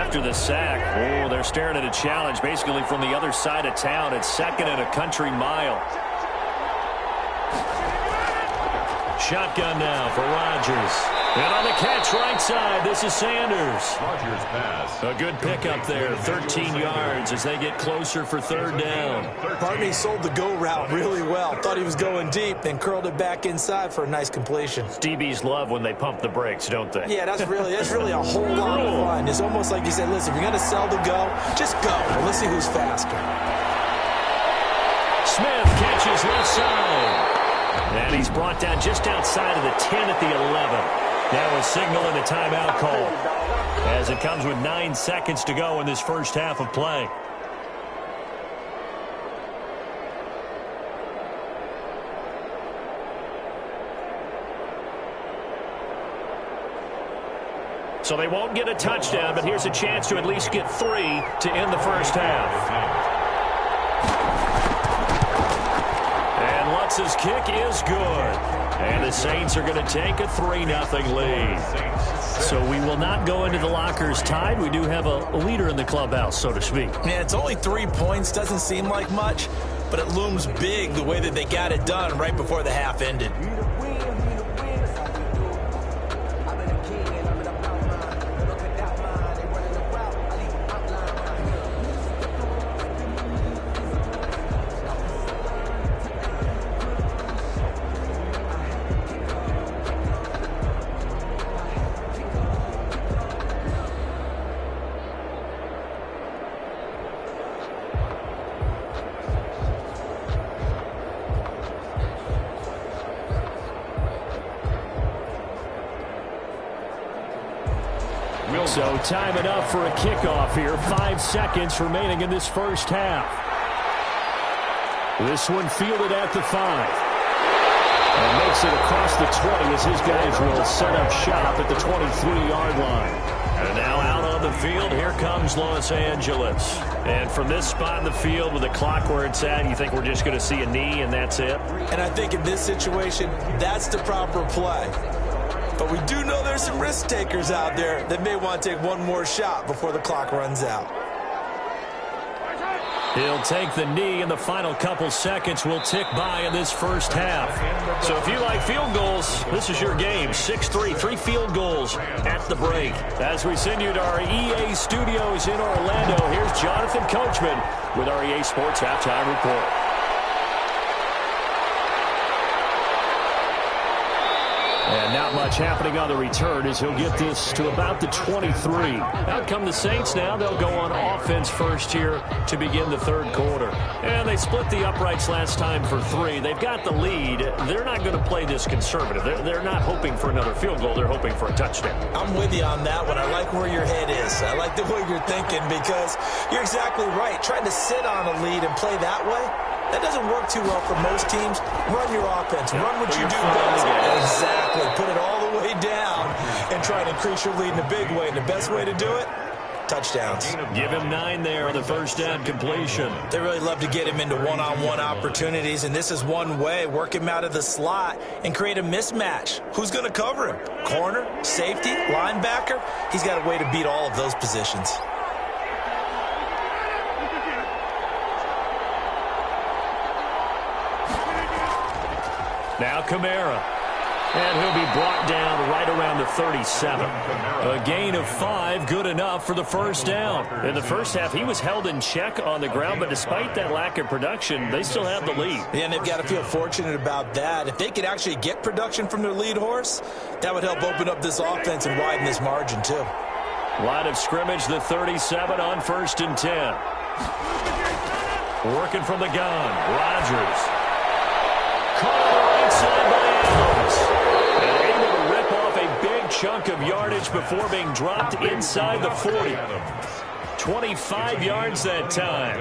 after the sack. Oh, they're staring at a challenge basically from the other side of town. It's 2nd and a country mile. Shotgun now for Rodgers. And on the catch right side, this is Sanders. Rodgers pass. A good pickup there, 13 yards as they get closer for 3rd down. Barney sold the go route really well. Thought he was going deep, then curled it back inside for a nice completion. DBs love when they pump the brakes, don't they? Yeah, that's really a whole lot of fun. It's almost like you said, listen, if you're going to sell the go, just go. And let's see who's faster. Smith catches left side. And he's brought down just outside of the 10 at the 11. Now a signal and a timeout call as it comes with 9 seconds to go in this first half of play. So they won't get a touchdown, but here's a chance to at least get 3 to end the first half. And Lutz's kick is good. And the Saints are going to take a 3-0 lead. So we will not go into the lockers tied. We do have a leader in the clubhouse, so to speak. Yeah, it's only 3 points. Doesn't seem like much, but it looms big the way that they got it done right before the half ended. So time enough for a kickoff here. 5 seconds remaining in this first half. This one fielded at the 5. And makes it across the 20 as his guys will set up shop at the 23-yard line. And now out on the field, here comes Los Angeles. And from this spot in the field with the clock where it's at, you think we're just going to see a knee and that's it? And I think in this situation, that's the proper play. But we do know there's some risk takers out there that may want to take one more shot before the clock runs out. He'll take the knee, and the final couple seconds will tick by in this first half. So if you like field goals, this is your game. 6-3, 3 field goals at the break. As we send you to our EA studios in Orlando, here's Jonathan Coachman with our EA Sports Halftime Report. And not much happening on the return as he'll get this to about the 23. Out come the Saints now. They'll go on offense first here to begin the 3rd quarter. And they split the uprights last time for 3. They've got the lead. They're not going to play this conservative. They're not hoping for another field goal. They're hoping for a touchdown. I'm with you on that one. I like where your head is. I like the way you're thinking because you're exactly right. Trying to sit on a lead and play that way, that doesn't work too well for most teams. Run your offense. Run what you do best. Exactly. Put it all the way down and try to increase your lead in a big way. And the best way to do it, touchdowns. Give him 9 there on the first down completion. They really love to get him into one-on-one opportunities, and this is one way. Work him out of the slot and create a mismatch. Who's going to cover him? Corner, safety, linebacker? He's got a way to beat all of those positions. Now Kamara. And he'll be brought down right around the 37. A gain of 5, good enough for the first down. In the first half, he was held in check on the ground, but despite that lack of production, they still have the lead. Yeah, and they've got to feel fortunate about that. If they could actually get production from their lead horse, that would help open up this offense and widen this margin, too. Line of scrimmage, the 37 on 1st and 10. Working from the gun, Rodgers. Caught on the right side by Adams. And able to rip off a big chunk of yardage before being dropped inside the 40. 25 yards that time.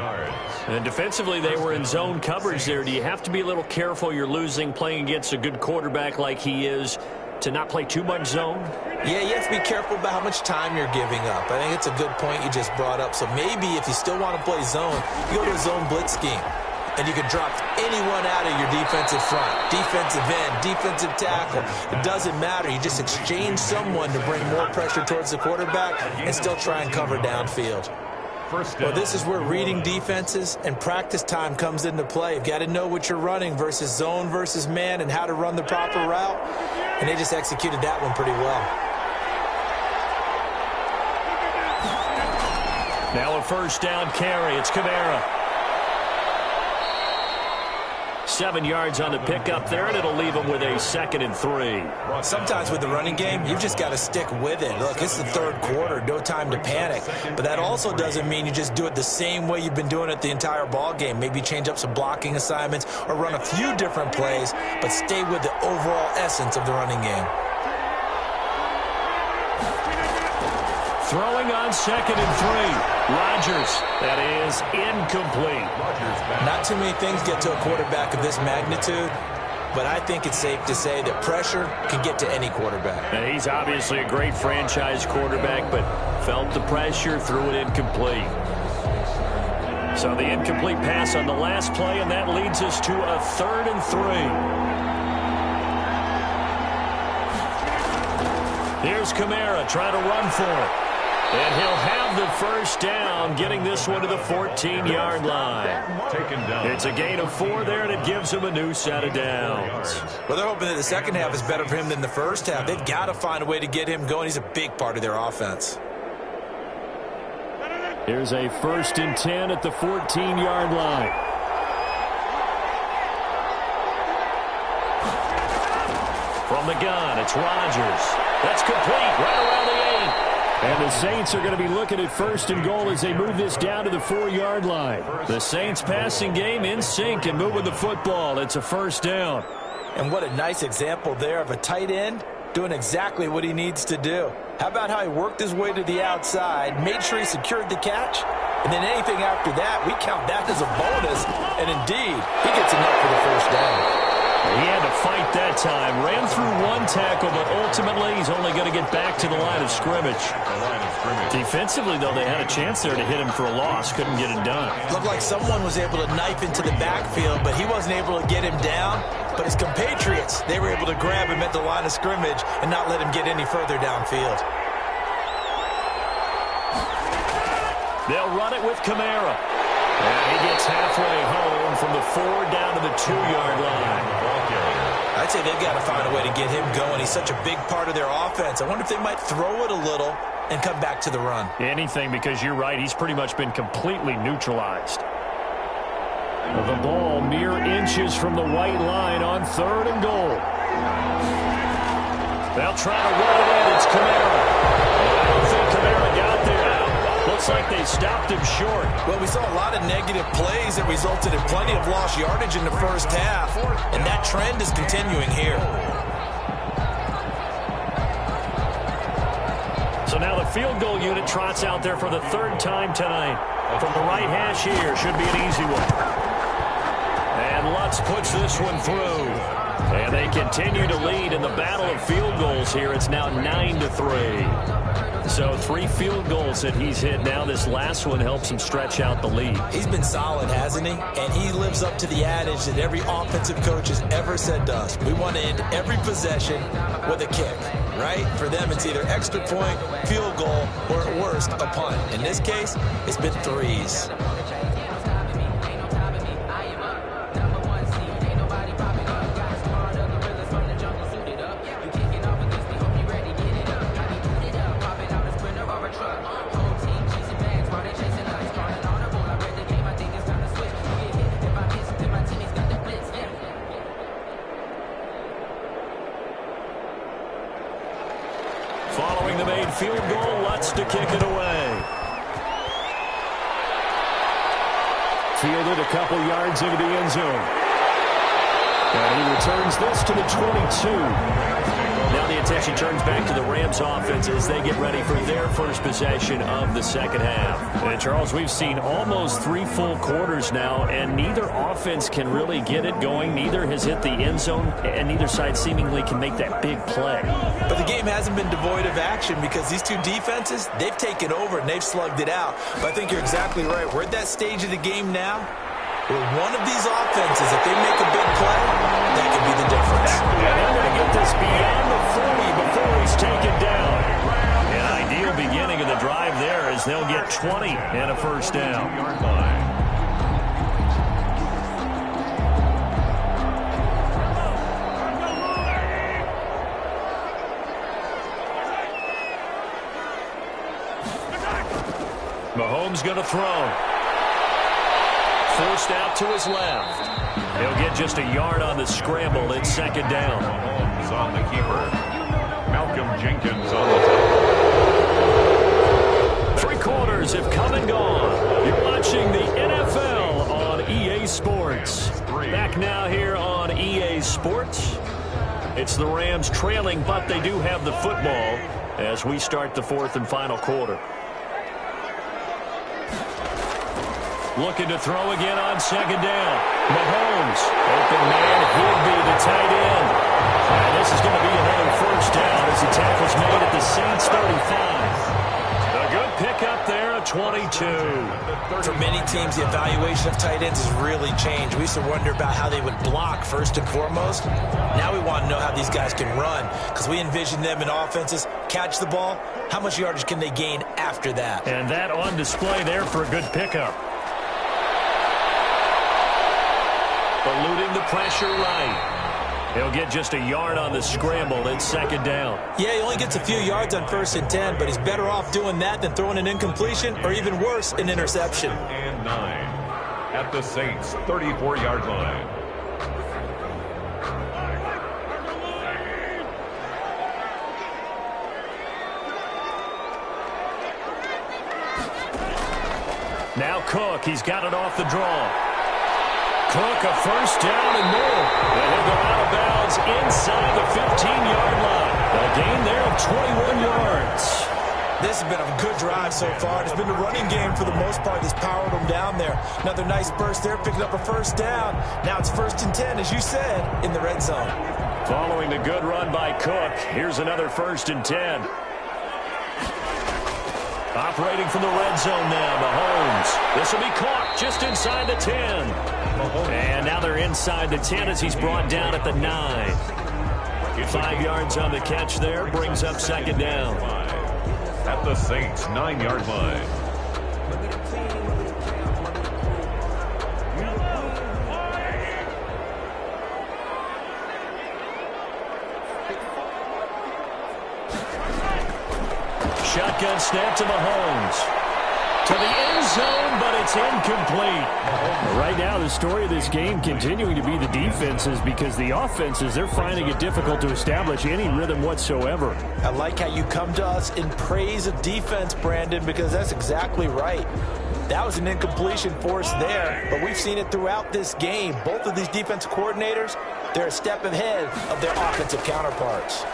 And defensively, they were in zone coverage there. Do you have to be a little careful? You're losing, playing against a good quarterback like he is, to not play too much zone? Yeah, you have to be careful about how much time you're giving up. I think it's a good point you just brought up. So maybe if you still want to play zone, you go to a zone blitz scheme. and you can drop anyone out of your defensive front, defensive end, defensive tackle. It doesn't matter. You just exchange someone to bring more pressure towards the quarterback and still try and cover downfield. Well, this is where reading defenses and practice time comes into play. You've got to know what you're running versus zone versus man and how to run the proper route. And they just executed that one pretty well. Now a first down carry. It's Kamara. 7 yards on the pickup there, and it'll leave him with a 2nd and 3. Sometimes with the running game, you've just got to stick with it. Look, it's the third quarter, no time to panic. But that also doesn't mean you just do it the same way you've been doing it the entire ball game. Maybe change up some blocking assignments or run a few different plays, but stay with the overall essence of the running game. Throwing on 2nd and 3. Rodgers. That is incomplete. Not too many things get to a quarterback of this magnitude, but I think it's safe to say that pressure can get to any quarterback. Now, he's obviously a great franchise quarterback, but felt the pressure, threw it incomplete. So the incomplete pass on the last play, and that leads us to a 3rd and 3. Here's Kamara trying to run for it. And he'll have the first down, getting this one to the 14-yard line. Taken down. It's a gain of 4 there, and it gives him a new set of downs. Well, they're hoping that the second half is better for him than the first half. They've got to find a way to get him going. He's a big part of their offense. Here's a 1st and 10 at the 14-yard line. From the gun, it's Rodgers. That's complete right around the 8. And the Saints are going to be looking at 1st and goal as they move this down to the 4-yard line. The Saints passing game in sync and moving the football. It's a 1st down. And what a nice example there of a tight end doing exactly what he needs to do. How about how he worked his way to the outside, made sure he secured the catch, and then anything after that, we count that as a bonus. And indeed, he gets enough for the 1st down. He had to fight that time. Ran through 1 tackle, but ultimately he's only going to get back to the line of scrimmage. Defensively, though, they had a chance there to hit him for a loss. Couldn't get it done. Looked like someone was able to knife into the backfield, but he wasn't able to get him down. But his compatriots, they were able to grab him at the line of scrimmage and not let him get any further downfield. They'll run it with Kamara. And he gets halfway home from the 4 down to the 2-yard line. I'd say they've got to find a way to get him going. He's such a big part of their offense. I wonder if they might throw it a little and come back to the run. Anything, because you're right. He's pretty much been completely neutralized. The ball mere inches from the white line on 3rd and goal. They'll try to run it in. It's Kamara. I don't think Kamara got there. Looks like they stopped him short. Well, we saw a lot of negative plays that resulted in plenty of lost yardage in the first half, and that trend is continuing here. So now the field goal unit trots out there for the 3rd time tonight. From the right hash here, should be an easy one. And Lutz puts this one through. And they continue to lead in the battle of field goals here. It's now 9-3. So 3 field goals that he's hit now. This last one helps him stretch out the lead. He's been solid, hasn't he? And he lives up to the adage that every offensive coach has ever said to us. We want to end every possession with a kick, right? For them, it's either extra point, field goal, or at worst, a punt. In this case, it's been 3s. Following the made field goal, Lutz to kick it away. Fielded a couple yards into the end zone. And he returns this to the 22. Now the attention turns back to the Rams offense as they get ready for their first possession of the second half. And Charles, we've seen almost 3 full quarters now, and neither offense can really get it going. Neither has hit the end zone, and neither side seemingly can make that big play. But the game hasn't been devoid of action because these two defenses, they've taken over and they've slugged it out. But I think you're exactly right. We're at that stage of the game now where one of these offenses, if they make a big play, that could be the difference. And they're going to get this beyond the 40 before he's taken down. An ideal beginning of the drive there as they'll get 20 and a first down. Mahomes going to throw. Forced out to his left. He'll get just a yard on the scramble. It's second down. Mahomes on the keeper. Malcolm Jenkins on the 3 quarters have come and gone. You're watching the NFL on EA Sports. Back now here on EA Sports. It's the Rams trailing, but they do have the football as we start the 4th and final quarter. Looking to throw again on second down. Mahomes, open man, Higby, the tight end. And this is going to be another first down as the tackle's made at the Saints 35. A good pickup there at 22. For many teams, the evaluation of tight ends has really changed. We used to wonder about how they would block first and foremost. Now we want to know how these guys can run because we envision them in offenses, catch the ball. How much yardage can they gain after that? And that on display there for a good pickup. Eluding the pressure right. He'll get just a yard on the scramble. It's second down. Yeah, he only gets a few yards on 1st and 10, but he's better off doing that than throwing an incompletion or even worse, an interception. And 9 at the Saints 34-yard line. Now Cook, he's got it off the draw. Cook, a first down and more. And he'll go out of bounds inside the 15-yard line. A gain there of 21 yards. This has been a good drive so far. It's been the running game for the most part that's powered them down there. Another nice burst there, picking up a first down. Now it's 1st and 10, as you said, in the red zone. Following the good run by Cook, here's another 1st and 10. Operating from the red zone now, Mahomes. This will be caught just inside the 10. And now they're inside the 10 as he's brought down at the 9. 5 yards on the catch there, brings up second down. At the Saints 9-yard line. Shotgun snap to Mahomes. To the end zone, but it's incomplete. Right now, the story of this game continuing to be the defenses because the offenses, they're finding it difficult to establish any rhythm whatsoever. I like how you come to us in praise of defense, Brandon, because that's exactly right. That was an incompletion force there, but we've seen it throughout this game. Both of these defensive coordinators, they're a step ahead of their offensive counterparts.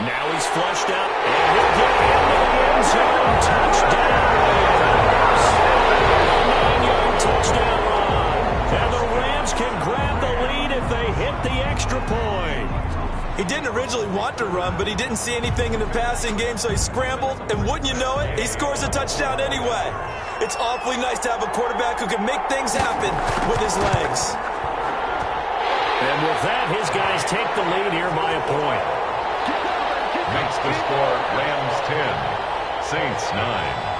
Now he's flushed out, and he'll get into the end zone. Touchdown, Rams. A 9-yard touchdown run. And the Rams can grab the lead if they hit the extra point. He didn't originally want to run, but he didn't see anything in the passing game, so he scrambled, and wouldn't you know it, he scores a touchdown anyway. It's awfully nice to have a quarterback who can make things happen with his legs. And with that, his guys take the lead here by a point. Makes the score Rams 10, Saints 9.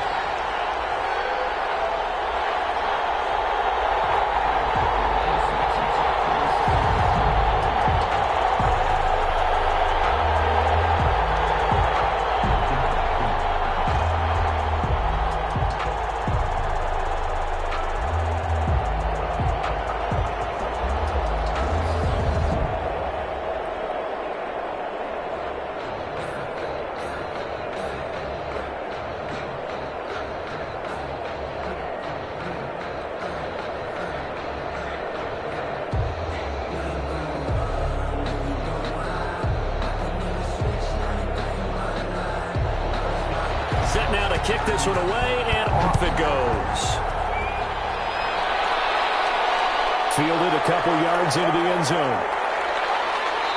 Set now to kick this one away, and off it goes. Fielded a couple yards into the end zone.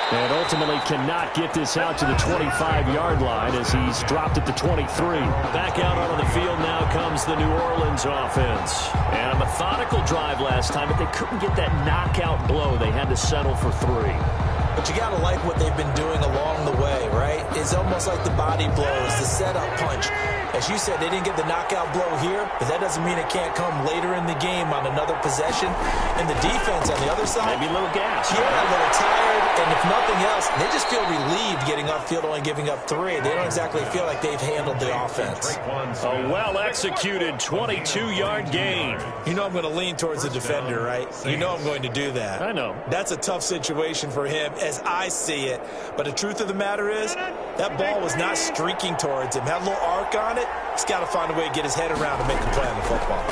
And ultimately cannot get this out to the 25-yard line as he's dropped at the 23. Back out onto the field now comes the New Orleans offense. And a methodical drive last time, but they couldn't get that knockout blow. They had to settle for 3. But you got to like what they've been doing along the way, right? It's almost like the body blows, the setup punch. As you said, they didn't get the knockout blow here, but that doesn't mean it can't come later in the game on another possession. And the defense on the other side, maybe a little gas. Yeah, a little tired. And if nothing else, they just feel relieved getting upfield, only giving up 3. They don't exactly feel like they've handled the offense. A well-executed 22-yard gain. You know I'm going to lean towards the defender, right? You know I'm going to do that. I know. That's a tough situation for him as I see it. But the truth of the matter is, that ball was not streaking towards him. Had a little arc on it. He's got to find a way to get his head around and make a play on the football.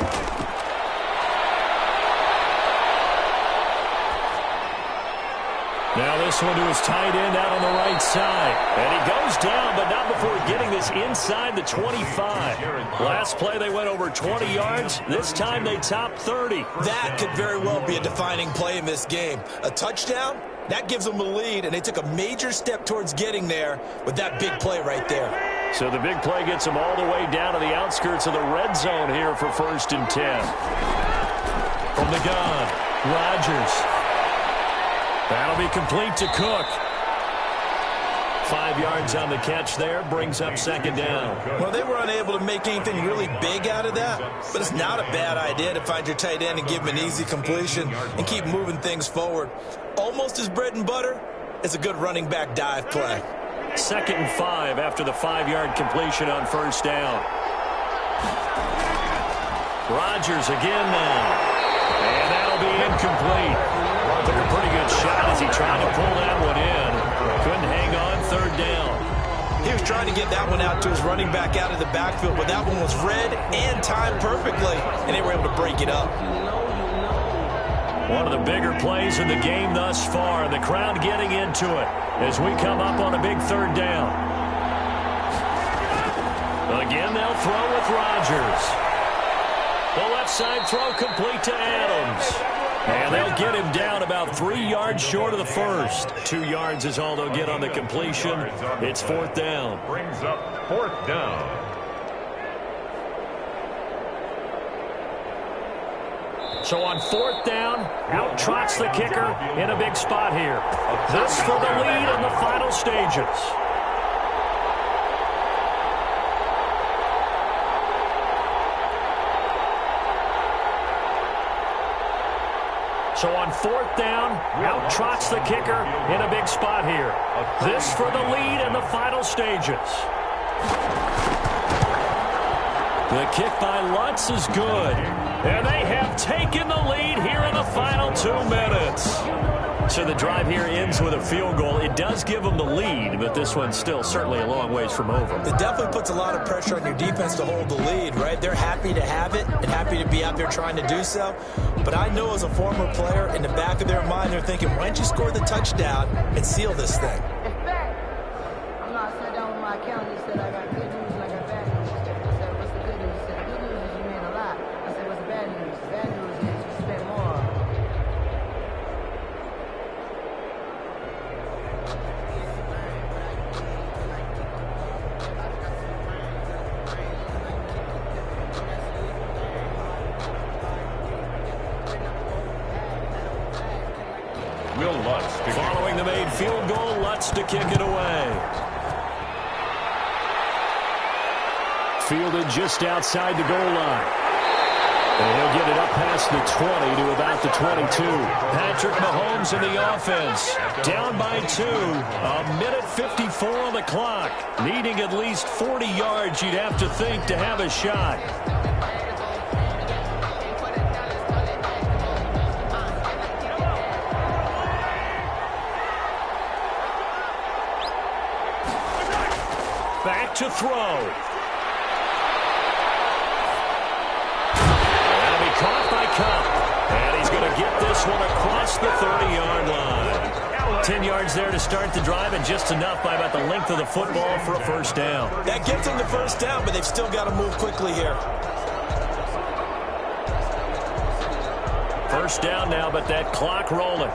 Now this one to his tight end out on the right side. And he goes down, but not before getting this inside the 25. Last play they went over 20 yards. This time they topped 30. That could very well be a defining play in this game. A touchdown, that gives them a lead, and they took a major step towards getting there with that big play right there. So the big play gets them all the way down to the outskirts of the red zone here for 1st and 10. From the gun, Rodgers. That'll be complete to Cook. 5 yards on the catch there, brings up 2nd down. Well, they were unable to make anything really big out of that, but it's not a bad idea to find your tight end and give him an easy completion and keep moving things forward. Almost as bread and butter as a good running back dive play. 2nd and 5 after the 5-yard completion on 1st down. Rodgers again now. And that'll be incomplete. Took a pretty good shot as he tried to pull that one in. Couldn't hang on 3rd down. He was trying to get that one out to his running back out of the backfield, but that one was read and timed perfectly, and they were able to break it up. One of the bigger plays in the game thus far, and the crowd getting into it as we come up on a big 3rd down. Again, they'll throw with Rodgers. The left side throw complete to Adams. And they'll get him down about 3 yards short of the first. 2 yards is all they'll get on the completion. It's 4th down. Brings up 4th down. So on 4th down, out trots the kicker in a big spot here. This for the lead in the final stages. So on 4th down, out trots the kicker in a big spot here. This for the lead in the final stages. The kick by Lutz is good. And they have taken the lead here in the final 2 minutes. So the drive here ends with a field goal. It does give them the lead, but this one's still certainly a long ways from over. It definitely puts a lot of pressure on your defense to hold the lead, right? They're happy to have it and happy to be out there trying to do so. But I know as a former player, in the back of their mind, they're thinking, why don't you score the touchdown and seal this thing? I'm not sat down with my accountant and said I got good news and I got bad news. I said, what's the good news? He said, the good news is you made a lot. I said, what's the bad news? The bad news is you spent more. Following the made field goal, Lutz to kick it away. Fielded just outside the goal line. And he'll get it up past the 20 to about the 22. Patrick Mahomes in the offense. Down by 2. 1:54 on the clock. Needing at least 40 yards, you'd have to think, to have a shot. Back to throw. That'll be caught by Cup. And he's going to get this one across the 30-yard line. 10 yards there to start the drive, and just enough by about the length of the football for a 1st down. That gets them the 1st down, but they've still got to move quickly here. 1st down now, but that clock rolling.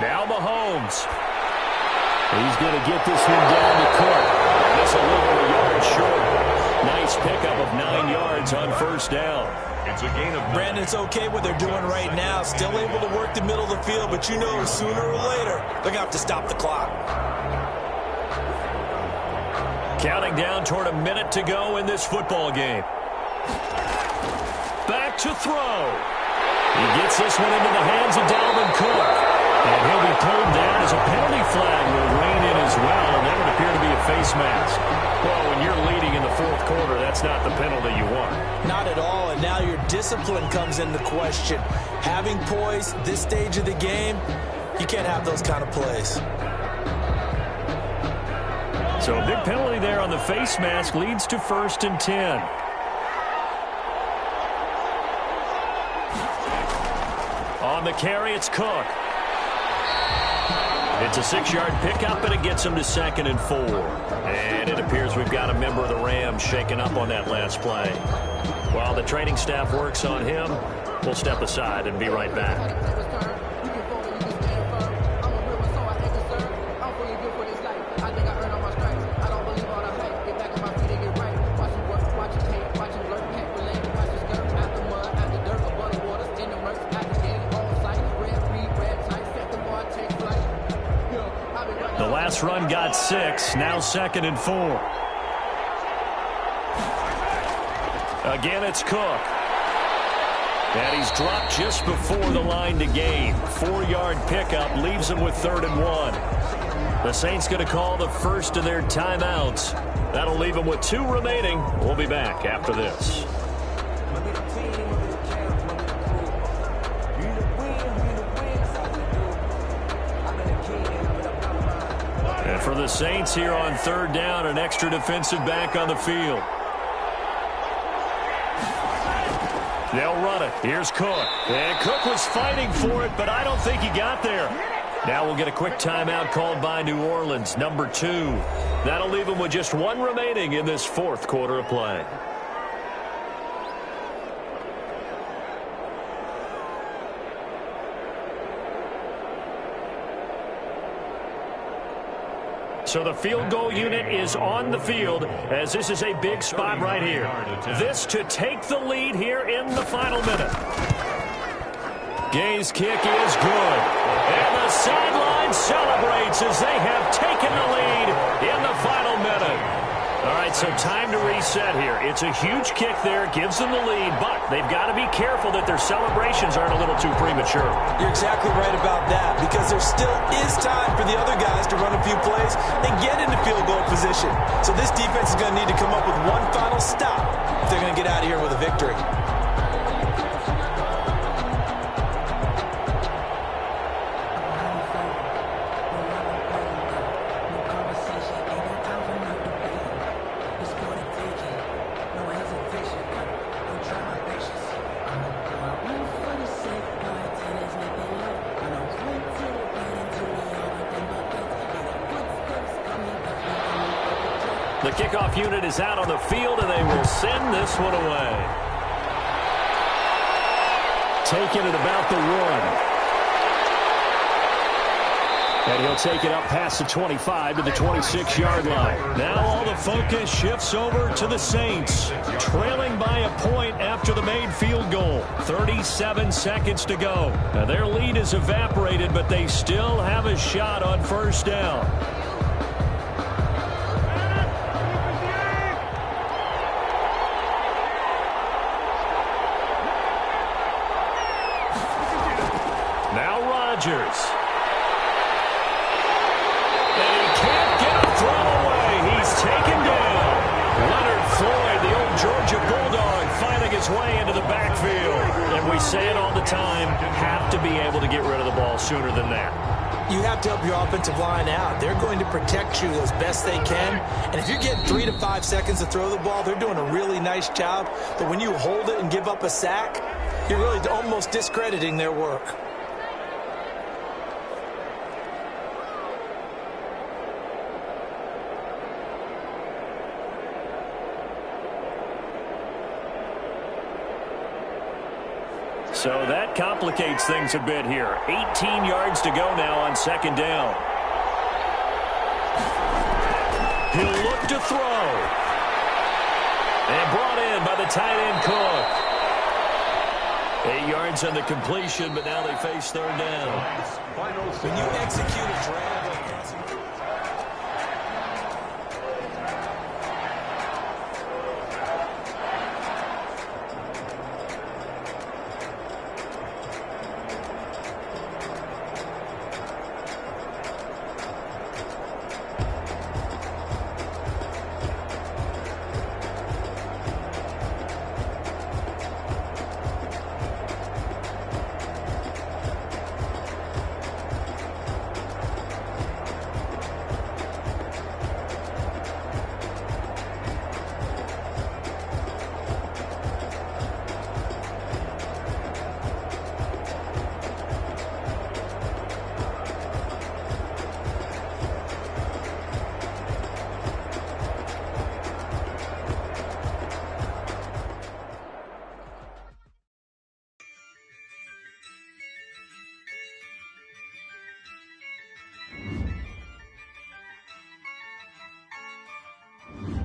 Now Mahomes. He's going to get this one down the court. This a little yard short. Nice pickup of 9 yards on first down. It's a gain of 9. Brandon, it's okay what they're doing right now. Still able to work the middle of the field, but you know sooner or later they're going to have to stop the clock. Counting down toward a minute to go in this football game. Back to throw. He gets this one into the hands of Dalvin Cook. And he'll be pulled down as a penalty flag will rein in as well. And that would appear to be a face mask. Well, when you're leading in the fourth quarter, that's not the penalty you want. Not at all, and now your discipline comes into question. Having poise this stage of the game, you can't have those kind of plays. So a big penalty there on the face mask leads to 1st and 10. On the carry, it's Cook. It's a 6-yard pickup, and it gets him to 2nd and 4. And it appears we've got a member of the Rams shaken up on that last play. While the training staff works on him, we'll step aside and be right back. The last run got 6, now 2nd and 4. Again, it's Cook. And he's dropped just before the line to gain. 4-yard pickup leaves him with 3rd and 1. The Saints going to call the first of their timeouts. That'll leave them with 2 remaining. We'll be back after this. And for the Saints here on 3rd down, an extra defensive back on the field. They'll run it. Here's Cook. And Cook was fighting for it, but I don't think he got there. Now we'll get a quick timeout called by New Orleans, number 2. That'll leave them with just 1 remaining in this 4th quarter of play. So the field goal unit is on the field as this is a big spot right here. This to take the lead here in the final minute. Gay's kick is good. And the sideline celebrates as they have taken the lead in the final minute. All right, so time to reset here. It's a huge kick there, gives them the lead, but they've got to be careful that their celebrations aren't a little too premature. You're exactly right about that, because there still is time for the other guys to run a few plays and get into field goal position. So this defense is going to need to come up with one final stop if they're going to get out of here with a victory. The kickoff unit is out on the field, and they will send this one away. Taken at about the 1. And he'll take it up past the 25 to the 26-yard line. Now all the focus shifts over to the Saints, trailing by a point after the made field goal. 37 seconds to go. Now their lead is evaporated, but they still have a shot on first down. Now Rodgers. And he can't get a throw away. He's taken down. Leonard Floyd, the old Georgia Bulldog, finding his way into the backfield. And we say it all the time, have to be able to get rid of the ball sooner than that. You have to help your offensive line out. They're going to protect you as best they can. And if you're getting 3 to 5 seconds to throw the ball, they're doing a really nice job. But when you hold it and give up a sack, you're really almost discrediting their work. So that complicates things a bit here. 18 yards to go now on second down. He'll look to throw. And brought in by the tight end Cook. 8 yards on the completion, but now they face third down. When you execute a drag,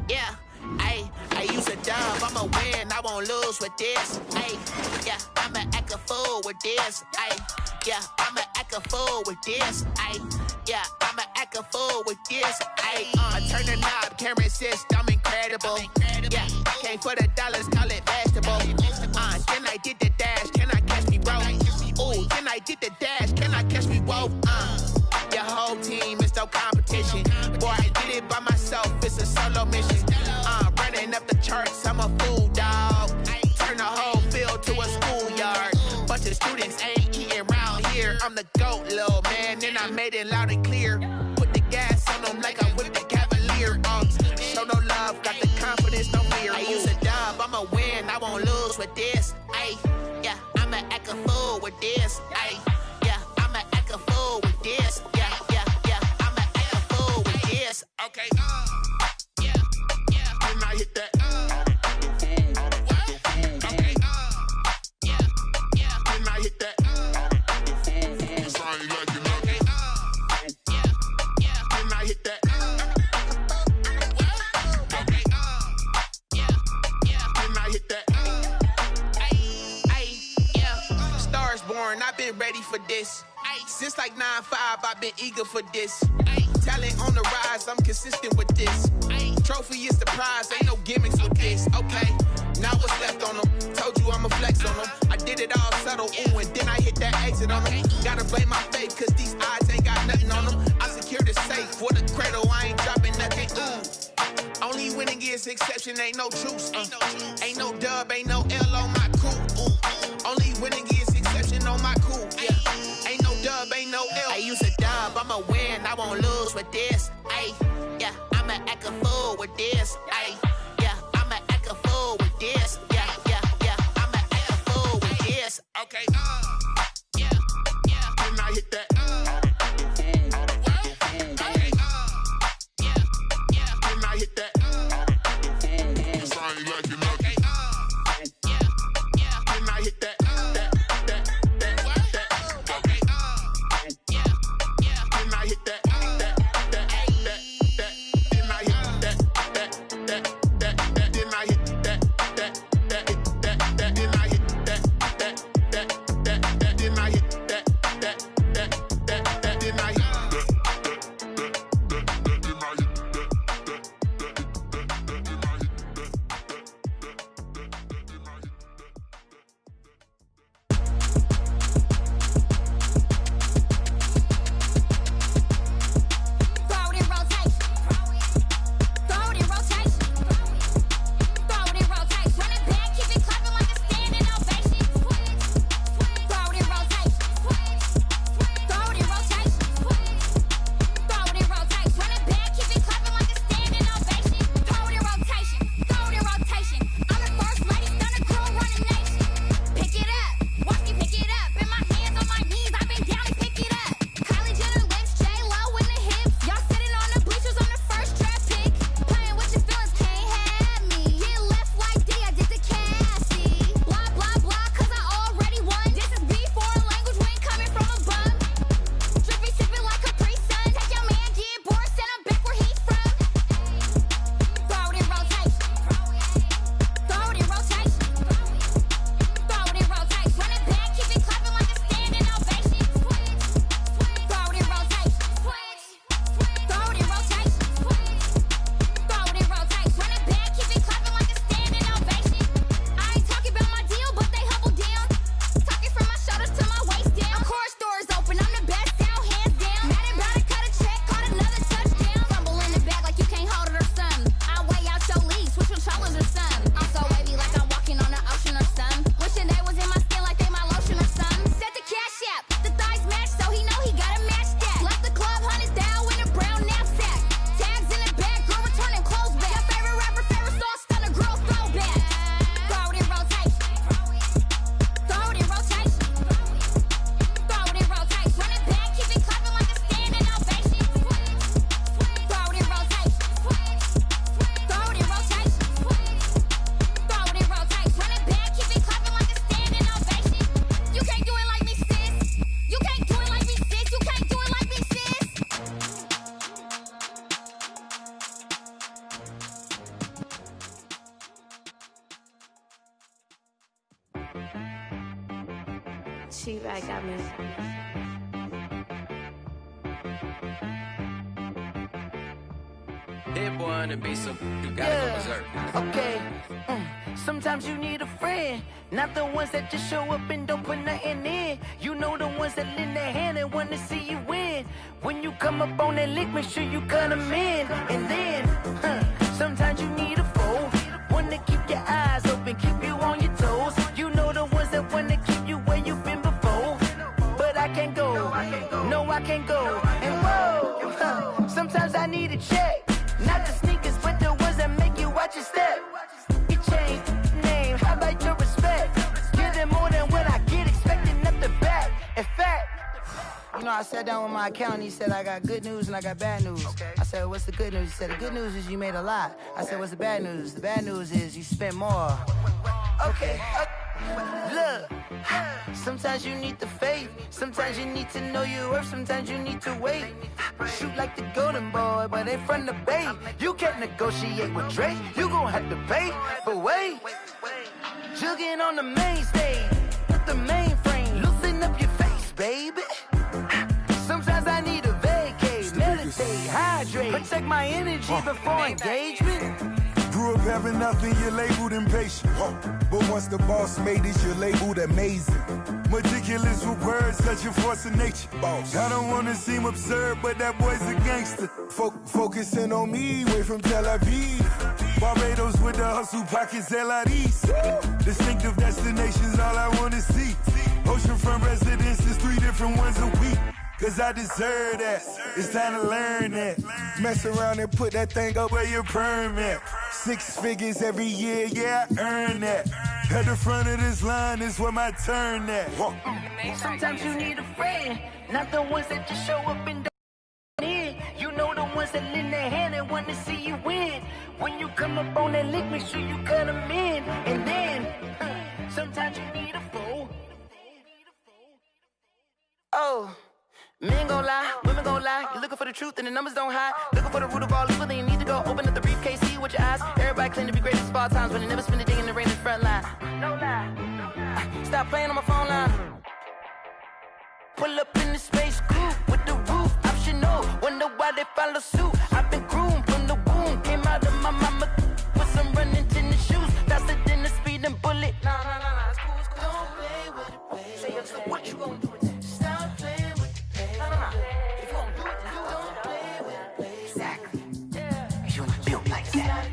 Yeah, I use a dub, I'ma win, I won't lose with this. Yeah, I'ma act a fool with this. Yeah, I'ma act a fool with this. Yeah, I'ma act a fool with this. I turn the knob, camera assist, I'm incredible. Yeah, came for the dollars, call it vegetable. Then I did the dash, can I catch me, bro? Ooh, then I did the dash, can I catch me, whoa? Your whole team is no competition. Boy, I did it by myself, it's a solo mission. Running up the charts, I'm a fool, dog. Turn the whole field to a schoolyard. Bunch of students ain't eating round here. I'm the GOAT, little man, and I made it loud and clear. Put the gas on them like I whipped the Cavalier. Show no love, got the confidence, no fear. I use a dub, I'ma win, I won't lose with this. Yeah, I'ma act a fool with this. Yeah, I'ma act a fool with this. Yeah, I'ma act a fool with this. Okay, yeah, can I hit that? Okay, yeah, can I hit that? Cause I ain't like it, okay, yeah, can I hit that? Okay, yeah, can I hit that? Yeah, stars born, I've been ready for this. Since like 9-5, I've been eager for this. Talent on the rise, I'm consistent with this. Trophy is the prize, ain't no gimmicks with this. Okay, now what's left on them? Told you I'ma flex on them. I did it all subtle, ooh, and then I hit that exit on them. Gotta blame my faith, cause these odds ain't got nothing on them. I secured the safe for the cradle, I ain't dropping nothing, ooh. Only winning is exception, ain't no truce. Ain't no dub, ain't no L on my crew, ooh. Only winning is exception on my crew, yeah. Ain't no dub, ain't no L. I use a dub, I'ma win, I won't lose with this. Yeah, I'ma act a fool with this. Yeah, I'ma act a fool with this. Yeah, I'ma act a fool with this. Okay, yeah, can I hit that? Okay, yeah, can I hit that? Cause I ain't like it, okay, yeah, can I hit that? Okay, yeah, can I hit that? Can I hit that? Hit boy on the beat, so you gotta go berserk. Okay. Sometimes you need a friend, not the ones that just show up and don't put nothing in. You know the ones that lend their hand and want to see you win. When you come up on that lick, make sure you cut them in. And then, sometimes you need a foe, one to keep your eyes open, keep you on your toes. You know the ones that want to keep you where you've been before. But I can't go, no I can't go. And whoa, sometimes I need a check. Not the sneakers, but the ones that make you watch your step. You change name, highlight your respect. Give them more than what I get, expecting up the back. In fact, you know, I sat down with my accountant, he said I got good news and I got bad news. I said, what's the good news? He said, the good news is you made a lot. I said, what's the bad news? The bad news is you spent more. Okay, look, sometimes you need the faith, sometimes you need to know your worth, sometimes you need to wait. Shoot like the golden boy, but ain't from the bay. You can't negotiate with Drake, you gon' have to pay. But wait, jugging on the main stage, put the mainframe, loosen up your face, baby. Sometimes I need a vacate, meditate, hydrate, protect my energy before engagement. Grew up having nothing, you're labeled impatient. But once the boss made it, you're labeled amazing. Meticulous with words, such a force of nature. Boss. I don't wanna seem absurd, but that boy's a gangster. Focusing on me, way from Tel Aviv. Barbados with the hustle pockets, LIDs. Distinctive destinations, all I wanna see. Oceanfront residences, 3 different ones a week. Cause I deserve that, it's time to learn that. Mess around and put that thing up where your permit. 6 figures every year, yeah, I earn that. At the front of this line is where my turn at. Sometimes you need a friend, not the ones that just show up and don't in. You know the ones that lend their hand and want to see you win. When you come up on that lick, make sure you cut them in. And then, sometimes you need a fool. Oh. Men gon' lie, women gon' lie. You're looking for the truth and the numbers don't hide. Looking for the root of all evil, then you need to go open up the briefcase, see with your eyes. Everybody claim to be greatest of all times, but they never spend a day in the rain in the front line. No lie. Stop playing on my phone line. Pull up in the space coupe with the roof optional. Wonder why they follow suit. I've been groomed from the womb. Came out of my mama with some running tennis shoes. Faster than the speeding bullet. Nah, it's cool, it's cool. Don't play with it, baby. Say, yo, so what you gonna do? Stop playing. If you gon' do it, you don't play with it, play. Exactly. Yeah. You ain't built like that.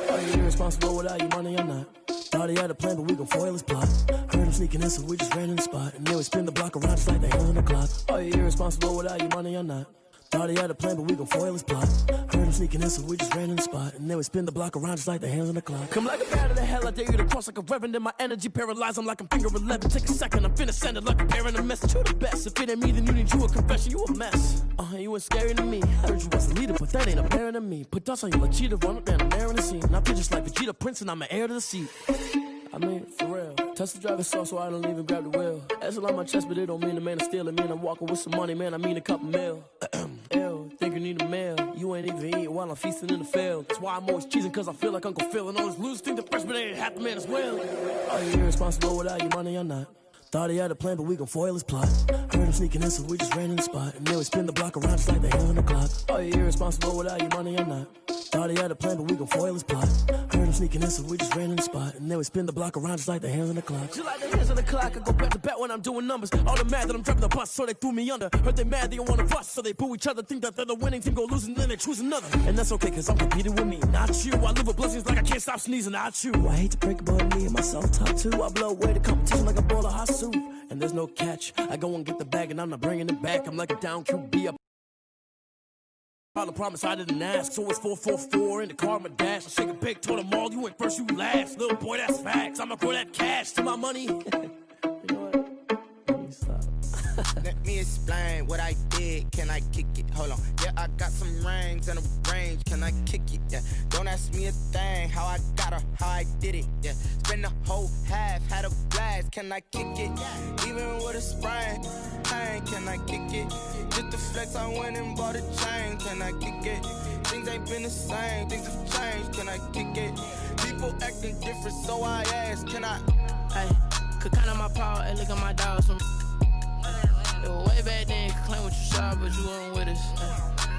Are you irresponsible without your money or not? Thought he had a plan, but we gon' foil his plot. Heard him sneaking in, so we just ran in the spot. And then we spin the block around just like the hand on the clock. Are you irresponsible without your money or not? Thought he had a plan, but we gon' foil his plot. Heard him sneaking in, so we just ran in the spot. And then we spin the block around just like the hands on the clock. Come like a bat of the hell, I dare you to cross like a reverend. And my energy paralyzed, I'm like I'm finger 11. Take a second, I'm finna send it like a parent a message. You the best, if it ain't me, then you need you a confession. You a mess, you ain't scary to me. Heard you was a leader, but that ain't apparent to me. Put dust on you like Cheetah, run up down, I'm there in the scene. Now just like Vegeta Prince, and I'm an heir to the seat. I mean, for real. Touch the driver's sauce so I don't even grab the wheel. That's on my chest, but it don't mean the man is stealing. Man, I'm walking with some money, man, I mean a couple mil. Ew, think you need a meal. You ain't even eating while I'm feasting in the field. That's why I'm always cheesing, cause I feel like Uncle Phil. And all those losers think the freshman ain't half the man as well. Are you irresponsible without your money or not? Thought he had a plan, but we gon' foil his plot. Heard him sneaking in, so we just ran in the spot. And then we spin the block around just like the hand on the clock. Are you irresponsible without your money or not? Thought he had a plan, but we gon' foil his plot. Heard him sneaking in, so we just ran in the spot. And then we spin the block around just like the hands on the clock. Just like the hands on the clock, I go back to back when I'm doing numbers. All the mad that I'm driving the bus, so they threw me under. Heard they mad, they don't wanna bust, so they boo each other. Think that they're the winning team, go losing, then they choose another. And that's okay, cause I'm competing with me, not you. I live with blessings like I can't stop sneezing, not you. I hate to break it, but me and myself top two. I blow away the competition like a bowl of hot soup. And there's no catch, I go and get the bag and I'm not bringing it back. I'm like a down QB, I promise I didn't ask, so it's 444 in the car, my dash. I shake a big, told them all, you went first, you last. Little boy, that's facts, I'ma throw that cash to my money. You know what? Let me stop. Let me explain what I did. Can I kick it? Hold on. Yeah, I got some rings and a range. Can I kick it? Yeah. Don't ask me a thing. How I got her, how I did it. Yeah. Spend the whole half, had a blast. Can I kick it? Even with a sprain, pain. Can I kick it? Just the flex, I went and bought a chain. Can I kick it? Things ain't been the same. Things have changed. Can I kick it? People acting different, so I ask. Can I? Hey, could count on my power. Hey, look at my dogs. It was way back then, could claim what you saw, but you weren't with us.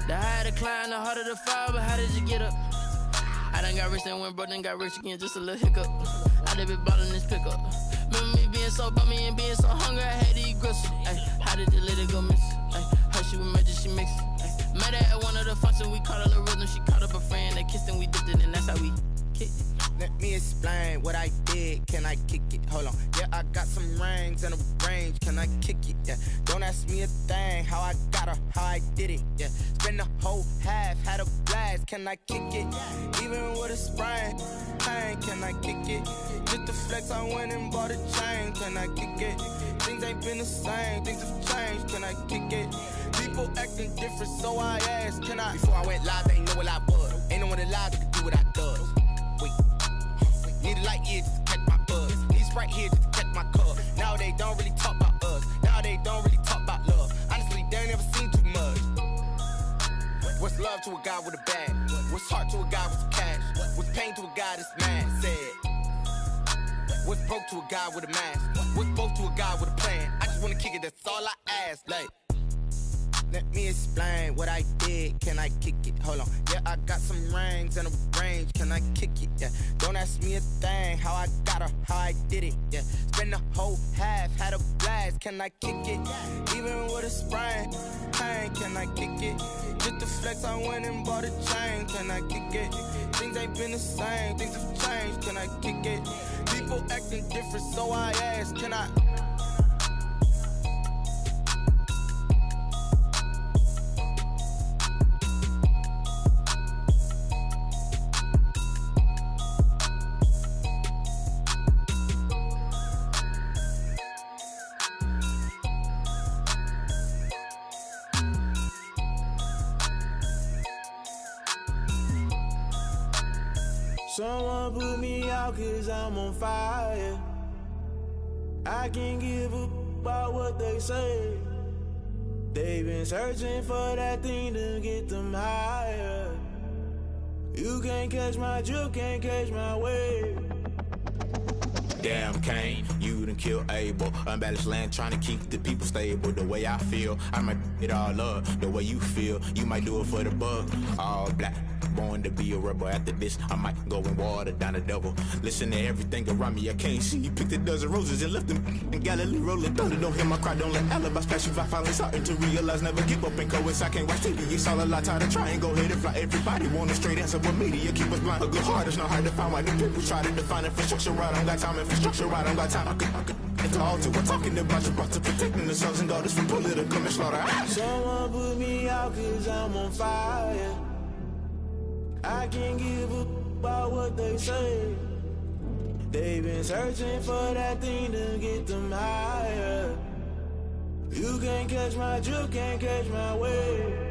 The higher the climb, the harder the fall, but how did you get up? I done got rich and went broke, then got rich again, just a little hiccup. I done been ballin' this pickup. Remember me being so bummy and being so hungry, I had to eat gristle. Ay, how did the lady go miss? Ay, her she was magic, she mixed. Ay, met her at one of the functions, we caught a little rhythm, she caught up a friend, they kissed and we dipped it, and that's how we kicked it. Let me explain what I did. Can I kick it? Hold on. Yeah, I got some rings and a range. Can I kick it? Yeah. Don't ask me a thing. How I got her, how I did it. Yeah. Spend the whole half, had a blast. Can I kick it? Even with a sprain, pain. Can I kick it? Just the flex, I went and bought a chain. Can I kick it? Things ain't been the same. Things have changed. Can I kick it? People acting different, so I ask. Can I? Before I went live, they ain't know what I was. Ain't no one alive that could do what I does. Wait. Need a light here just to catch my buzz. Need Sprite here just to catch my cup. Now they don't really talk about us. Now they don't really talk about love. Honestly, they ain't never seen too much. What's love to a guy with a bag? What's heart to a guy with some cash? What's pain to a guy that's mad? Said. What's broke to a guy with a mask? What's both to a guy with a plan? I just wanna kick it, that's all I ask. Like, let me explain what I did. Can I kick it? Hold on. Yeah, I got some rings and a range. Can I kick it? Yeah. Don't ask me a thing. How I got her, how I did it. Yeah. Spend the whole half, had a blast. Can I kick it? Even with a sprain, pain. Can I kick it? Just the flex, I went and bought a chain. Can I kick it? Things ain't been the same. Things have changed. Can I kick it? People acting different, so I ask. Can I? Someone put me out cause I'm on fire. I can't give up about what they say. They've been searching for that thing to get them higher. You can't catch my drift, can't catch my wave. Damn Kane, you done killed Abel. Unbalanced land trying to keep the people stable. The way I feel, I might it all up. The way you feel, you might do it for the bug. All black, born to be a rebel. After this, I might go and water down the double. Listen to everything around me, I can't see. You picked a dozen roses and left them in Galilee rolling thunder. Don't hear my cry, don't let alibis pass you. I finally starting to realize, never give up and coincide. I can't watch TV, it's all a lot. Tired of trying, go ahead and fly. Everybody want a straight answer, but media keep us blind. A good heart is not hard to find. Why the people try to define infrastructure right? I don't got time, infrastructure right, I don't got time. I could it's all to we're talking about you, brought to protecting the sons and daughters from political manslaughter. Someone put me out cause I'm on fire. I can't give up about what they say. They've been searching for that thing to get them higher. You can't catch my drift, can't catch my wave.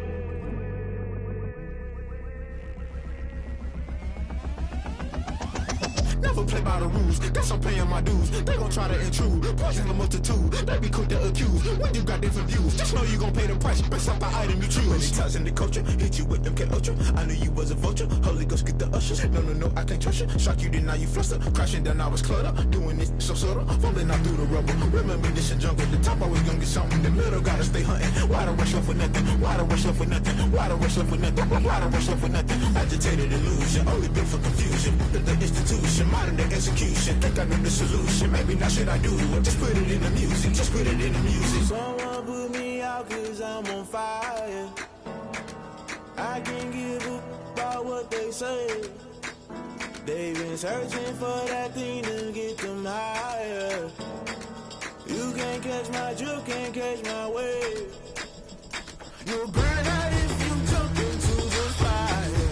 Never play by the rules, guess I'm paying my dues. They gon' try to intrude, poison the multitude. They be quick to accuse, when you got different views. Just know you gon' pay the price, based off the item you choose. Many ties in the culture, hit you with them K-Ultra. I knew you was a vulture, Holy Ghost get the ushers. No, I can't trust you. Shock you, then now you fluster. Crashing down, I was cluttered. Doing this so subtle, falling out through the rubble. Remember this a jungle, the top always gonna get something. In the middle, gotta stay hunting. Why the rush left with nothing? Why the rush left with nothing? Why the rush left with nothing? Why the rush left with nothing? Agitated illusion, only built for confusion. The institution, modern day execution. Think I know the solution. Maybe not should I do it? Just put it in the music. Just put it in the music. Someone put me out cause I'm on fire. I can't give up about what they say. They've been searching for that thing to get them higher. You can't catch my drift, can't catch my wave. You'll burn out if you jump into the fire.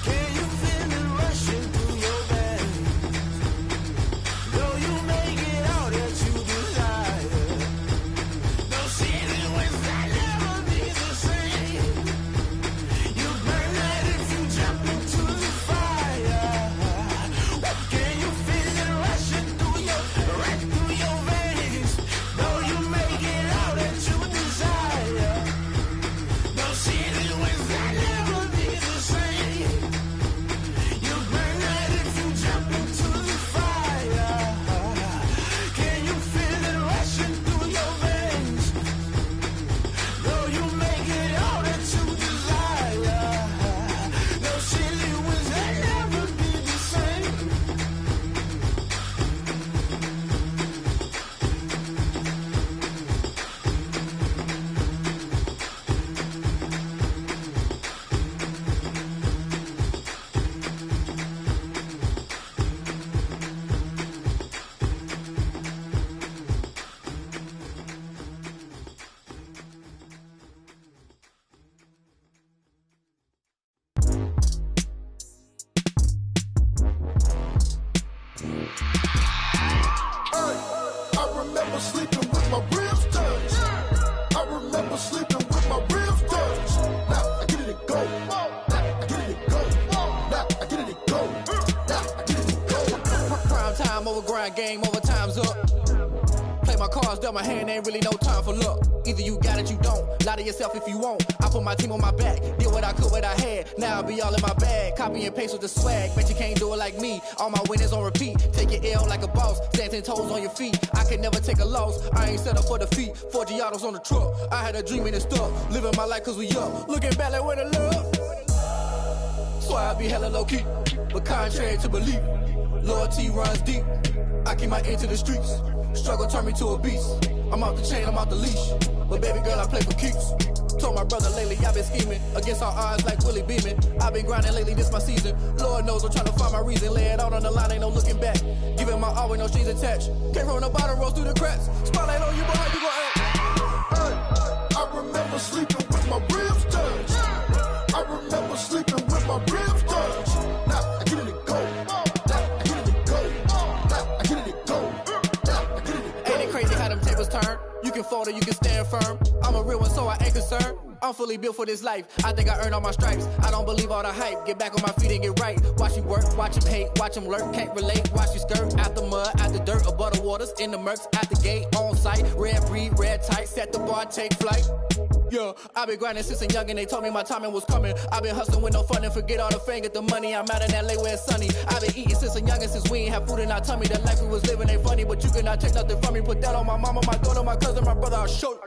Can you feel it rushing through your veins? Though you make it all that you desire, grind game, overtime's up. Play my cards, dealt my hand, ain't really no time for luck. Either you got it, you don't. Lie to yourself if you won't. I put my team on my back, did what I could, what I had. Now I'll be all in my bag, copy and paste with the swag. Bet you can't do it like me. All my winners on repeat. Take your L like a boss, stand 10 toes on your feet. I can never take a loss. I ain't set up for defeat. 4 Giottos on the truck. I had a dream and it stuck. Living my life cause we up. Looking back like where the love. So I be hella low key, but contrary to belief, loyalty runs deep. I keep my ear to the streets. Struggle turned me to a beast. I'm off the chain, I'm off the leash. But baby girl, I play for keeps. Told my brother lately, I've been scheming against all odds like Willie Beeman. I've been grinding lately, this my season. Lord knows I'm trying to find my reason. Lay it out on the line, ain't no looking back. Giving my all with no strings attached. Came from the bottom, rose through the cracks. Spotlight on you, boy, how you gon' act? I remember sleeping with my ribs touched. I remember sleeping with my ribs touched. Now I get it and go. Now I get it and go. Now I get it and go. Now I get it and go. Ain't it crazy how them tables turn? You can fold or you can stand firm. I'm a real one, so I ain't concerned. I'm fully built for this life. I think I earned all my stripes. I don't believe all the hype. Get back on my feet and get right. Watch you work, watch him hate, watch him lurk. Can't relate, watch you skirt. Out the mud, out the dirt, above the waters, in the murks, out the gate, on site. Red breed, red tight, set the bar, take flight. Yeah, I been grinding since a youngin', they told me my timing was coming. I been hustling with no fun and forget all the fame, get the money. I'm out in LA where it's sunny. I been eating since a youngin', since we ain't have food in our tummy. The life we was living ain't funny, but you cannot take nothing from me. Put that on my mama, my daughter, my cousin, my brother, I'll show you.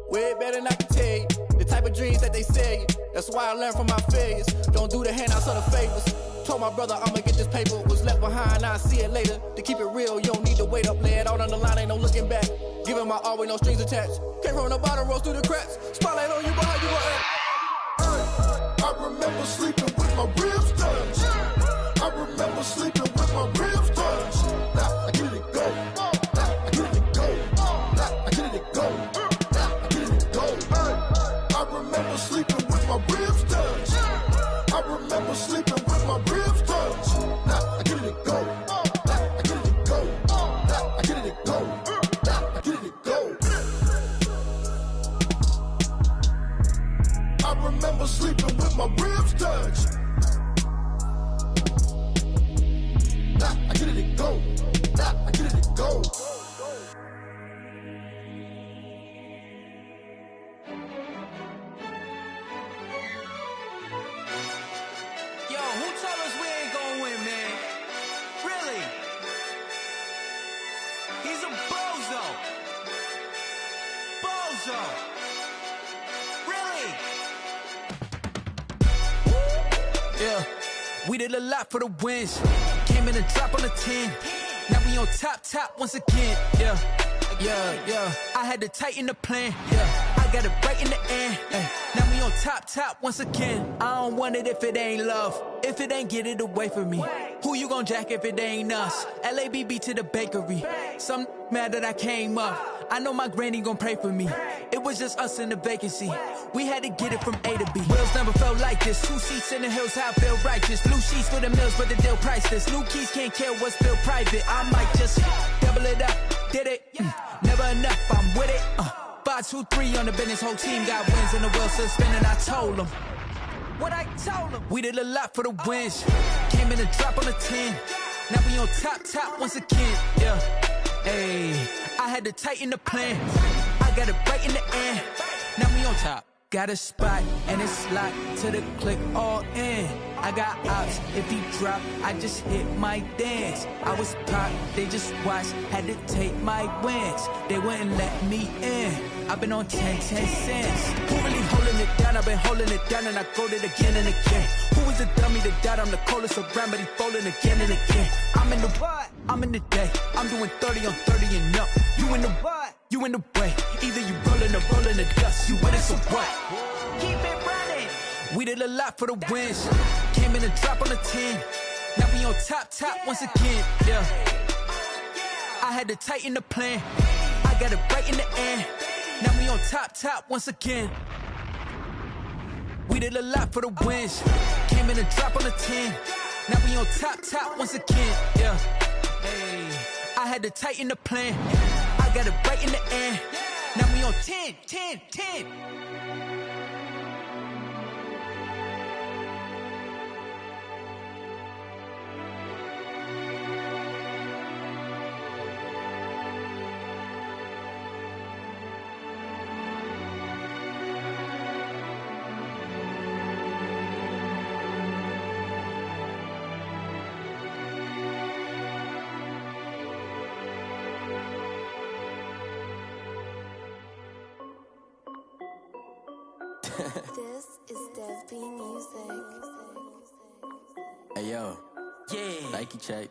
Way better than I can tell you. The type of dreams that they sell you. That's why I learned from my failures. Don't do the handouts or the favors. Told my brother I'ma get this paper. Was left behind, I'll see it later. To keep it real, you don't need to wait up. Lay it out on the line, ain't no looking back. Giving my all with no strings attached. Came from the bottom, rose through the cracks. Spotlight on you, but how you gon' act? I remember sleeping with my ribs touched. I remember sleeping with my ribs touched. Now I get it and go. Now I get it and go. Now I get it and go. Now I get it and go. I remember sleeping with my ribs touched. I remember sleeping with my ribs touched. Now I get it and go. Now I get it and go. Now I get it and go. Now I get it and go. I remember sleeping with my ribs touched. Now I get it and go. Now I get it and go. Yo, who told us we ain't gonna win, man? Really? He's a bozo. Bozo. Really? Yeah, we did a lot for the wins. Came in and drop on the 10. Now we on top once again. Yeah. I had to tighten the plan. Yeah, I got it right in the end. Now we on top once again. I don't want it if it ain't love. If it ain't, get it away from me. Who you gon' jack if it ain't us? LABB to the bakery. Some mad that I came up. I know my granny gon' pray for me. It was just us in the vacancy. We had to get it from A to B. Wheels never felt like this. 2 seats in the hills, how I feel righteous. Blue sheets for the mills, but the deal priceless. New keys can't care what's still private. I might just double it up. Did it? Never enough, I'm with it. 5, 2, 3 on the business. Whole team got wins and the wheels still spinning. I told them what I told them. We did a lot for the wins. Came in and drop on the 10. Now we on top once again. Yeah. Hey, I had to tighten the plan. I got it right in the end. Now we on top. Got a spot and it's locked to the click all in. I got ops, if he drop, I just hit my dance. I was pop, they just watched, had to take my wins. They wouldn't let me in. I've been on 10 cents. Who really holding it down? I've been holding it down and I go it again and again. Who was the dummy that died? I'm the coldest around, but he folding again and again. I'm in the what? I'm in the day. I'm doing 30 on 30 and up. You in the what? You in the way. Either you rolling or rolling the dust. You with it, so what? Keep it running. We did a lot for the wins. Came in and drop on the 10. Now we on top once again. Yeah. I had to tighten the plan. I got it right in the end. Now we on top once again. We did a lot for the wins. Came in and drop on the 10. Now we on top once again. Yeah. Hey, I had to tighten the plan. I got it right in the end. Now we on 10. This is Dev B Music. Hey yo, Nike check.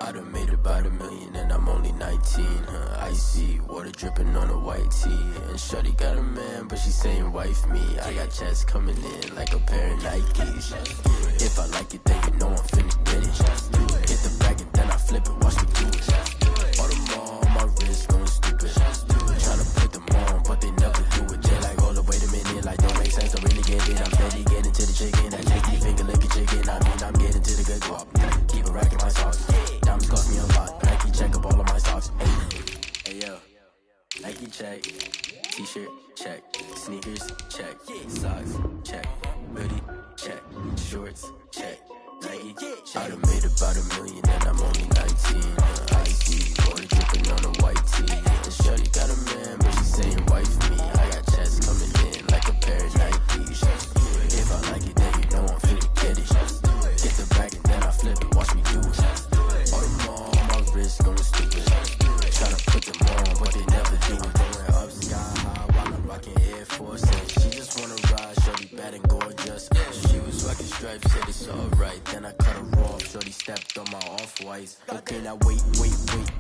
I done made about $1 million and I'm only 19. Icy water dripping on a white tee. And shorty got a man, but she saying wife me. I got checks coming in like a pair of Nikes. If I like it, then you know I'm finna get it. Hit the bag and then I flip it, watch me do it. All them on my wrist going stupid. Tryna put them on, but they never do it. They like, hold up, wait a minute, like don't make sense, I really get it. I'm steady getting to the chicken, that tasty finger licking chicken. I mean, I'm getting to the good guap. Keep a rack in my socks. Diamonds cost me a lot. Nike check up all of my socks. Hey yo, Nike check. T-shirt check. Sneakers check. Socks check. Hoodie check. Shorts check. Nike I done made about $1 million and I'm only 19. Icy water dripping on a white tee. And shorty got a man, but she saying wife me. I got checks coming in like a pair of Nikes. If I like it, then you know I'm finna get it. Get the bag and then I flip it, watch me do it. All them on my wrist going stupid. Tryna put them on, but they never do it. Going up sky high while I'm rocking Air Force. She just wanna ride, shorty bad and gorgeous. She was rocking stripes, said it's alright. Then I cut her off, shorty stepped on my off-whites. Okay, now wait.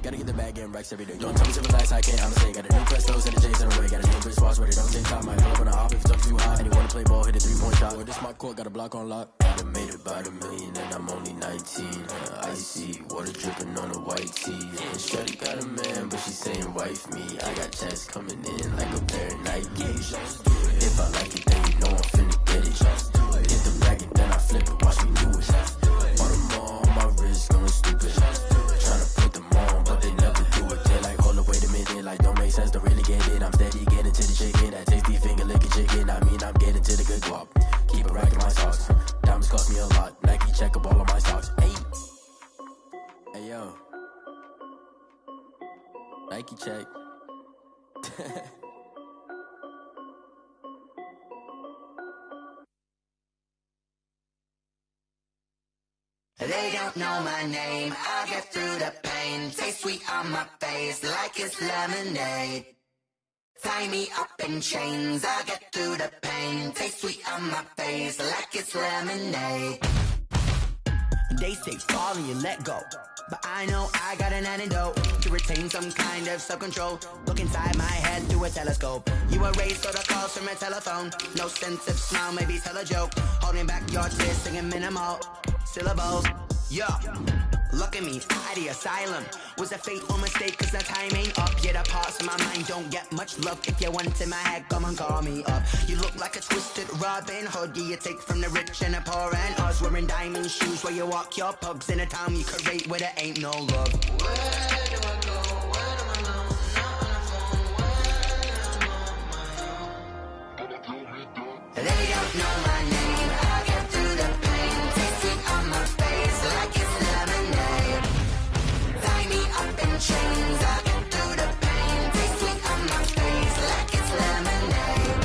Gotta get the bag and racks every day. Don't tell me to relax, I can't, I'm say. Got a new Prestos and the J's in the way. Got a new Chris Ross, but it don't take time. Might pull up on the hop if it's up too high. And you wanna play ball, hit a 3-point shot. Or this my court, got a block on lock. I done made about $1 million and I'm only 19. Icy water dripping on a white tee. And shorty got a man, but she saying wife me. I got checks coming in like a pair of Nikes. If I like it, then you know I'm finna get it. Hit the bag and then I flip it, watch me do it. All them on my wrist going stupid. Tryna put them on, but they never do it. They like, hold up, wait a minute, like don't make sense, don't really get it. I'm steady getting to the chicken, that tasty finger licking chicken. I mean, I'm getting to the good guap. Keep a rack in my socks. Diamonds cost me a lot. Nike check up all of my socks. Hey yo, Nike check. They don't know my name, I get through the pain. Taste sweet on my face like it's lemonade. Tie me up in chains, I get through the pain. Taste sweet on my face like it's lemonade. They say fall and you let go, but I know I got an antidote to retain some kind of self-control. Look inside my head through a telescope. You erase all the calls from a telephone. No sense of smile, maybe tell a joke. Holding back your tears, singing minimal syllables. Yo, look at me, out the asylum. Was a fateful mistake cause the time ain't up. Yet the parts of my mind don't get much love. If you want in my head, come and call me up. You look like a twisted Robin Hood. You take from the rich and the poor and us. Wearing diamond shoes where you walk your pugs. In a town you create where there ain't no love. Where do I go? Where am I alone? Not on the phone. They don't know my name. I get through the pain. Taste sweet on my face like it's lemonade. Tie me up in chains. I get through the pain. Taste sweet on my face like it's lemonade.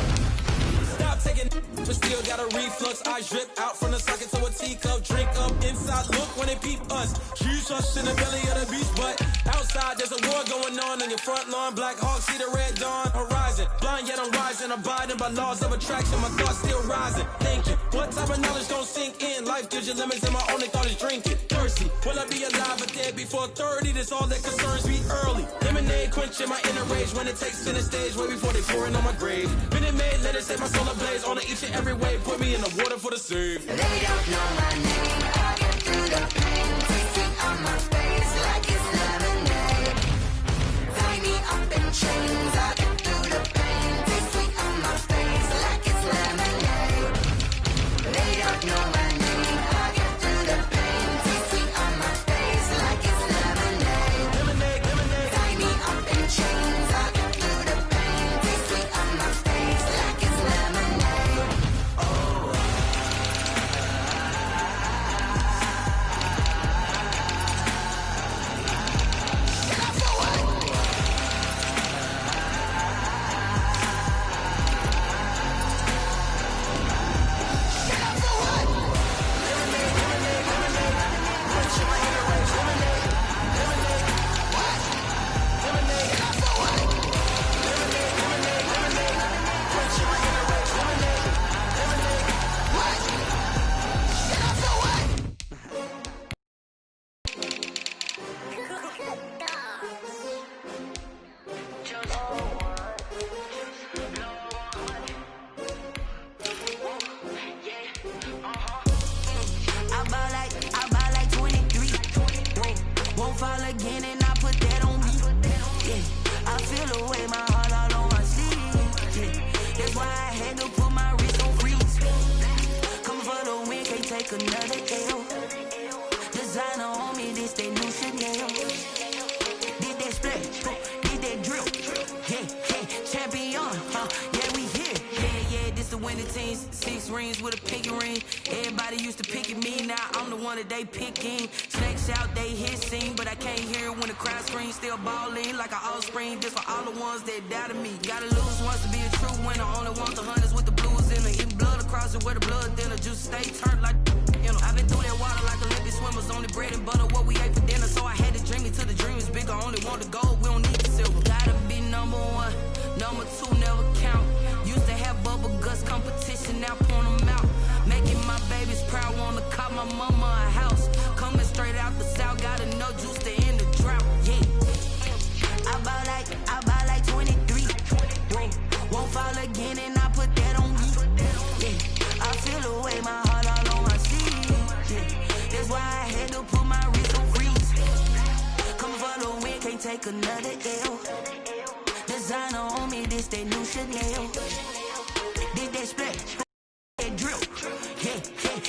Stop taking, but still got a reflux. I drip out from the socket to a teacup. Drink up inside, look when they peep us. Choose us in the belly of the beast, but outside there's a war going on your front lawn. Black Hawk, see the red dawn horizon. Blind yet I'm rising, abiding by laws of attraction. My thoughts still rising, thinking, what type of knowledge gon' sink in? Life gives you limits and my only thought is drinking. Thirsty, will I be alive or dead before 30? That's all that concerns me early. Lemonade quenching my inner rage when it takes center stage way before they pouring on my grave. Minute Maid, let it set my soul ablaze on each and every way. Put me in the water for the save. They don't know my name. I get through the pain. Taste sweet on my face like it's lemonade. Tie me up in chains. I get through the pain. Taste sweet on my face like it's lemonade. They don't know my name. I get through the pain. Taste sweet on my face like it's lemonade. Tie me up in chains. I get through the pain. Taste sweet on my face like it's lemonade. Oh. winning teams, 6 rings with a pinky ring. Everybody used to pick at me, now I'm the one that they picking. Snakes out, they hit scene, but I can't hear it when the crowd screams. Still balling like an offspring, this for all the ones that doubted me. Gotta lose once to be a true winner, only want the hunters with the blues in her. Eating blood across it where the blood thinner, juice stay turned like you know. I've been through that water like Olympic swimmers, only bread and butter what we ate for dinner. So I had to dream it till the dream is bigger, only want the gold, we don't need the silver. Gotta be number 1, number 2 never count. Used to have bubble guts competition, now point them out. Making my babies proud, wanna call my mama a house. Coming straight out the south, gotta know juice to end the drought, yeah. I bought like 23, won't fall again and I put that on me, yeah. I feel the way, my heart all on my sleeve, yeah. That's why I had to put my wrist on freeze. Come for the win, can't take another L. Designer on me, this that new Chanel. Did that split, that drill, yeah,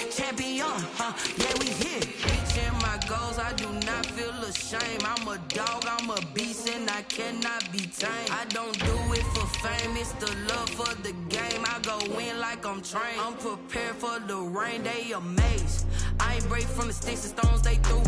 champion, yeah, we here. Reaching my goals, I do not feel ashamed. I'm a dog, I'm a beast, and I cannot be tamed. I don't do it for fame, it's the love for the game. I go in like I'm trained. I'm prepared for the rain, they amazed. I ain't break from the sticks and stones they threw.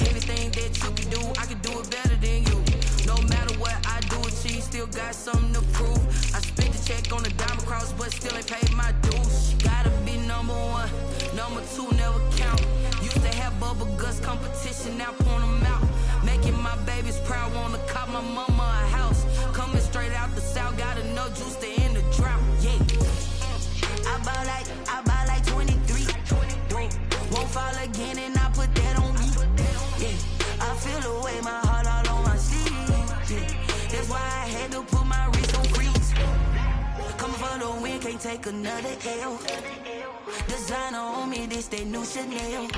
Anything that you can do, I can do it better than you. No matter what I do achieve, still got something to prove. I spent the check on the diamond cross, but still ain't paid my dues. Gotta be number 1, number 2 never count. Used to have bubble guts competition, now point them out. Making my babies proud, wanna call my mama a house. Coming straight out the south, gotta know juice to end the drought, yeah. I bought like 23, won't fall again and I put that on me, yeah. I feel the way, my heart all on my sleeve, yeah. That's why I had to put my wrist on freeze. Coming for the win, can't take another L. Designer on me, this that new Chanel.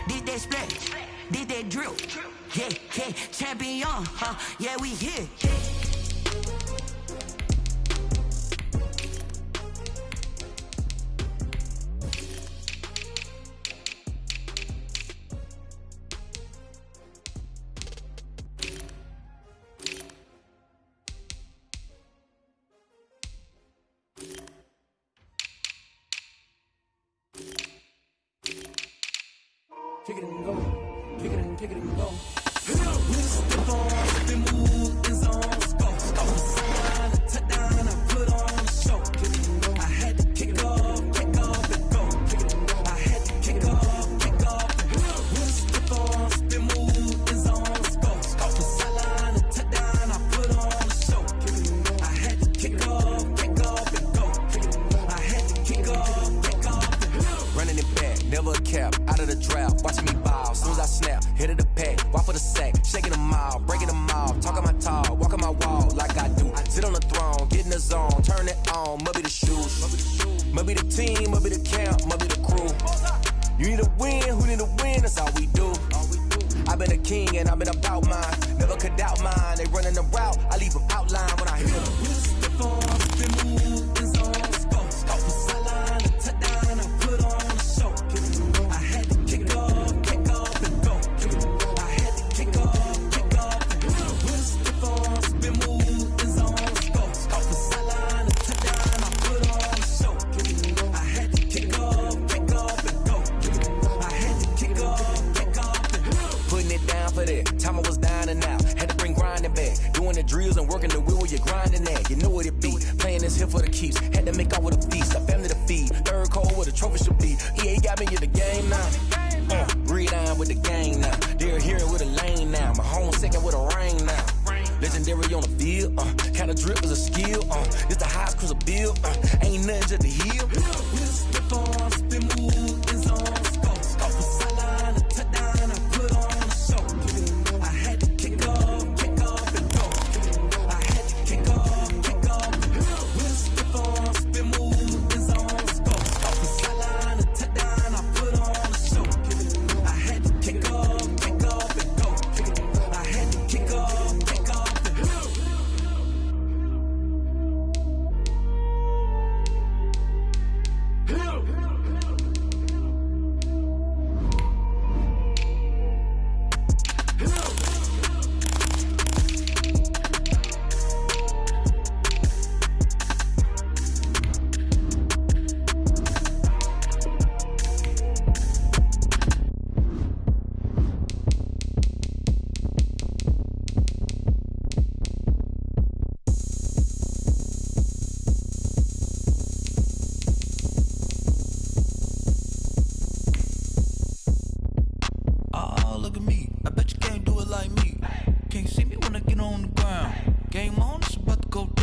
Did that split, did that drill, yeah, champion, yeah, we here. Kick it and go. Kick it and go. Step on, step and move in zones. Go. Touchdown, I put on a show. I had to kick off and go. I had to kick off and go. Step on, step and move in zones. Go. Sideline, touchdown, I put on a show. I had to kick off and go. I had to kick off and go. Running it back, never a cap, out of the drought, watching me ball. Soon as I snap, hit of the pack, walk for the sack, shaking them all, breaking them all, talking my talk, walking my wall like I do. Sit on the throne, get in the zone, turn it on, must be the shoes, must be the team, must be the camp, must be the crew. You need a win, who need a win, that's all we do. I've been a king and I've been about mine, never could doubt mine. They running the route, I leave them outline when I hit them. Step on, step and move in zones. Go. Sideline, touchdown, I put on a show. I had to kick off and go. I had to kick off and go. Step on, step and move in zones. Go. Sideline, touchdown, I put on a show. I had to kick off and go. I had to kick off and go. Putting it down for that, time I was down and out, had to bring grinding back, doing the drills and working the wheel where you're grinding at. You know what it be, playing this here for the keeps, had to make out with a feast, a family to feed, third cold where the trophy should be. EA got me in the game now, read on with the gang now, they're hearing with a lane now, my home second with a rain now. Legendary on the field, kind of drip is a skill, it's the highest cruiser bill, ain't nothing just to heal. Step on, step and move in zones. Go. Sideline, touchdown, I put on a show. I had to kick off and go. I had to kick off and go. Step on, step and move in zones. Go. Sideline, touchdown, I put on a show. I had to kick off and go. I had to kick off and go.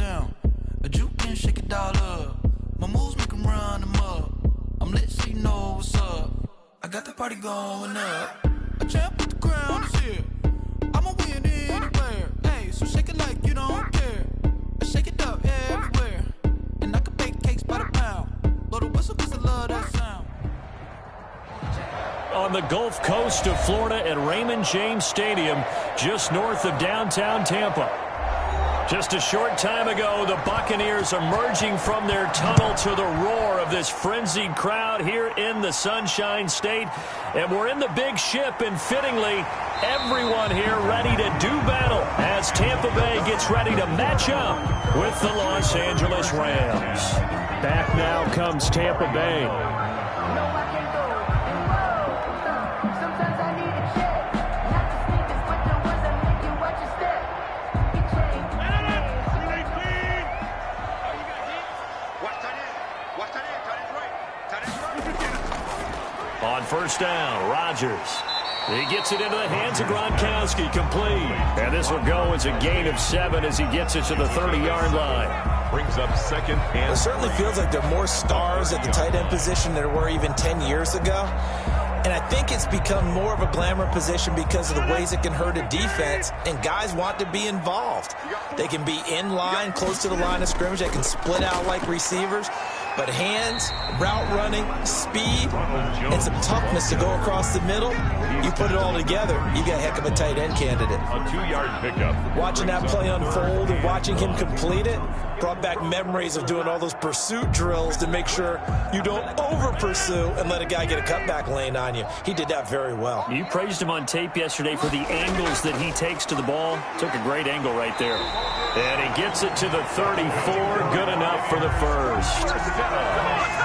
down. A juke and shake it all up. My moves make them run them up. I'm lit so you know what's up. I got the party going up. A champ with the crown is here. I'ma win anywhere. Hey, so shake it like you don't care. I shake it up everywhere. And I can bake cakes by the pound. Blow the whistle 'cause I love that sound. On the Gulf Coast of Florida at Raymond James Stadium, just north of downtown Tampa. Just a short time ago, the Buccaneers emerging from their tunnel to the roar of this frenzied crowd here in the Sunshine State. And we're in the big ship, and fittingly, everyone here ready to do battle as Tampa Bay gets ready to match up with the Los Angeles Rams. Back now comes Tampa Bay. On first down, Rodgers. He gets it into the hands of Gronkowski, complete. And this will go as a gain of 7 as he gets it to the 30-yard line. Brings up second and It certainly feels like there are more stars at the tight end position than there were even 10 years ago. And I think it's become more of a glamour position because of the ways it can hurt a defense, and guys want to be involved. They can be in line, close to the line of scrimmage. They can split out like receivers. But hands, route running, speed, and some toughness to go across the middle, you put it all together, you got a heck of a tight end candidate. A 2-yard pickup. Watching that play unfold and watching him complete it brought back memories of doing all those pursuit drills to make sure you don't over-pursue and let a guy get a cutback lane on you. He did that very well. You praised him on tape yesterday for the angles that he takes to the ball. Took a great angle right there. And he gets it to the 34. Good enough for the first.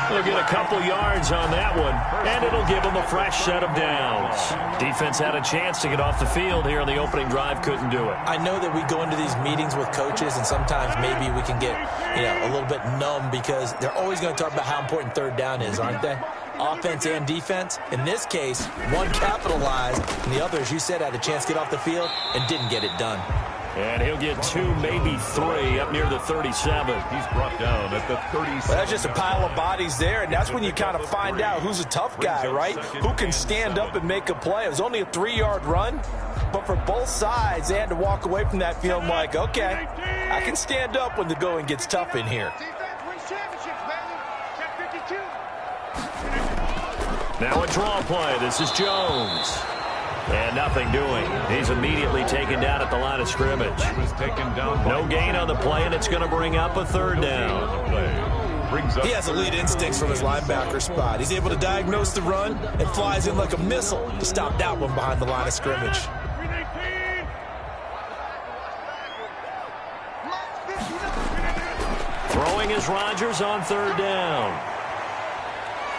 They'll get a couple yards on that one, and it'll give them a fresh set of downs. Defense had a chance to get off the field here on the opening drive, couldn't do it. I know that we go into these meetings with coaches, and sometimes maybe we can get a little bit numb because they're always going to talk about how important third down is, aren't they? Offense and defense. In this case, one capitalized, and the other, as you said, had a chance to get off the field and didn't get it done. And he'll get 2, maybe 3 up near the 37. He's brought down at the 37. Well, that's just a pile of bodies there, and that's when you kind of find out who's a tough guy, right? Who can stand up and make a play. It was only a 3-yard run, but for both sides, they had to walk away from that feeling like, okay, I can stand up when the going gets tough in here. Now a draw play. This is Jones. And nothing doing. He's immediately taken down at the line of scrimmage. He was taken down. No gain on the play, and it's going to bring up a third down. He has elite instincts from his linebacker spot. He's able to diagnose the run and flies in like a missile to stop that one behind the line of scrimmage. Throwing is Rodgers on third down.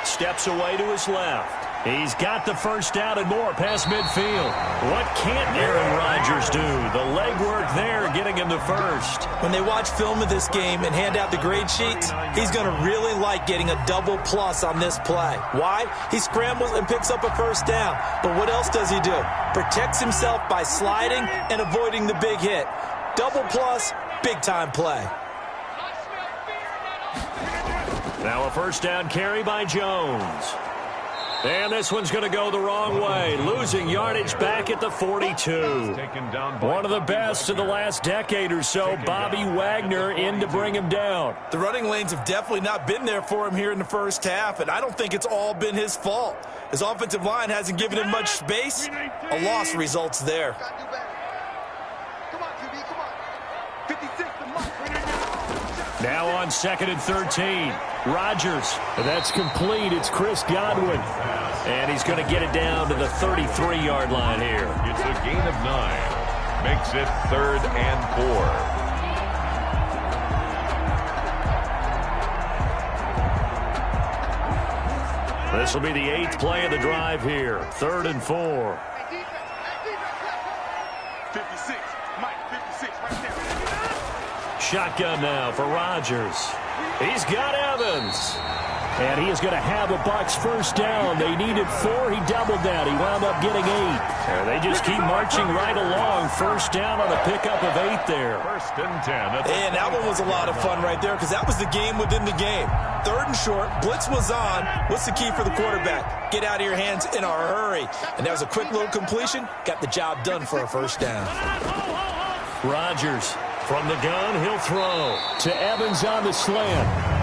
Steps away to his left. He's got the first down and more past midfield. What can't Aaron Rodgers do? The legwork there getting him the first. When they watch film of this game and hand out the grade sheets, he's going to really like getting a double plus on this play. Why? He scrambles and picks up a first down. But what else does he do? Protects himself by sliding and avoiding the big hit. Double plus, big time play. Now a first down carry by Jones. And this one's going to go the wrong way, losing yardage back at the 42. One of the best in the last decade or so, Bobby Wagner in to bring him down. The running lanes have definitely not been there for him here in the first half, and I don't think it's all been his fault. His offensive line hasn't given him much space. A loss results there. Now on 2nd and 13. Rodgers. That's complete. It's Chris Godwin. And he's going to get it down to the 33-yard line here. It's a gain of 9. Makes it 3rd and 4. This will be the 8th play of the drive here. 3rd and 4. 56. Mike, 56 right there. Shotgun now for Rodgers. He's got Evans. And he is going to have a Bucs first down. They needed 4. He doubled that. He wound up getting 8. And they just keep marching right along. First down on a pickup of 8 there. First and 10. And that one was a lot of fun right there because that was the game within the game. 3rd and short. Blitz was on. What's the key for the quarterback? Get out of your hands in a hurry. And that was a quick little completion. Got the job done for a first down. Rodgers from the gun. He'll throw to Evans on the slant.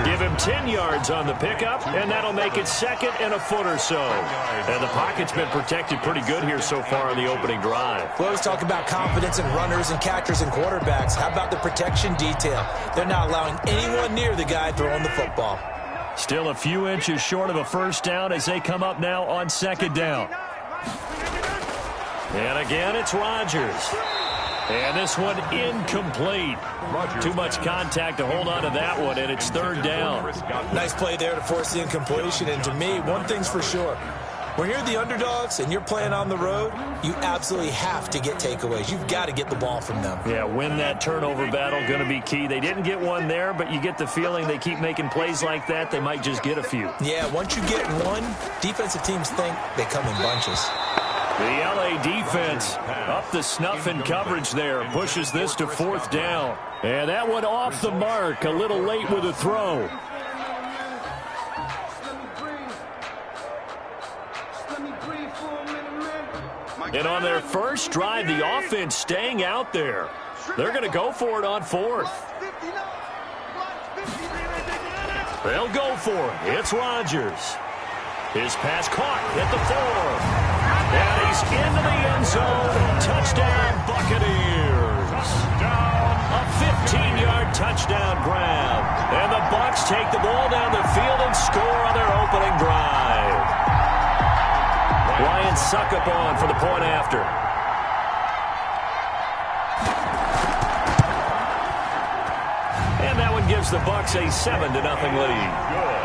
Give him 10 yards on the pickup, and that'll make it 2nd and a foot or so. And the pocket's been protected pretty good here so far on the opening drive. We always talk about confidence in runners and catchers and quarterbacks. How about the protection detail? They're not allowing anyone near the guy throwing the football. Still a few inches short of a first down as they come up now on 2nd down. And again, it's Rodgers. And this one incomplete. Too much contact to hold on to that one, and it's 3rd down. Nice play there to force the incompletion. And to me, one thing's for sure. When you're the underdogs and you're playing on the road, you absolutely have to get takeaways. You've got to get the ball from them. Yeah, win that turnover battle, going to be key. They didn't get one there, but you get the feeling they keep making plays like that, they might just get a few. Yeah, once you get one, defensive teams think they come in bunches. The LA defense up the snuff in coverage there. Pushes this to 4th down. And that one off the mark. A little late with a throw. And on their first drive, the offense staying out there. They're going to go for it on 4th. They'll go for it. It's Rodgers. His pass caught at the 4. And he's into the end zone. Touchdown, Buccaneers. A 15-yard touchdown grab. And the Bucs take the ball down the field and score on their opening drive. Ryan Succop for the point after. And that one gives the Bucs a 7-0 lead. Good.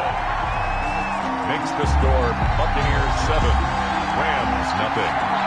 Makes the score Buccaneers 7. Rams nothing.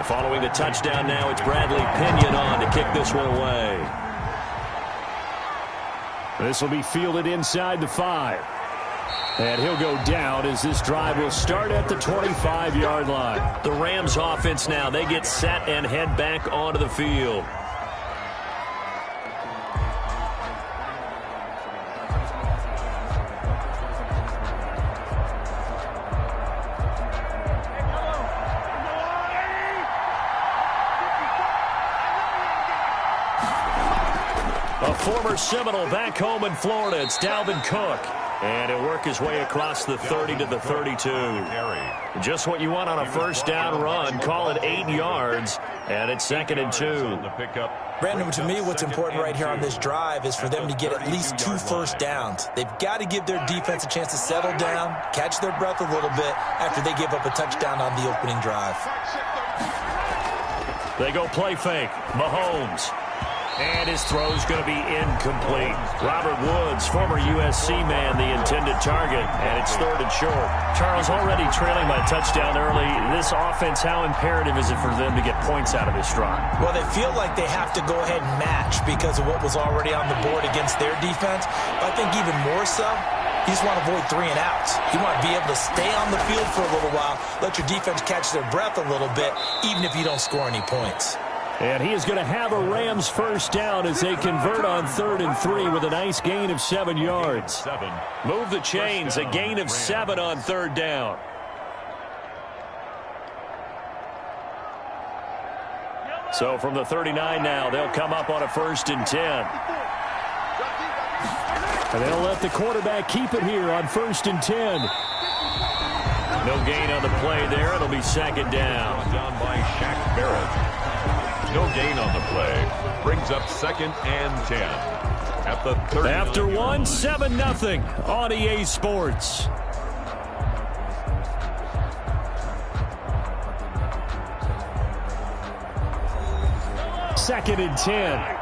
Following the touchdown now, it's Bradley Pinion on to kick this one away. This will be fielded inside the 5. And he'll go down as this drive will start at the 25-yard line. The Rams offense now, they get set and head back onto the field. Former Seminole back home in Florida. It's Dalvin Cook. And he'll work his way across the 30 to the 32. Just what you want on a first down run. Call it 8 yards. And it's 2nd and 2. Brandon, to me, what's important right here on this drive is for them to get at least 2 first downs. They've got to give their defense a chance to settle down, catch their breath a little bit after they give up a touchdown on the opening drive. They go play fake. Mahomes. And his throw's going to be incomplete. Robert Woods, former USC man, the intended target, and it's 3rd and short. Charles, already trailing by a touchdown early. This offense, how imperative is it for them to get points out of this drive? Well, they feel like they have to go ahead and match because of what was already on the board against their defense. But I think even more so, you just want to avoid 3 and outs. You want to be able to stay on the field for a little while, let your defense catch their breath a little bit, even if you don't score any points. And he is going to have a Rams first down as they convert on 3rd and 3 with a nice gain of 7 yards. Move the chains, a gain of 7 on 3rd down. So from the 39 now, they'll come up on a 1st and 10. And they'll let the quarterback keep it here on 1st and 10. No gain on the play there. It'll be second down. Down by Shaq Barrett. No gain on the play. Brings up 2nd and 10. At the 30. After 1, 7-0 on EA Sports. Second and 10.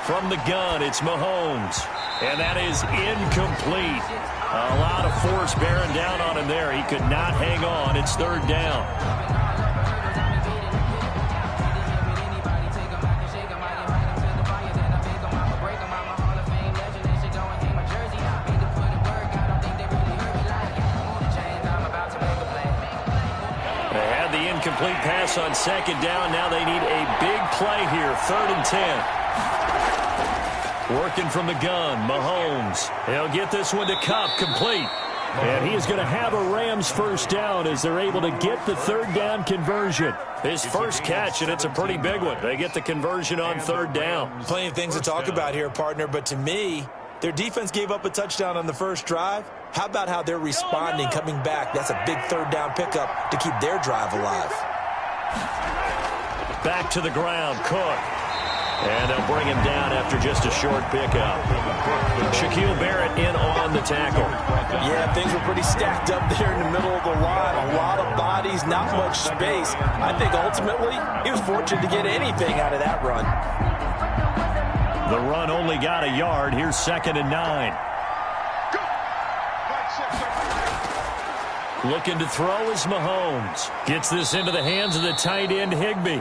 From the gun, it's Mahomes. And that is incomplete. A lot of force bearing down on him there. He could not hang on. It's 3rd down. They had the incomplete pass on 2nd down. Now they need a big play here. 3rd and 10. Working from the gun, Mahomes. He'll get this one to Kupp, complete. And he is going to have a Rams first down as they're able to get the 3rd down conversion. His first catch, and it's a pretty big one. They get the conversion on 3rd down. Plenty of things to talk about here, partner, but to me, their defense gave up a touchdown on the first drive. How about how they're responding, coming back? That's a big 3rd down pickup to keep their drive alive. Back to the ground, Cook. And they'll bring him down after just a short pickup. Shaquille Barrett in on the tackle. Yeah, things were pretty stacked up there in the middle of the line. A lot of bodies, not much space. I think ultimately he was fortunate to get anything out of that run. The run only got a yard. Here's 2nd and 9. Looking to throw is Mahomes. Gets this into the hands of the tight end, Higbee.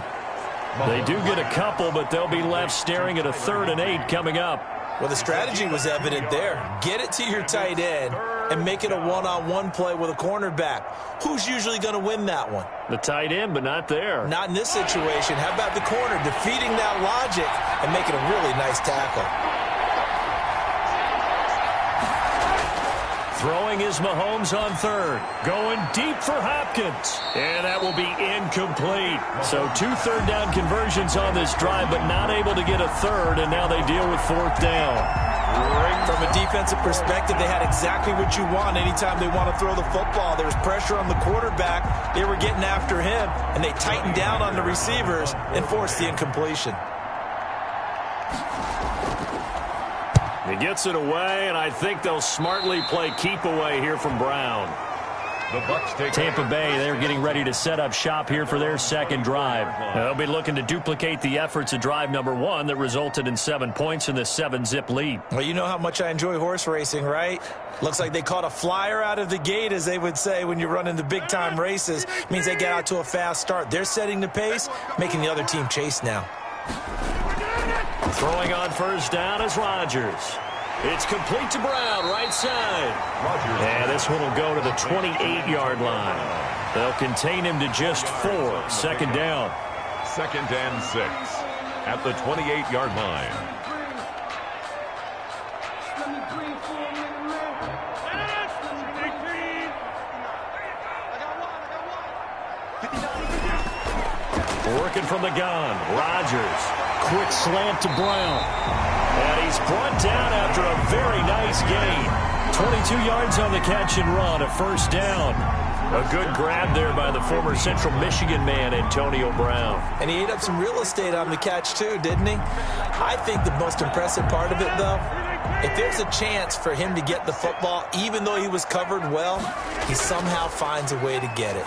They do get a couple, but they'll be left staring at a 3rd and 8 coming up. Well, the strategy was evident there. Get it to your tight end and make it a one-on-one play with a cornerback. Who's usually going to win that one? The tight end, but not there. Not in this situation. How about the corner defeating that logic and making a really nice tackle? Throwing is Mahomes on 3rd. Going deep for Hopkins. And that will be incomplete. So 2 3rd down conversions on this drive, but not able to get a 3rd, and now they deal with 4th down. From a defensive perspective, they had exactly what you want anytime they want to throw the football. There was pressure on the quarterback. They were getting after him, and they tightened down on the receivers and forced the incompletion. He gets it away, and I think they'll smartly play keep away here from Brown. The Bucs take Tampa Bay, they're getting ready to set up shop here for their 2nd drive. They'll be looking to duplicate the efforts of drive number 1 that resulted in 7 points in the 7-zip lead. Well, you know how much I enjoy horse racing, right? Looks like they caught a flyer out of the gate, as they would say when you're running the big-time races. Means they get out to a fast start. They're setting the pace, making the other team chase now. Throwing on 1st down is Rodgers. It's complete to Brown, right side. And this one will go to the 28-yard line. They'll contain him to just 4. 2nd down. 2nd and 6 at the 28-yard line. Working from the gun, Rodgers. Quick slant to Brown. And he's brought down after a very nice gain. 22 yards on the catch and run, a 1st down. A good grab there by the former Central Michigan man, Antonio Brown. And he ate up some real estate on the catch, too, didn't he? I think the most impressive part of it, though, if there's a chance for him to get the football, even though he was covered well, he somehow finds a way to get it.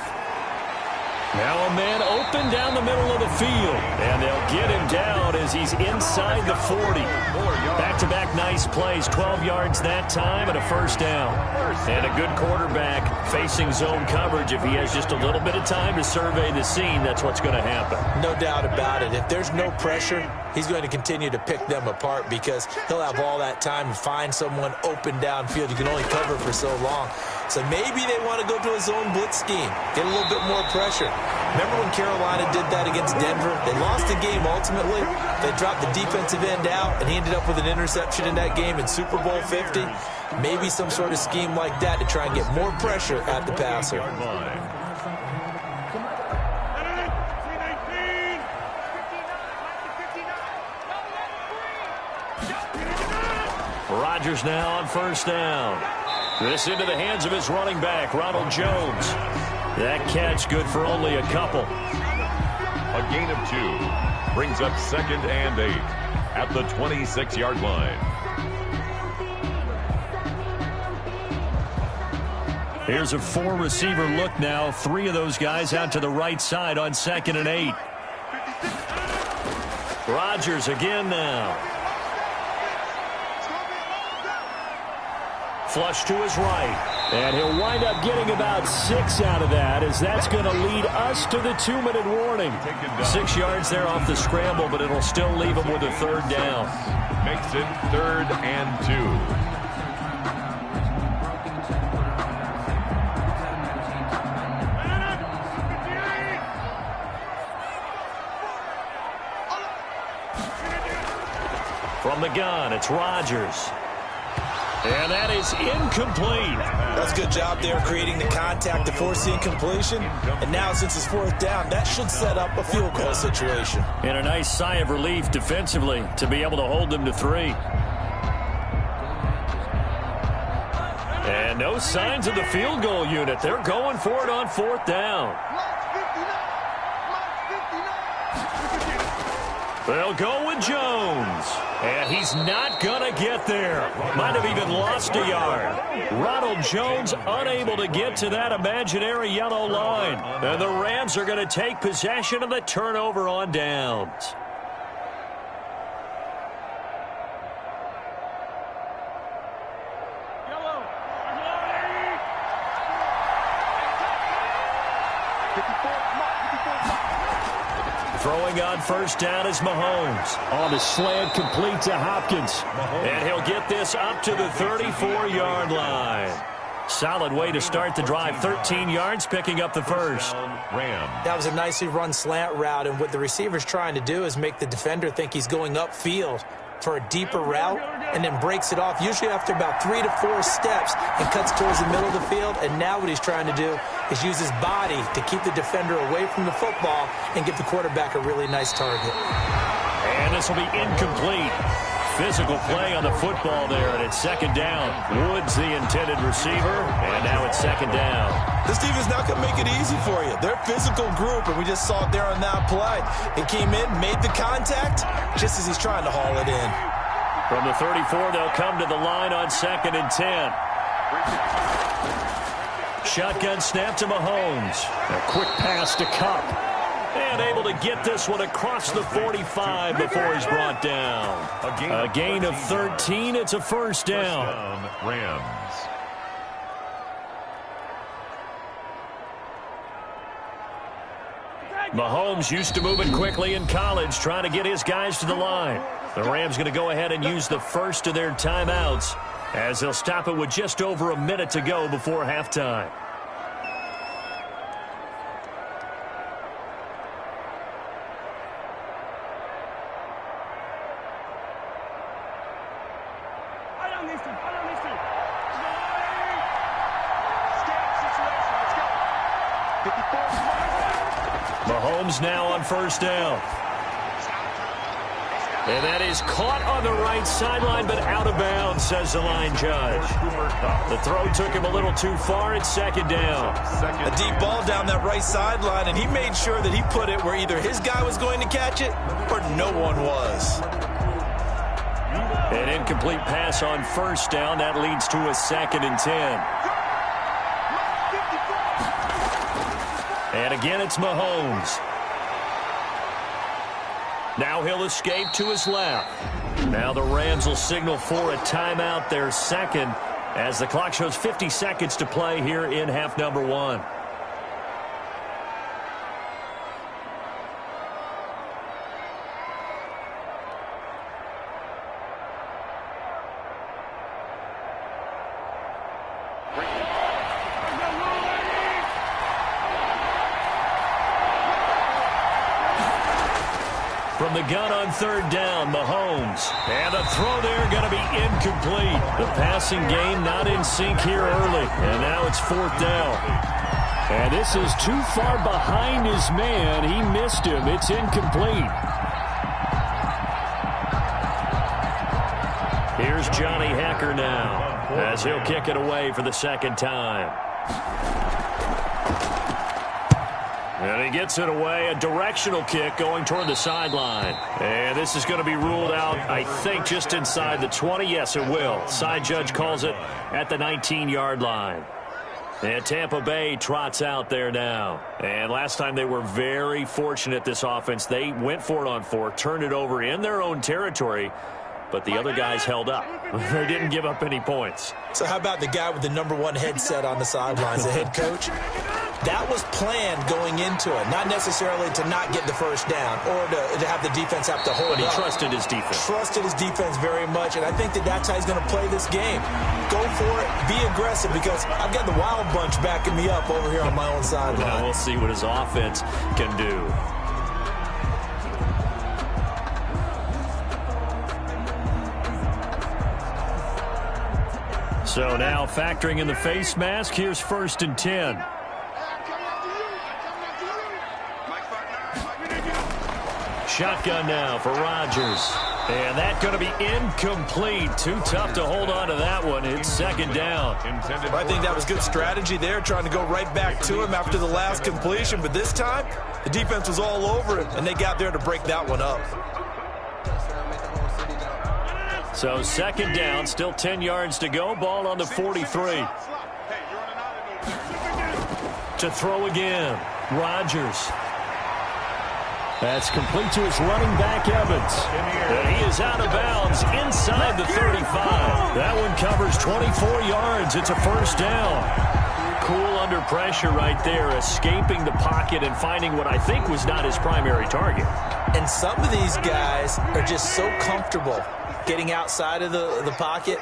Now a man open down the middle of the field. And they'll get him down as he's inside the 40. Back-to-back nice plays. 12 yards that time and a 1st down. And a good quarterback facing zone coverage. If he has just a little bit of time to survey the scene, that's what's going to happen. No doubt about it. If there's no pressure, he's going to continue to pick them apart because he'll have all that time to find someone open downfield. You can only cover for so long. So maybe they want to go to a zone blitz scheme, get a little bit more pressure. Remember when Carolina did that against Denver? They lost the game ultimately. They dropped the defensive end out, and he ended up with an interception in that game in Super Bowl 50. Maybe some sort of scheme like that to try and get more pressure at the passer. Rodgers now on first down. This into the hands of his running back, Ronald Jones. That catch good for only a couple. A gain of 2 brings up 2nd and 8 at the 26-yard line. Here's a 4-receiver look now. 3 of those guys out to the right side on 2nd and 8. Rodgers again now. Flush to his right. And he'll wind up getting about 6 out of that, as that's going to lead us to the 2-minute warning. 6 yards there off the scramble, but it'll still leave him with a 3rd down. Makes it 3rd and 2. From the gun, it's Rodgers. And that is incomplete. That's a good job there creating the contact to force the incompletion. And now since it's 4th down, that should set up a field goal situation. And a nice sigh of relief defensively to be able to hold them to 3. And no signs of the field goal unit. They're going for it on 4th down. They'll go with Jones. And he's not going to get there. Might have even lost a yard. Ronald Jones unable to get to that imaginary yellow line. And the Rams are going to take possession of the turnover on downs. Throwing on first down is Mahomes. On the slant, complete to Hopkins. And he'll get this up to the 34-yard line. Solid way to start the drive. 13 yards, picking up the first. That was a nicely run slant route, and what the receiver's trying to do is make the defender think he's going upfield for a deeper route, and then breaks it off, usually after about 3 to 4 steps, and cuts towards the middle of the field. And now what he's trying to do is use his body to keep the defender away from the football and give the quarterback a really nice target. And this will be incomplete. Physical play on the football there, and it's 2nd down. Woods the intended receiver, and now it's 2nd down. This defense not going to make it easy for you. They're a physical group, and we just saw it there on that play. He came in, made the contact, just as he's trying to haul it in. From the 34, they'll come to the line on 2nd and 10. Shotgun snap to Mahomes. A quick pass to Kupp. And able to get this one across the 45 before he's brought down. A gain of 13. It's a 1st down. Rams. Mahomes used to moving quickly in college, trying to get his guys to the line. The Rams going to go ahead and use the first of their timeouts, as they'll stop it with just over a minute to go before halftime. Mahomes now on first down. And that is caught on the right sideline, but out of bounds, says the line judge. The throw took him a little too far. It's 2nd down. A deep ball down that right sideline, and he made sure that he put it where either his guy was going to catch it or no one was. An incomplete pass on first down. That leads to a 2nd and 10. And again, it's Mahomes. Now he'll escape to his left. Now the Rams will signal for a timeout, their 2nd, as the clock shows 50 seconds to play here in half number 1. From the gun on 3rd down, Mahomes. And the throw there going to be incomplete. The passing game not in sync here early. And now it's 4th down. And this is too far behind his man. He missed him. It's incomplete. Here's Here's Johnny Hecker now as he'll kick it away for the second time. And he gets it away, a directional kick going toward the sideline. And this is going to be ruled out, I think, just inside the 20. Yes, it will. Side judge calls it at the 19-yard line. And Tampa Bay trots out there now. And last time they were very fortunate, this offense. They went for it on 4, turned it over in their own territory, but the other guys held up. They didn't give up any points. So how about the guy with the #1 headset on the sidelines, the head coach? That was planned going into it, not necessarily to not get the first down or to have the defense have to hold But he up. trusted his defense. Trusted his defense very much, and I think that's how he's going to play this game. Go for it, be aggressive, because I've got the Wild Bunch backing me up over here on my own sideline. Well, we'll see what his offense can do. So now factoring in the face mask, here's 1st and 10. Shotgun now for Rodgers. And that's going to be incomplete. Too tough to hold on to that one. It's 2nd down. I think that was good strategy there, trying to go right back to him after the last completion. But this time, the defense was all over it, and they got there to break that one up. So 2nd down, still 10 yards to go. Ball on the 43. To throw again, Rodgers. That's complete to his running back, Evans. And he is out of bounds inside the 35. That one covers 24 yards. It's a 1st down. Cool under pressure right there, escaping the pocket and finding what I think was not his primary target. And some of these guys are just so comfortable getting outside of the pocket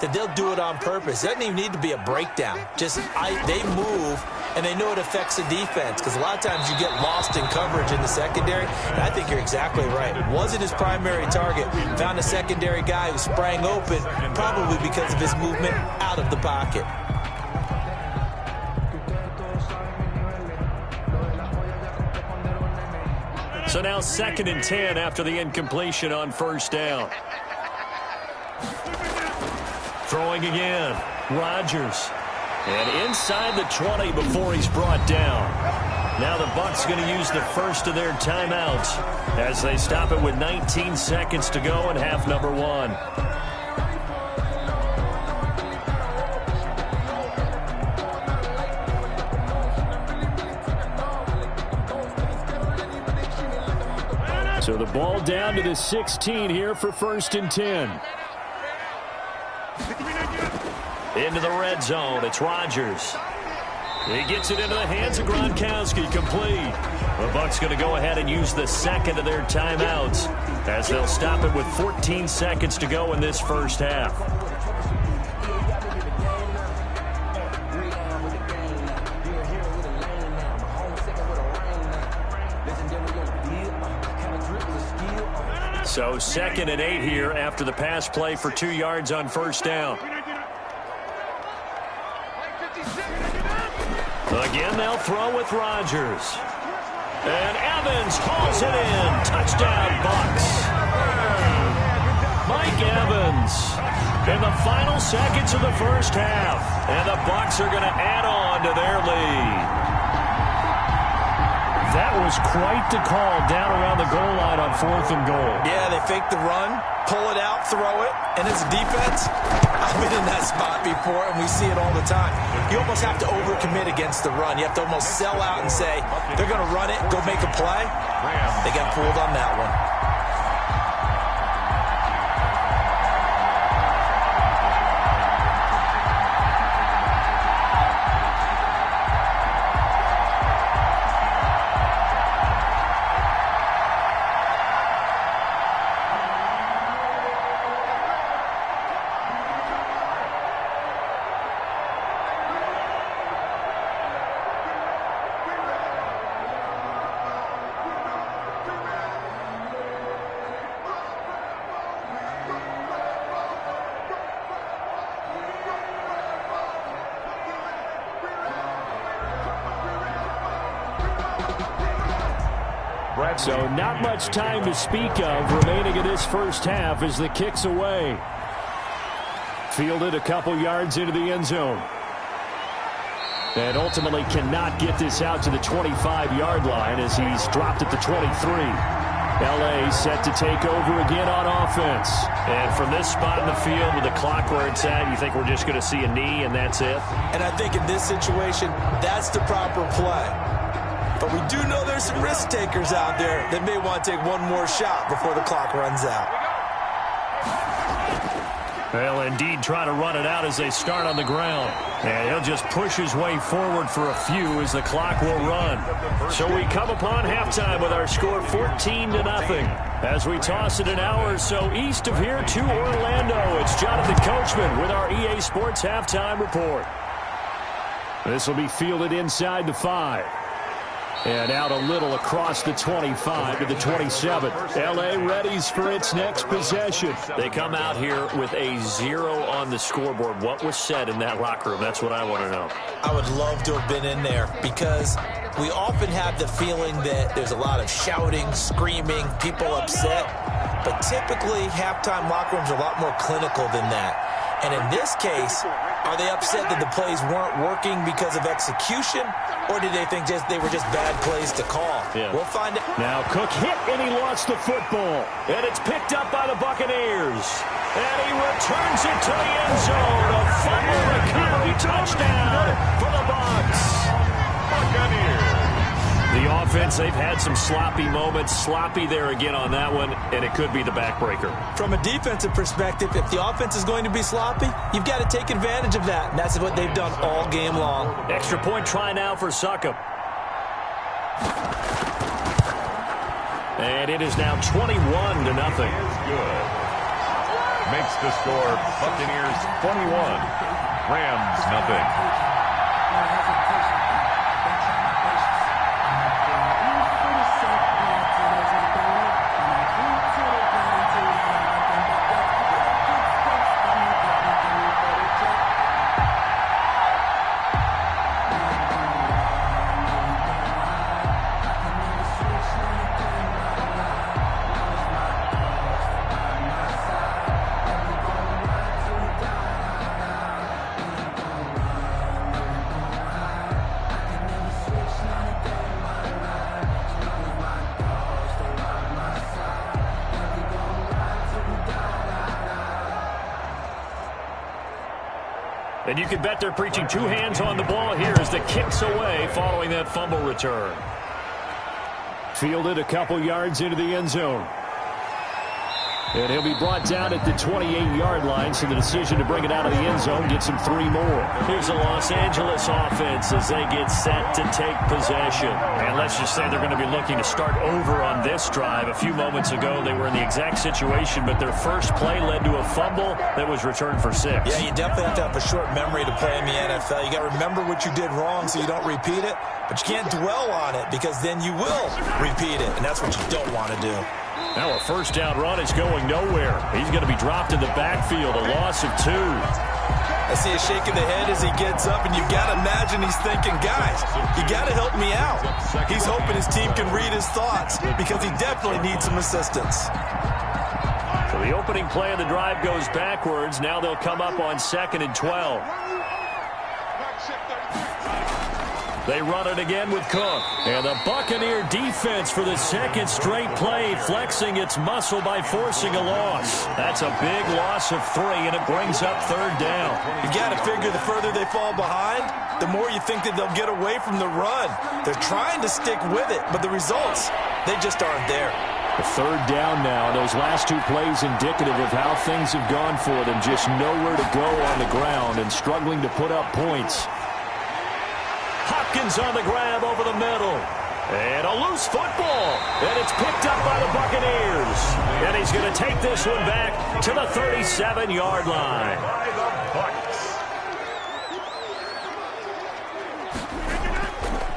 that they'll do it on purpose. It doesn't even need to be a breakdown. They move, and they know it affects the defense, because a lot of times you get lost in coverage in the secondary, and I think you're exactly right. It wasn't his primary target. Found a secondary guy who sprang open, probably because of his movement out of the pocket. So now 2nd and 10 after the incompletion on 1st down. Throwing again, Rodgers. And inside the 20 before he's brought down. Now the Bucs going to use the first of their timeouts as they stop it with 19 seconds to go in half number 1. So the ball down to the 16 here for 1st and 10. Into the red zone, it's Rodgers. He gets it into the hands of Gronkowski, complete. The Bucs going to go ahead and use the 2nd of their timeouts as they'll stop it with 14 seconds to go in this 1st half. So 2nd and 8 here after the pass play for 2 yards on 1st down. Again, they'll throw with Rodgers. And Evans hauls it in. Touchdown, Bucs. Mike Evans in the final seconds of the 1st half. And the Bucs are going to add on to their lead. That was quite the call down around the goal line on 4th and goal. Yeah, they fake the run, pull it out, throw it, and as a defense, I've been in that spot before, and we see it all the time. You almost have to overcommit against the run. You have to almost sell out and say, they're going to run it, go make a play. They got fooled on that one. So not much time to speak of remaining in this 1st half as the kick's away. Fielded a couple yards into the end zone. And ultimately cannot get this out to the 25-yard line as he's dropped at the 23. L.A. set to take over again on offense. And from this spot in the field with the clock where it's at, you think we're just going to see a knee and that's it? And I think in this situation, that's the proper play. But we do know there's some risk takers out there that may want to take one more shot before the clock runs out. They'll indeed try to run it out as they start on the ground. And he'll just push his way forward for a few as the clock will run. So we come upon halftime with our score 14-0. As we toss it an hour or so east of here to Orlando, it's Jonathan Coachman with our EA Sports Halftime Report. This will be fielded inside the 5. And out a little across the 25 to the 27. L.A. readies for its next possession. They come out here with a 0 on the scoreboard. What was said in that locker room? That's what I want to know. I would love to have been in there because we often have the feeling that there's a lot of shouting, screaming, people upset. But typically, halftime locker rooms are a lot more clinical than that. And in this case, are they upset that the plays weren't working because of execution, or did they think they were just bad plays to call? Yeah. We'll find out. Now Cook hit and he lost the football. And it's picked up by the Buccaneers. And he returns it to the end zone. A fumble recovery touchdown for the Bucs. Buccaneers. The offense, they've had some sloppy moments. Sloppy there again on that one, and it could be the backbreaker. From a defensive perspective, if the offense is going to be sloppy, you've got to take advantage of that. And that's what they've done all game long. Extra point try now for Succop. And it is now 21-0. Good. Makes the score Buccaneers 21, Rams nothing. And you can bet they're preaching two hands on the ball here as the kick's away following that fumble return. Fielded a couple yards into the end zone. And he'll be brought down at the 28-yard line, so the decision to bring it out of the end zone gets him 3 more. Here's the Los Angeles offense as they get set to take possession. And let's just say they're going to be looking to start over on this drive. A few moments ago, they were in the exact situation, but their first play led to a fumble that was returned for 6. Yeah, you definitely have to have a short memory to play in the NFL. You got to remember what you did wrong so you don't repeat it, but you can't dwell on it because then you will repeat it, and that's what you don't want to do. Now a first down run is going nowhere. He's going to be dropped in the backfield, a loss of 2. I see a shake of the head as he gets up, and you've got to imagine he's thinking, guys, you got to help me out. He's hoping his team can read his thoughts because he definitely needs some assistance. So the opening play of the drive goes backwards. Now they'll come up on 2nd and 12. They run it again with Cook. And the Buccaneer defense for the second straight play flexing its muscle by forcing a loss. That's a big loss of 3, and it brings up 3rd down. You got to figure the further they fall behind, the more you think that they'll get away from the run. They're trying to stick with it, but the results, they just aren't there. The 3rd down now. Those last 2 plays indicative of how things have gone for them. Just nowhere to go on the ground and struggling to put up points. Hopkins on the grab over the middle. And a loose football. And it's picked up by the Buccaneers. And he's going to take this one back to the 37-yard line.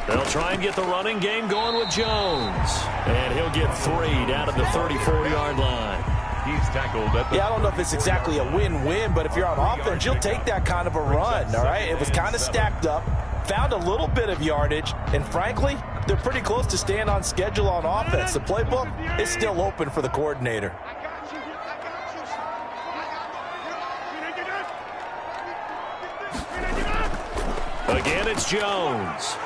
They'll try and get the running game going with Jones. And he'll get 3 down at the 34-yard line. He's tackled at the... Yeah, I don't know if it's exactly a win-win, but if you're on offense, you'll take that kind of a run, all right? It was kind of stacked up. Found a little bit of yardage, and frankly, they're pretty close to staying on schedule on offense. The playbook is still open for the coordinator. Again, it's Jones.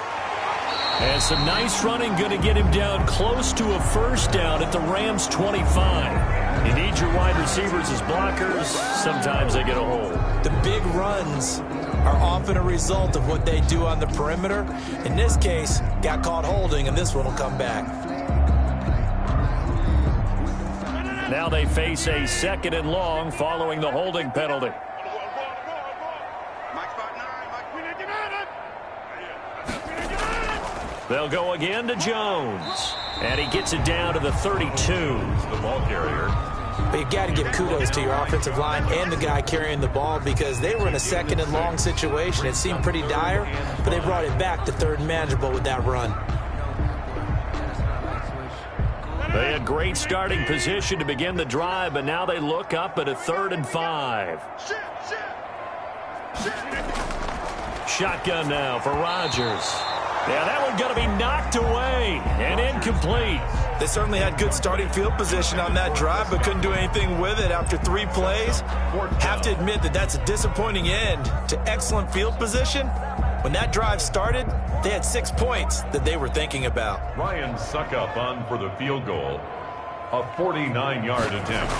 And some nice running going to get him down close to a first down at the Rams' 25. You need your wide receivers as blockers. Sometimes they get a hold. The big runs are often a result of what they do on the perimeter. In this case, got caught holding, and this one will come back. Now they face a 2nd and long following the holding penalty. They'll go again to Jones. And he gets it down to the 32. The ball carrier. But you've got to give kudos to your offensive line and the guy carrying the ball because they were in a 2nd and long situation. It seemed pretty dire, but they brought it back to 3rd and manageable with that run. They had great starting position to begin the drive, but now they look up at a 3rd and 5. Shotgun now for Rodgers. Yeah, that one going to be knocked away and incomplete. They certainly had good starting field position on that drive, but couldn't do anything with it after 3 plays. Have to admit that that's a disappointing end to excellent field position. When that drive started, they had 6 points that they were thinking about. Ryan Suckup on for the field goal. A 49-yard attempt.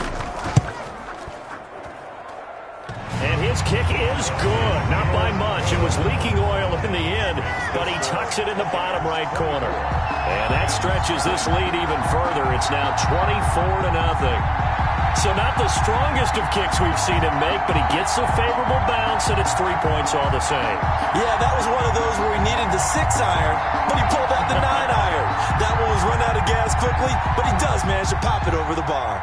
And his kick is good. Not by much. It was leaking oil in the end, but he tucks it in the bottom right corner. And that stretches this lead even further. It's now 24-0. So not the strongest of kicks we've seen him make, but he gets a favorable bounce, and it's 3 points all the same. Yeah, that was one of those where he needed the 6-iron, but he pulled out the 9-iron. That one was run out of gas quickly, but he does manage to pop it over the bar.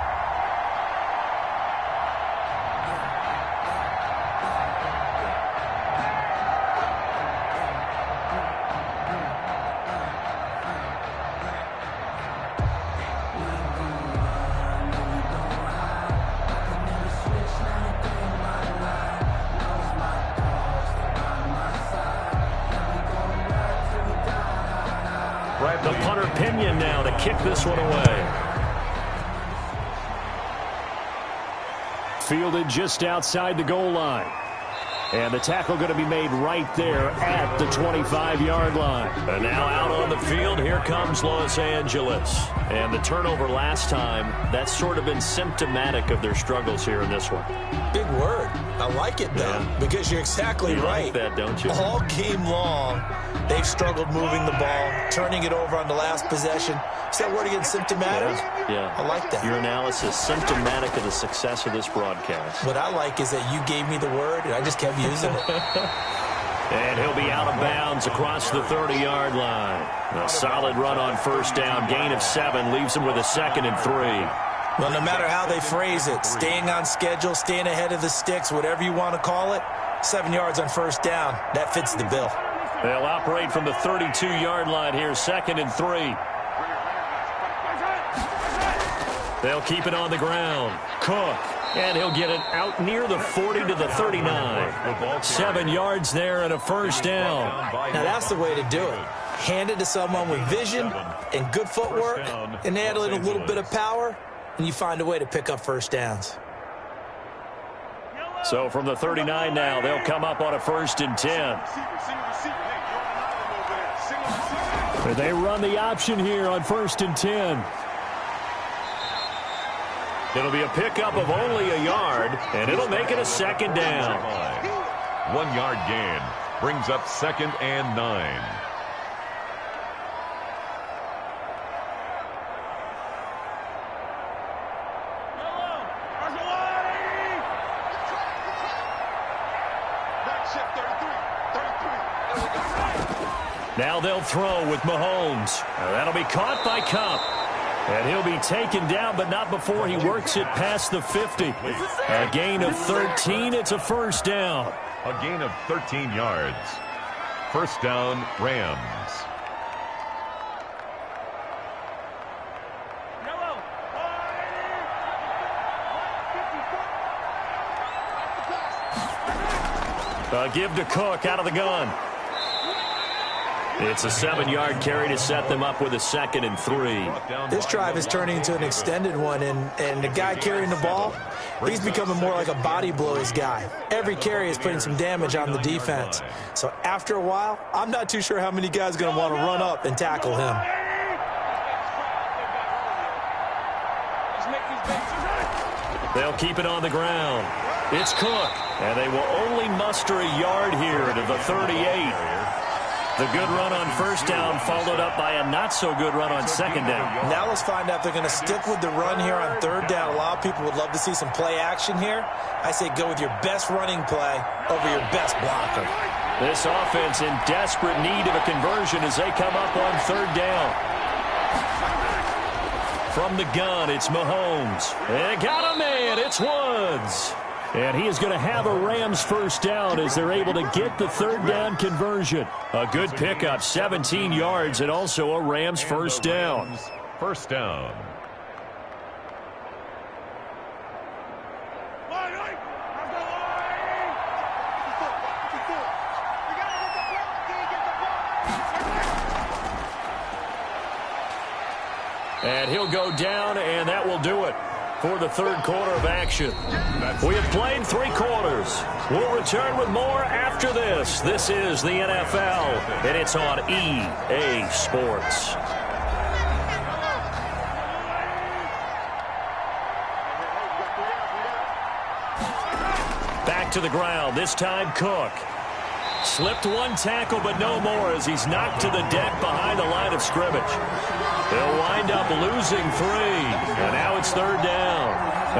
The punter Pinion now to kick this one away. Fielded just outside the goal line. And the tackle going to be made right there at the 25-yard line. And now out on the field, here comes Los Angeles. And the turnover last time, that's sort of been symptomatic of their struggles here in this one. Big word. I like it, though, because you're exactly right. You like that, don't you? All game long, they've struggled moving the ball, turning it over on the last possession. Is that word again, symptomatic? Yeah. I like that. Your analysis, symptomatic of the success of this broadcast. What I like is that you gave me the word, and I just kept using it. And he'll be out of bounds across the 30-yard line. A solid run on first down. Gain of 7 leaves him with a 2nd and 3. Well, no matter how they phrase it, staying on schedule, staying ahead of the sticks, whatever you want to call it, 7 yards on first down, that fits the bill. They'll operate from the 32-yard line here, 2nd and 3. They'll keep it on the ground. Cook. And he'll get it out near the 40 to the 39. 7 yards there and a first down. Now that's the way to do it. Hand it to someone with vision and good footwork and add a little bit of power, and you find a way to pick up first downs. So from the 39 now, they'll come up on a 1st and 10. They run the option here on 1st and 10. It'll be a pickup of only a yard, and it'll make it a 2nd down. 1 yard gain brings up 2nd and 9. Now they'll throw with Mahomes. That'll be caught by Kupp. And he'll be taken down, but not before he works it past the 50. A gain of 13. It's a first down. A gain of 13 yards. First down, Rams. Give to Cook out of the gun. It's a 7-yard carry to set them up with a 2nd and 3. This drive is turning into an extended one, and the guy carrying the ball, He's becoming more like a body blows guy. Every carry is putting some damage on the defense. So after a while, I'm not too sure how many guys are going to want to run up and tackle him. They'll keep it on the ground. It's Cook, and they will only muster a yard here to the 38. The good run on first down followed up by a not-so-good run on second down. Now let's find out if they're going to stick with the run here on third down. A lot of people would love to see some play action here. I say go with your best running play over your best blocker. This offense in desperate need of a conversion as they come up on third down. From the gun, it's Mahomes. They got a man. It's Woods. And he is going to have a Rams first down as they're able to get the third down conversion. A good pickup, 17 yards, and also a Rams first down. First down. And he'll go down, and that will do it for the third quarter of action. We have played 3 quarters. We'll return with more after this. This is the NFL, and it's on EA Sports. Back to the ground, this time Cook. Slipped one tackle, but no more as he's knocked to the deck behind the line of scrimmage. They'll wind up losing 3, and now it's third down.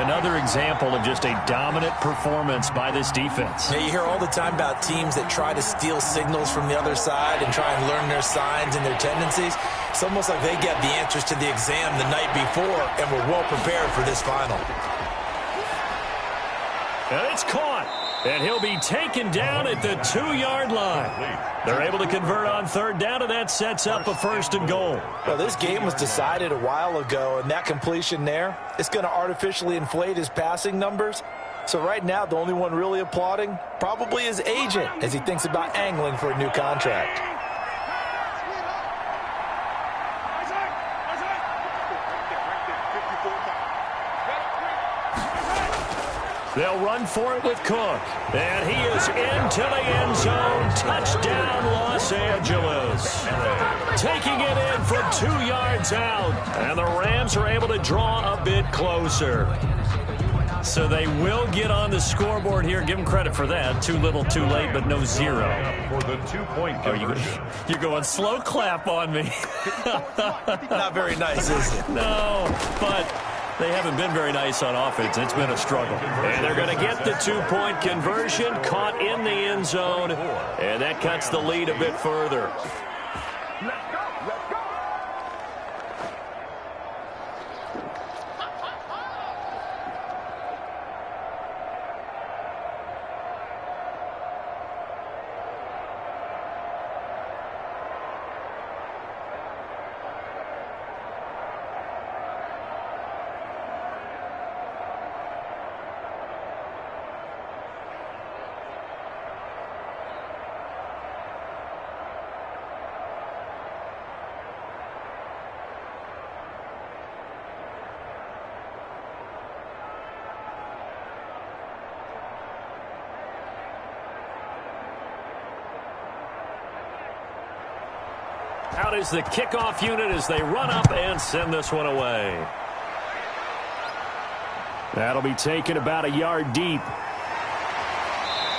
Another example of just a dominant performance by this defense. Yeah, you hear all the time about teams that try to steal signals from the other side and try and learn their signs and their tendencies. It's almost like they get the answers to the exam the night before and were well prepared for this final. And it's caught. And he'll be taken down at the 2-yard line. They're able to convert on third down, and that sets up a first and goal. Well, this game was decided a while ago, and that completion there is going to artificially inflate his passing numbers. So right now, the only one really applauding probably his agent as he thinks about angling for a new contract. They'll run for it with Cook. And he is into the end zone. Touchdown, Los Angeles. Taking it in from 2 yards out. And the Rams are able to draw a bit closer. So they will get on the scoreboard here. Give them credit for that. Too little, too late, but no 0. For the 2-point conversion. You're going slow clap on me. Not very nice, is it? No, but they haven't been very nice on offense. It's been a struggle. And they're going to get the 2-point conversion, caught in the end zone, and that cuts the lead a bit further. Out is the kickoff unit as they run up and send this one away. That'll be taken about a yard deep.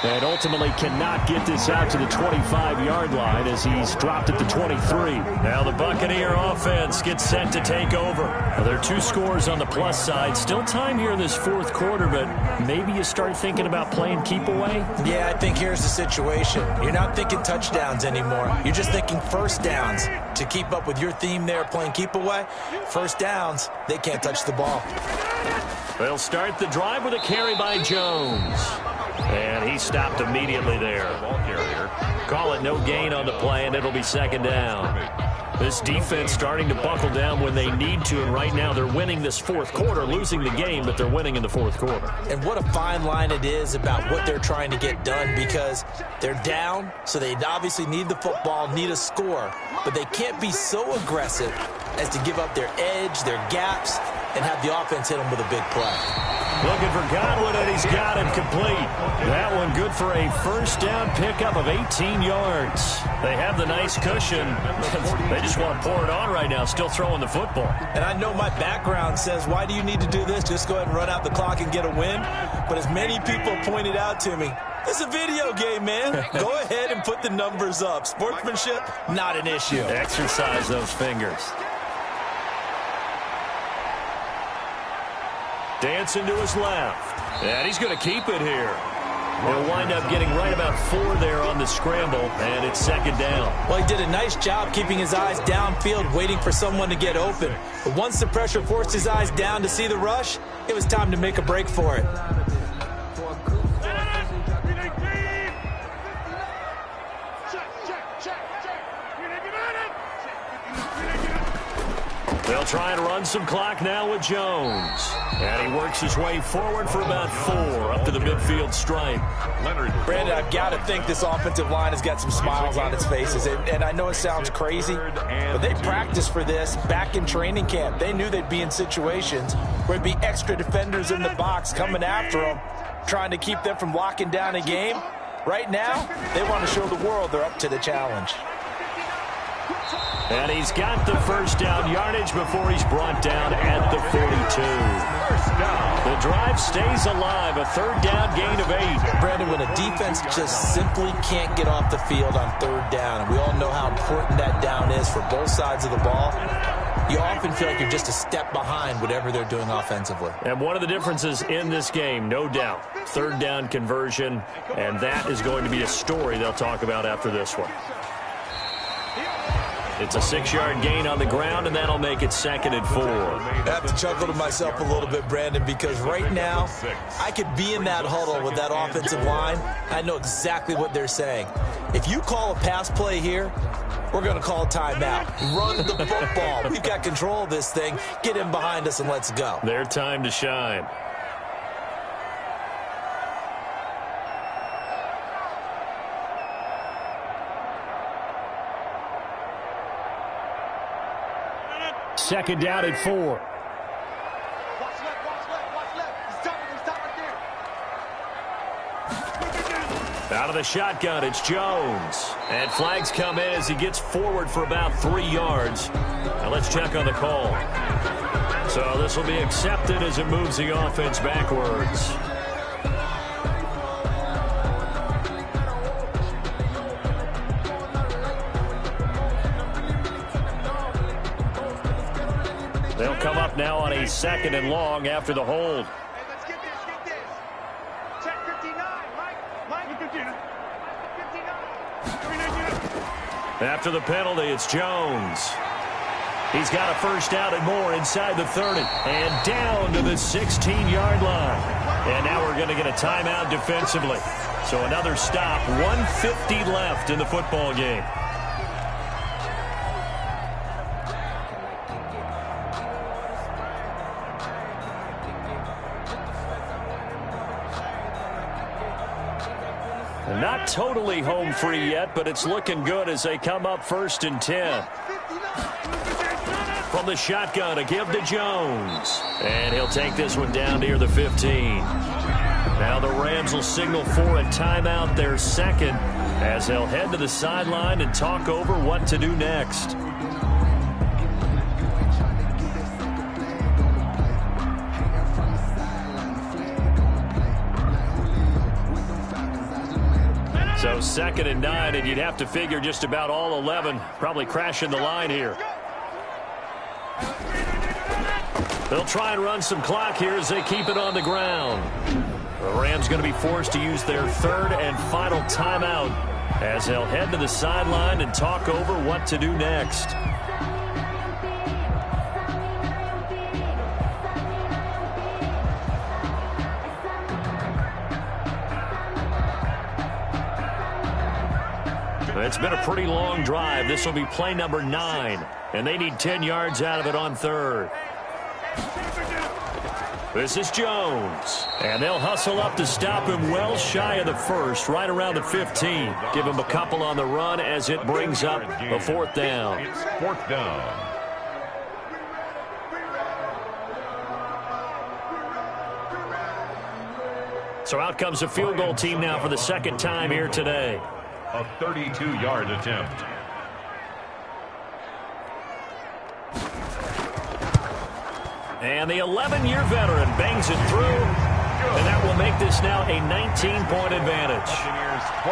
And ultimately cannot get this out to the 25-yard line as he's dropped at the 23. Now the Buccaneer offense gets set to take over. Now there are 2 scores on the plus side. Still time here in this fourth quarter, but maybe you start thinking about playing keep away? Yeah, I think here's the situation. You're not thinking touchdowns anymore. You're just thinking first downs. To keep up with your theme there, playing keep away, first downs, they can't touch the ball. They'll start the drive with a carry by Jones. And he stopped immediately there. Call it no gain on the play, and it'll be second down. This defense starting to buckle down when they need to, and right now they're winning this fourth quarter, losing the game, but they're winning in the fourth quarter. And what a fine line it is about what they're trying to get done, because they're down, so they obviously need the football, need a score, but they can't be so aggressive as to give up their edge, their gaps, and have the offense hit them with a big play. Looking for Godwin, and he's got him complete. That one good for a first down pickup of 18 yards. They have the nice cushion. They just want to pour it on right now, still throwing the football. And I know my background says, why do you need to do this? Just go ahead and run out the clock and get a win. But as many people pointed out to me, it's a video game, man. Go ahead and put the numbers up. Sportsmanship, not an issue. Exercise those fingers. Dancing to his left. And he's going to keep it here. He'll wind up getting right about 4 there on the scramble, and it's second down. Well, he did a nice job keeping his eyes downfield, waiting for someone to get open. But once the pressure forced his eyes down to see the rush, it was time to make a break for it. They'll try and run some clock now with Jones. And he works his way forward for about 4 up to the midfield stripe. Brandon, I've got to think this offensive line has got some smiles on its faces. And I know it sounds crazy, but they practiced for this back in training camp. They knew they'd be in situations where there'd be extra defenders in the box coming after them, trying to keep them from locking down a game. Right now, they want to show the world they're up to the challenge. And he's got the first down yardage before he's brought down at the 42. The drive stays alive, a third down gain of 8. Brandon, when a defense just simply can't get off the field on third down, and we all know how important that down is for both sides of the ball, you often feel like you're just a step behind whatever they're doing offensively. And one of the differences in this game, no doubt, third down conversion, and that is going to be a story they'll talk about after this one. It's a 6-yard gain on the ground, and that'll make it second and 4. I have to chuckle to myself a little bit, Brandon, because right now I could be in that huddle with that offensive line. I know exactly what they're saying. If you call a pass play here, we're going to call a timeout. Run the football. We've got control of this thing. Get in behind us and let's go. Their time to shine. Second down at 4. Watch left, watch left. He's top right there. Out of the shotgun, it's Jones. And flags come in as he gets forward for about 3 yards. Now let's check on the call. So this will be accepted as it moves the offense backwards. They'll come up now on a second and long after the hold. Hey, let's get this. Check 59, Mike 59. After the penalty, it's Jones. He's got a first down and more inside the 30. And down to the 16-yard line. And now we're going to get a timeout defensively. So another stop. 1:50 left in the football game. Not totally home free yet, but it's looking good as they come up 1st and 10. From the shotgun, a give to Jones. And he'll take this one down near the 15. Now the Rams will signal for a timeout, their second, as they'll head to the sideline and talk over what to do next. So 2nd and 9, and you'd have to figure just about all 11 probably crashing the line here. They'll try and run some clock here as they keep it on the ground. The Rams going to be forced to use their 3rd and final timeout as they'll head to the sideline and talk over what to do next. It's been a pretty long drive. This will be play number 9, and they need 10 yards out of it on 3rd. This is Jones, and they'll hustle up to stop him well shy of the 1st, right around the 15. Give him a couple on the run as it brings up a 4th down. It's 4th down. So out comes a field goal team now for the second time here today. A 32-yard attempt. And the 11-year veteran bangs it through, and that will make this now a 19-point advantage.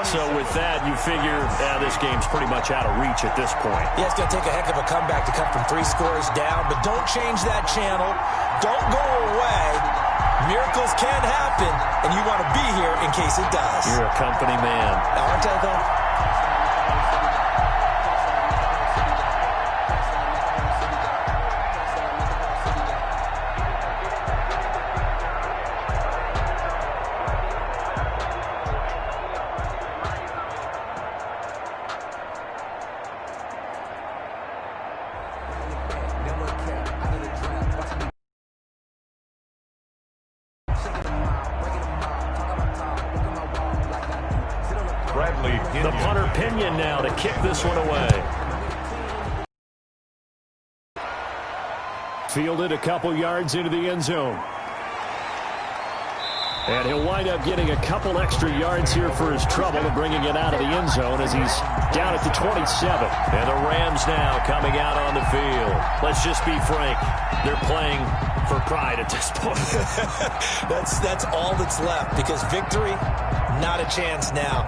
So with that, you figure this game's pretty much out of reach at this point. Yeah, it's going to take a heck of a comeback to come from 3 scores down, but don't change that channel. Don't go away. Miracles can happen, and you want to be here in case it does. You're a company man. Aren't I, though? The punter Pinion now to kick this one away. Fielded a couple yards into the end zone. And he'll wind up getting a couple extra yards here for his trouble and bringing it out of the end zone as he's down at the 27. And the Rams now coming out on the field. Let's just be frank. They're playing for pride at this point. That's all that's left, because victory, not a chance now.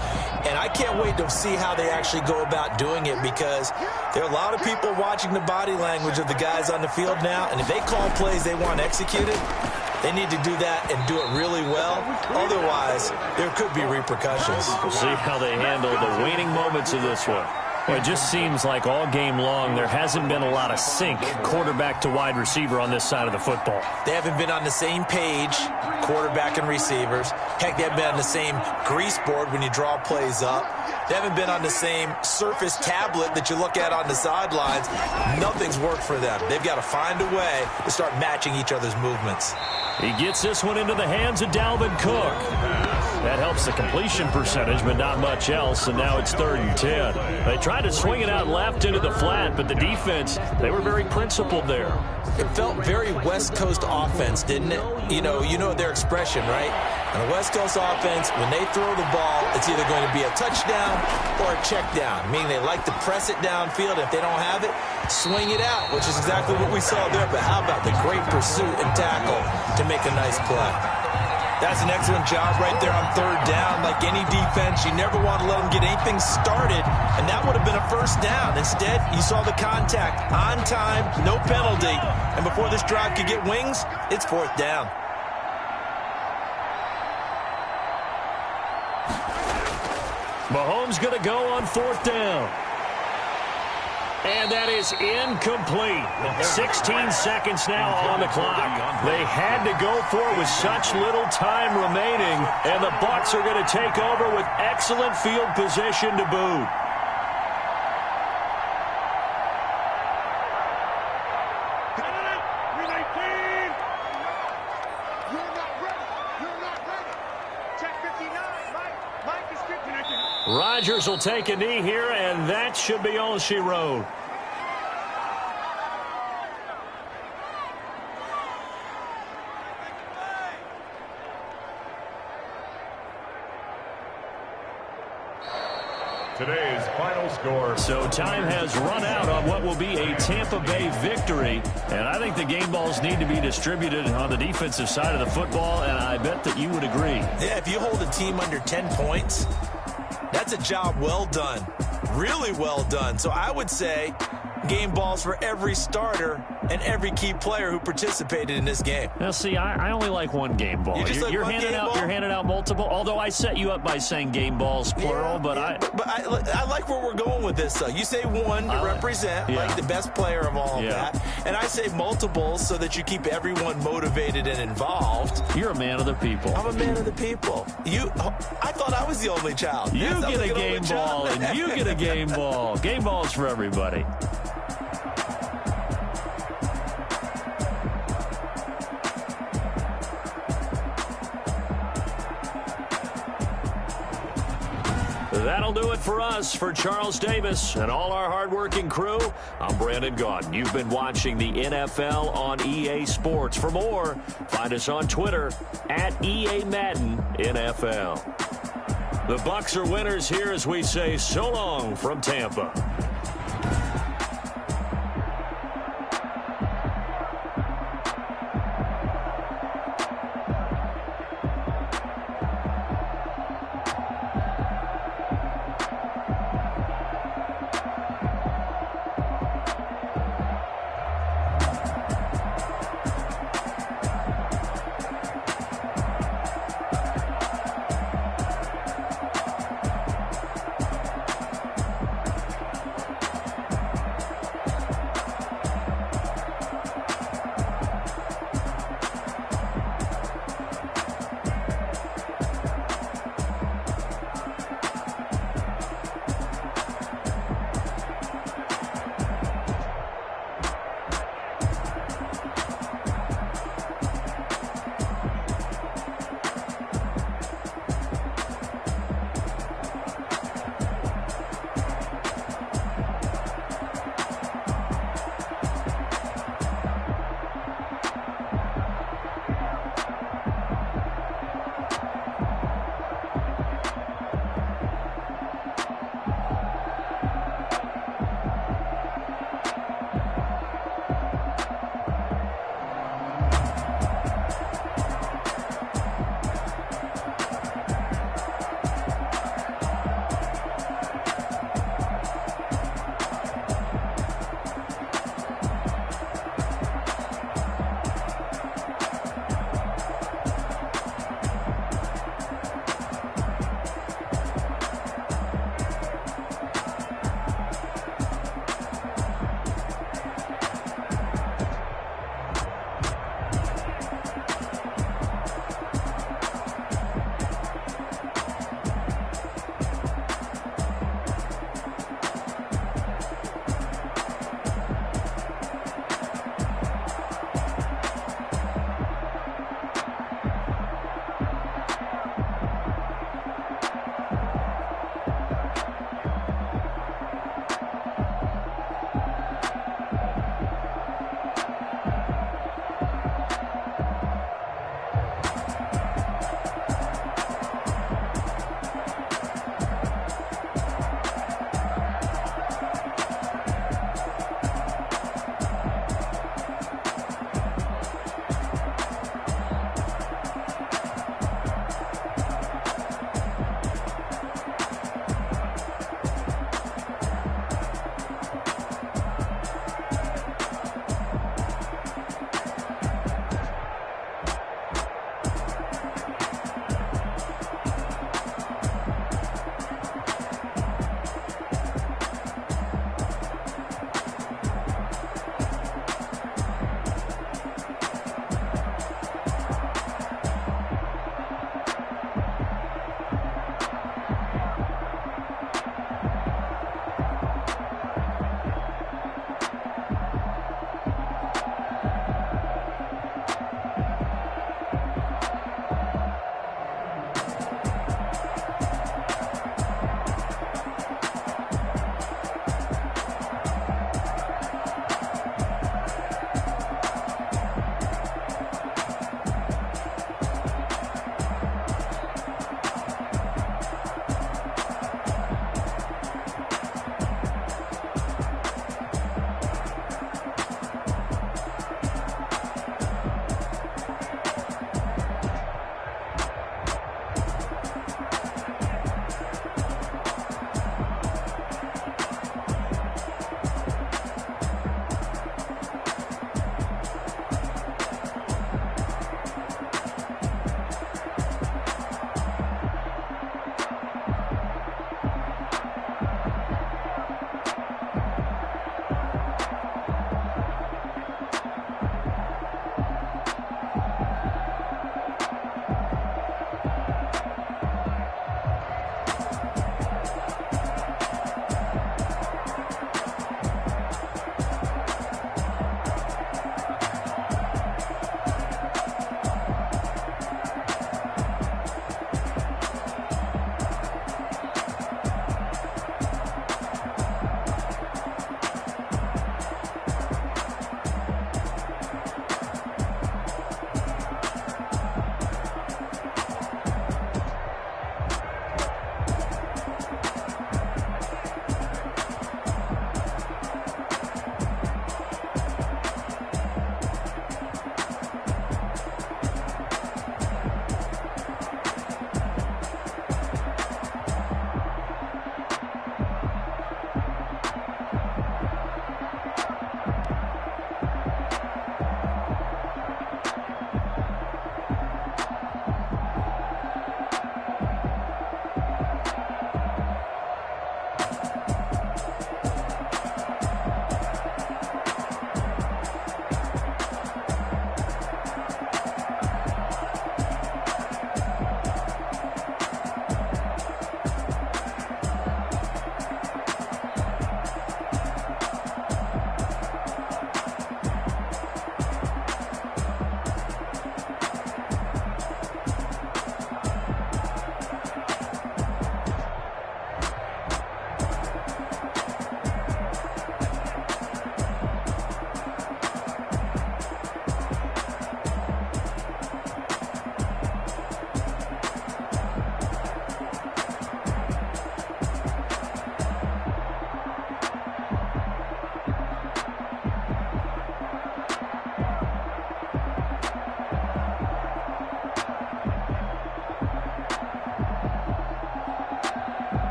And I can't wait to see how they actually go about doing it, because there are a lot of people watching the body language of the guys on the field now, and if they call plays they want executed, they need to do that and do it really well. Otherwise, there could be repercussions. We'll see how they handle the waning moments of this one. Well, it just seems like all game long there hasn't been a lot of sync quarterback to wide receiver on this side of the football. They haven't been on the same page, quarterback and receivers. Heck, they haven't been on the same grease board when you draw plays up. They haven't been on the same Surface tablet that you look at on the sidelines. Nothing's worked for them. They've got to find a way to start matching each other's movements. He gets this one into the hands of Dalvin Cook. That helps the completion percentage, but not much else, and now it's 3rd and 10. They tried to swing it out left into the flat, but the defense, they were very principled there. It felt very West Coast offense, didn't it? You know their expression, right? On a West Coast offense, when they throw the ball, it's either going to be a touchdown or a check down, meaning they like to press it downfield. If they don't have it, swing it out, which is exactly what we saw there. But how about the great pursuit and tackle to make a nice play? That's an excellent job right there on 3rd down. Like any defense, you never want to let them get anything started, and that would have been a 1st down. Instead, you saw the contact on time, no penalty, and before this drive could get wings, it's 4th down. Mahomes going to go on 4th down. And that is incomplete. 16 seconds now on the clock. They had to go for it with such little time remaining, and the Bucs are going to take over with excellent field position to boot. Rodgers will take a knee here, and that should be all she wrote. Today's final score. So time has run out on what will be a Tampa Bay victory, and I think the game balls need to be distributed on the defensive side of the football, and I bet that you would agree. Yeah, if you hold a team under 10 points, that's a job well done. Really well done. So I would say game balls for every starter and every key player who participated in this game. Now, see, I only like one game ball. You're handing out multiple, although I set you up by saying game balls, plural, but I like where we're going with this, though. You say one to represent, like the best player of all of that, and I say multiples so that you keep everyone motivated and involved. You're a man of the people. I'm a man of the people. I thought I was the only child. You get a game ball, and you get a game ball. Game balls for everybody. That'll do it for us. For Charles Davis and all our hardworking crew, I'm Brandon Gaudin. You've been watching the NFL on EA Sports. For more, find us on Twitter at EA Madden NFL. The Bucs are winners here as we say so long from Tampa.